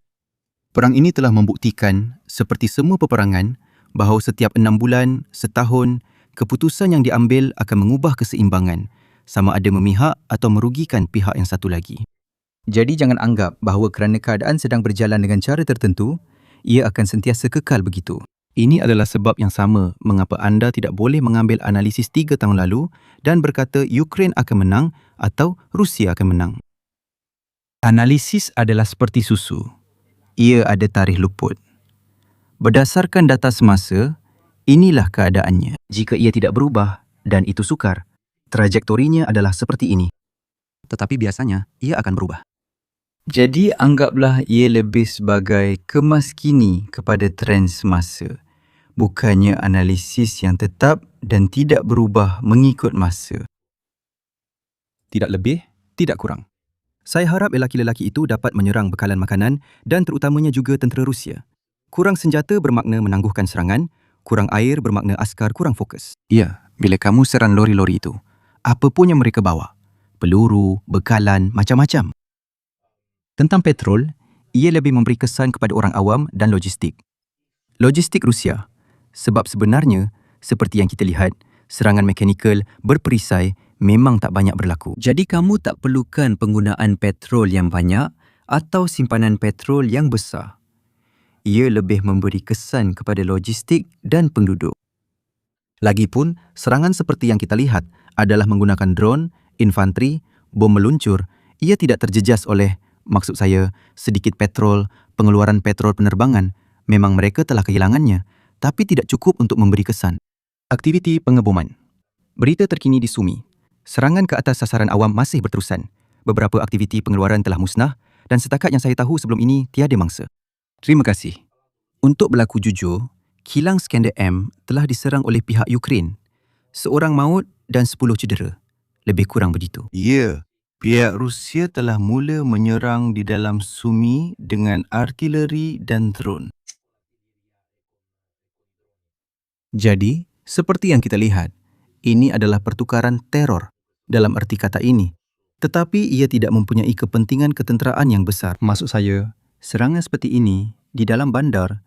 Perang ini telah membuktikan, seperti semua peperangan, bahawa setiap 6 bulan, setahun, keputusan yang diambil akan mengubah keseimbangan, sama ada memihak atau merugikan pihak yang satu lagi. Jadi jangan anggap bahawa kerana keadaan sedang berjalan dengan cara tertentu, ia akan sentiasa kekal begitu. Ini adalah sebab yang sama mengapa anda tidak boleh mengambil analisis 3 tahun lalu dan berkata Ukraine akan menang atau Rusia akan menang. Analisis adalah seperti susu. Ia ada tarikh luput. Berdasarkan data semasa, inilah keadaannya. Jika ia tidak berubah dan itu sukar, trajektorinya adalah seperti ini. Tetapi biasanya, ia akan berubah. Jadi anggaplah ia lebih sebagai kemaskini kepada trend semasa, bukannya analisis yang tetap dan tidak berubah mengikut masa. Tidak lebih, tidak kurang. Saya harap lelaki-lelaki itu dapat menyerang bekalan makanan dan terutamanya juga tentera Rusia. Kurang senjata bermakna menangguhkan serangan, kurang air bermakna askar kurang fokus. Ya, bila kamu serang lori-lori itu, apa pun yang mereka bawa, peluru, bekalan, macam-macam. Tentang petrol, ia lebih memberi kesan kepada orang awam dan logistik. Logistik Rusia. Sebab sebenarnya, seperti yang kita lihat, serangan mekanikal berperisai memang tak banyak berlaku. Jadi kamu tak perlukan penggunaan petrol yang banyak atau simpanan petrol yang besar. Ia lebih memberi kesan kepada logistik dan penduduk. Lagipun, serangan seperti yang kita lihat adalah menggunakan drone, infanteri, bom meluncur. Ia tidak terjejas oleh, maksud saya, sedikit petrol, pengeluaran petrol penerbangan. Memang mereka telah kehilangannya, tapi tidak cukup untuk memberi kesan. Aktiviti pengeboman. Berita terkini di Sumi. Serangan ke atas sasaran awam masih berterusan. Beberapa aktiviti pengeluaran telah musnah dan setakat yang saya tahu sebelum ini tiada mangsa. Terima kasih. Untuk berlaku jujur, kilang Skander M telah diserang oleh pihak Ukraine. Seorang maut dan 10 cedera. Lebih kurang begitu. Ya, pihak Rusia telah mula menyerang di dalam Sumi dengan artileri dan drone. Jadi, seperti yang kita lihat, ini adalah pertukaran teror dalam erti kata ini. Tetapi ia tidak mempunyai kepentingan ketenteraan yang besar. Maksud saya, serangan seperti ini di dalam bandar,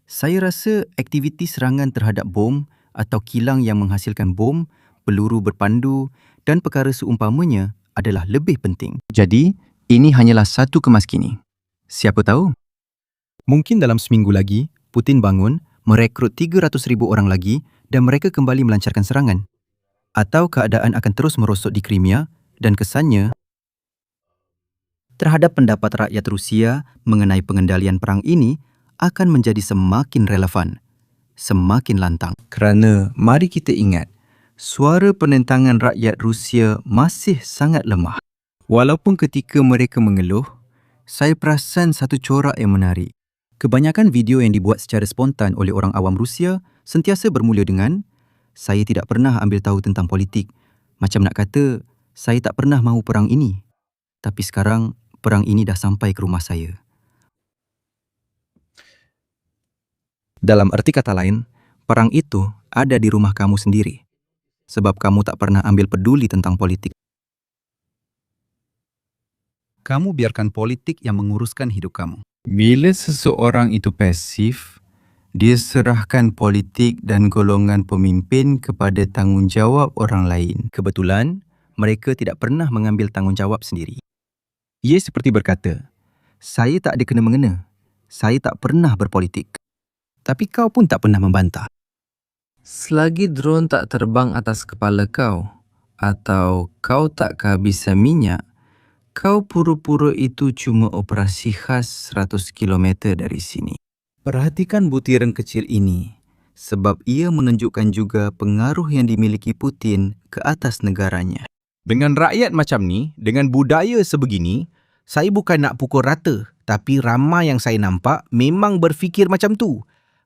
saya rasa aktiviti serangan terhadap bom atau kilang yang menghasilkan bom, peluru berpandu dan perkara seumpamanya adalah lebih penting. Jadi, ini hanyalah satu kemaskini. Siapa tahu? Mungkin dalam seminggu lagi, Putin bangun, merekrut 300,000 orang lagi dan mereka kembali melancarkan serangan. Atau keadaan akan terus merosot di Crimea dan kesannya terhadap pendapat rakyat Rusia mengenai pengendalian perang ini akan menjadi semakin relevan, semakin lantang. Kerana mari kita ingat, suara penentangan rakyat Rusia masih sangat lemah. Walaupun ketika mereka mengeluh, saya perasan satu corak yang menarik. Kebanyakan video yang dibuat secara spontan oleh orang awam Rusia sentiasa bermula dengan, saya tidak pernah ambil tahu tentang politik. Macam nak kata, saya tak pernah mahu perang ini. Tapi sekarang, perang ini dah sampai ke rumah saya. Dalam erti kata lain, perang itu ada di rumah kamu sendiri. Sebab kamu tak pernah ambil peduli tentang politik. Kamu biarkan politik yang menguruskan hidup kamu. Bila seseorang itu pasif, dia serahkan politik dan golongan pemimpin kepada tanggungjawab orang lain. Kebetulan, mereka tidak pernah mengambil tanggungjawab sendiri. Ia seperti berkata, saya tak ada kena-mengena. Saya tak pernah berpolitik. Tapi kau pun tak pernah membantah. Selagi drone tak terbang atas kepala kau, atau kau tak kehabisan minyak, kau pura-pura itu cuma operasi khas 100 km dari sini. Perhatikan butiran kecil ini, sebab ia menunjukkan juga pengaruh yang dimiliki Putin ke atas negaranya. Dengan rakyat macam ni, dengan budaya sebegini, saya bukan nak pukul rata, tapi ramai yang saya nampak memang berfikir macam tu.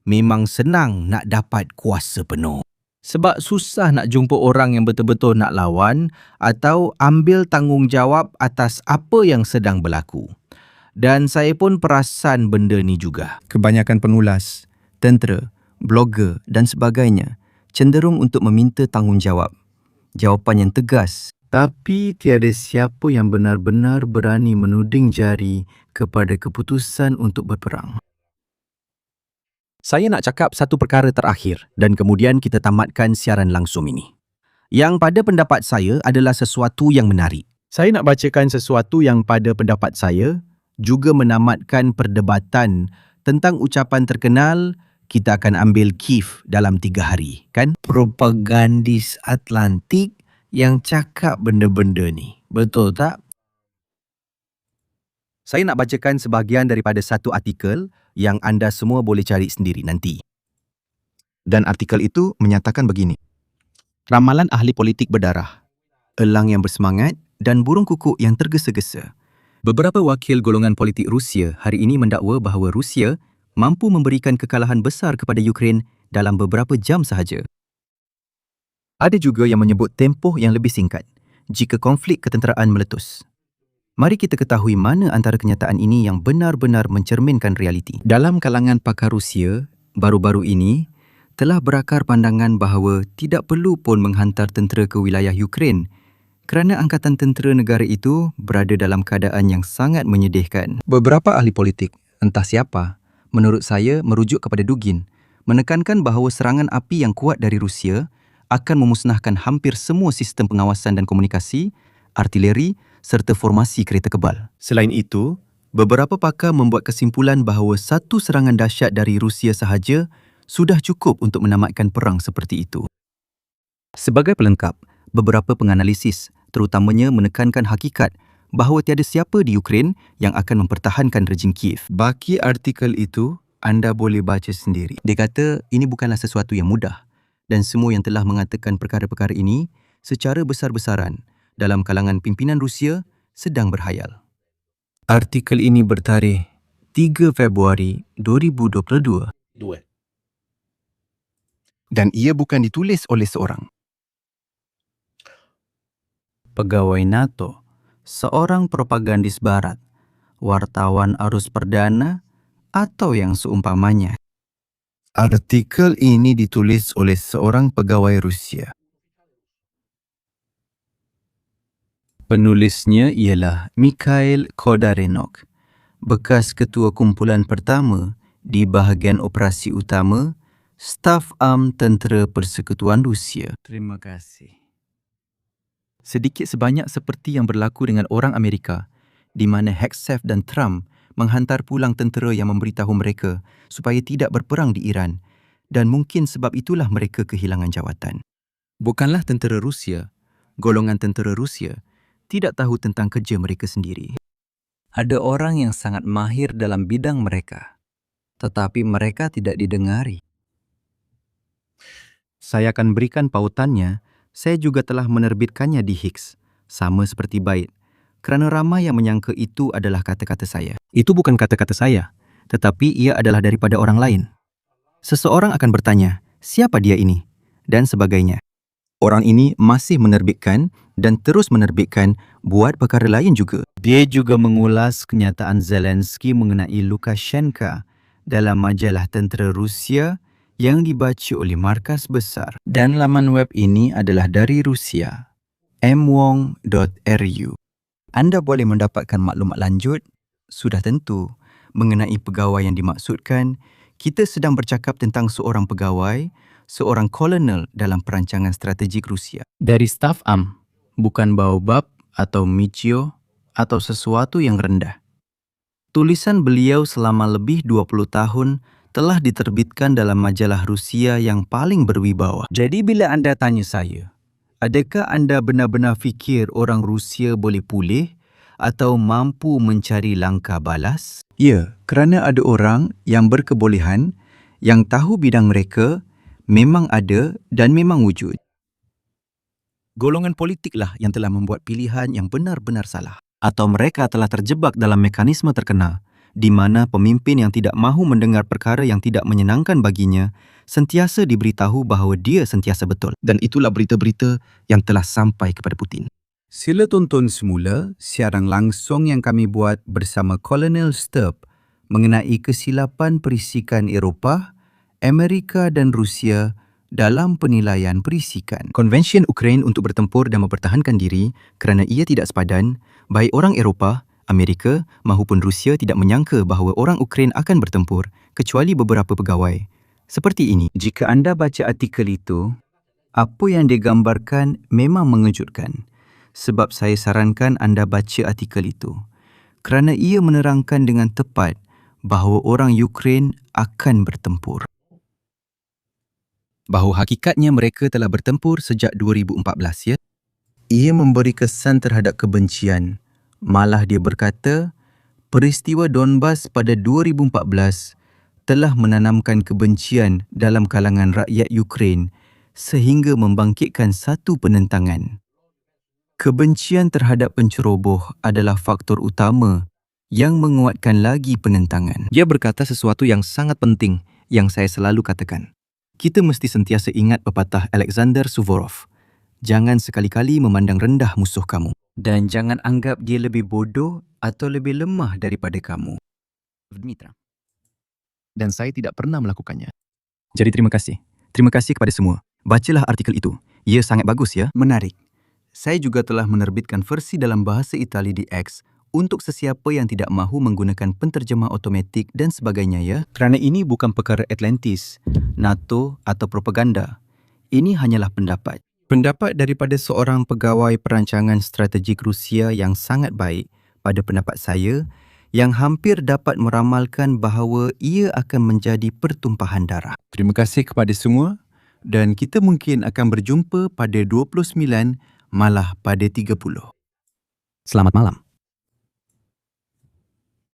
Memang senang nak dapat kuasa penuh. Sebab susah nak jumpa orang yang betul-betul nak lawan atau ambil tanggungjawab atas apa yang sedang berlaku. Dan saya pun perasan benda ni juga. Kebanyakan pengulas, tentera, blogger dan sebagainya cenderung untuk meminta tanggungjawab. Jawapan yang tegas. Tapi tiada siapa yang benar-benar berani menuding jari kepada keputusan untuk berperang. Saya nak cakap satu perkara terakhir dan kemudian kita tamatkan siaran langsung ini. Yang pada pendapat saya adalah sesuatu yang menarik. Saya nak bacakan sesuatu yang pada pendapat saya juga menamatkan perdebatan tentang ucapan terkenal, kita akan ambil Kiev dalam 3 hari, kan? Propagandis Atlantik yang cakap benda-benda ni. Betul tak? Saya nak bacakan sebahagian daripada satu artikel yang anda semua boleh cari sendiri nanti. Dan artikel itu menyatakan begini. Ramalan ahli politik berdarah. Elang yang bersemangat dan burung kukuk yang tergesa-gesa. Beberapa wakil golongan politik Rusia hari ini mendakwa bahawa Rusia mampu memberikan kekalahan besar kepada Ukraine dalam beberapa jam sahaja. Ada juga yang menyebut tempoh yang lebih singkat jika konflik ketenteraan meletus. Mari kita ketahui mana antara kenyataan ini yang benar-benar mencerminkan realiti. Dalam kalangan pakar Rusia, baru-baru ini telah berakar pandangan bahawa tidak perlu pun menghantar tentera ke wilayah Ukraine kerana angkatan tentera negara itu berada dalam keadaan yang sangat menyedihkan. Beberapa ahli politik, entah siapa, menurut saya merujuk kepada Dugin, menekankan bahawa serangan api yang kuat dari Rusia akan memusnahkan hampir semua sistem pengawasan dan komunikasi, artileri serta formasi kereta kebal. Selain itu, beberapa pakar membuat kesimpulan bahawa satu serangan dahsyat dari Rusia sahaja sudah cukup untuk menamatkan perang seperti itu. Sebagai pelengkap, beberapa penganalisis terutamanya menekankan hakikat bahawa tiada siapa di Ukraine yang akan mempertahankan rejim Kiev. Baki artikel itu, anda boleh baca sendiri. Dia kata ini bukanlah sesuatu yang mudah dan semua yang telah mengatakan perkara-perkara ini secara besar-besaran dalam kalangan pimpinan Rusia sedang berhayal. Artikel ini bertarikh 3 Februari 2022. Dan ia bukan ditulis oleh seorang. Pegawai NATO, seorang propagandis barat, wartawan arus perdana, atau yang seumpamanya. Artikel ini ditulis oleh seorang pegawai Rusia. Penulisnya ialah Mikhail Khodarenok, bekas ketua kumpulan pertama di bahagian operasi utama Staf Am Tentera Persekutuan Rusia. Terima kasih. Sedikit sebanyak seperti yang berlaku dengan orang Amerika, di mana Hegseth dan Trump menghantar pulang tentera yang memberitahu mereka supaya tidak berperang di Iran dan mungkin sebab itulah mereka kehilangan jawatan. Bukanlah tentera Rusia, golongan tentera Rusia tidak tahu tentang kerja mereka sendiri. Ada orang yang sangat mahir dalam bidang mereka, tetapi mereka tidak didengari. Saya akan berikan pautannya. Saya juga telah menerbitkannya di Higgs, sama seperti Byte, kerana ramai yang menyangka itu adalah kata-kata saya. Itu bukan kata-kata saya, tetapi ia adalah daripada orang lain. Seseorang akan bertanya, siapa dia ini? Dan sebagainya. Orang ini masih menerbitkan dan terus menerbitkan buat perkara lain juga. Dia juga mengulas kenyataan Zelensky mengenai Lukashenko dalam majalah tentera Rusia yang dibaca oleh markas besar. Dan laman web ini adalah dari Rusia, mwong.ru. Anda boleh mendapatkan maklumat lanjut, sudah tentu, mengenai pegawai yang dimaksudkan. Kita sedang bercakap tentang seorang pegawai, seorang kolonel dalam perancangan strategik Rusia. Dari staf Am, bukan Baobab atau Michio atau sesuatu yang rendah. Tulisan beliau selama lebih 20 tahun telah diterbitkan dalam majalah Rusia yang paling berwibawa. Jadi bila anda tanya saya, adakah anda benar-benar fikir orang Rusia boleh pulih atau mampu mencari langkah balas? Ya, kerana ada orang yang berkebolehan, yang tahu bidang mereka, memang ada dan memang wujud. Golongan politiklah yang telah membuat pilihan yang benar-benar salah. Atau mereka telah terjebak dalam mekanisme terkena, di mana pemimpin yang tidak mahu mendengar perkara yang tidak menyenangkan baginya sentiasa diberitahu bahawa dia sentiasa betul. Dan itulah berita-berita yang telah sampai kepada Putin. Sila tonton semula siaran langsung yang kami buat bersama Kolonel Sturp mengenai kesilapan perisikan Eropah, Amerika dan Rusia dalam penilaian perisikan. Konvensyen Ukraine untuk bertempur dan mempertahankan diri kerana ia tidak sepadan, baik orang Eropah, Amerika mahupun Rusia tidak menyangka bahawa orang Ukraine akan bertempur kecuali beberapa pegawai. Seperti ini. Jika anda baca artikel itu, apa yang digambarkan memang mengejutkan. Sebab saya sarankan anda baca artikel itu. Kerana ia menerangkan dengan tepat bahawa orang Ukraine akan bertempur. Bahawa hakikatnya mereka telah bertempur sejak 2014, ya. Ia memberi kesan terhadap kebencian. Malah dia berkata, peristiwa Donbas pada 2014 telah menanamkan kebencian dalam kalangan rakyat Ukraine sehingga membangkitkan satu penentangan. Kebencian terhadap penceroboh adalah faktor utama yang menguatkan lagi penentangan. Dia berkata sesuatu yang sangat penting yang saya selalu katakan. Kita mesti sentiasa ingat pepatah Alexander Suvorov. Jangan sekali-kali memandang rendah musuh kamu. Dan jangan anggap dia lebih bodoh atau lebih lemah daripada kamu. Dmitra. Dan saya tidak pernah melakukannya. Jadi terima kasih. Terima kasih kepada semua. Bacalah artikel itu. Ia sangat bagus, ya. Menarik. Saya juga telah menerbitkan versi dalam bahasa Itali di X untuk sesiapa yang tidak mahu menggunakan penterjemah automatik dan sebagainya ya. Kerana ini bukan perkara Atlantis, NATO atau propaganda. Ini hanyalah pendapat. Pendapat daripada seorang pegawai perancangan strategik Rusia yang sangat baik pada pendapat saya yang hampir dapat meramalkan bahawa ia akan menjadi pertumpahan darah. Terima kasih kepada semua dan kita mungkin akan berjumpa pada 29 malah pada 30. Selamat malam.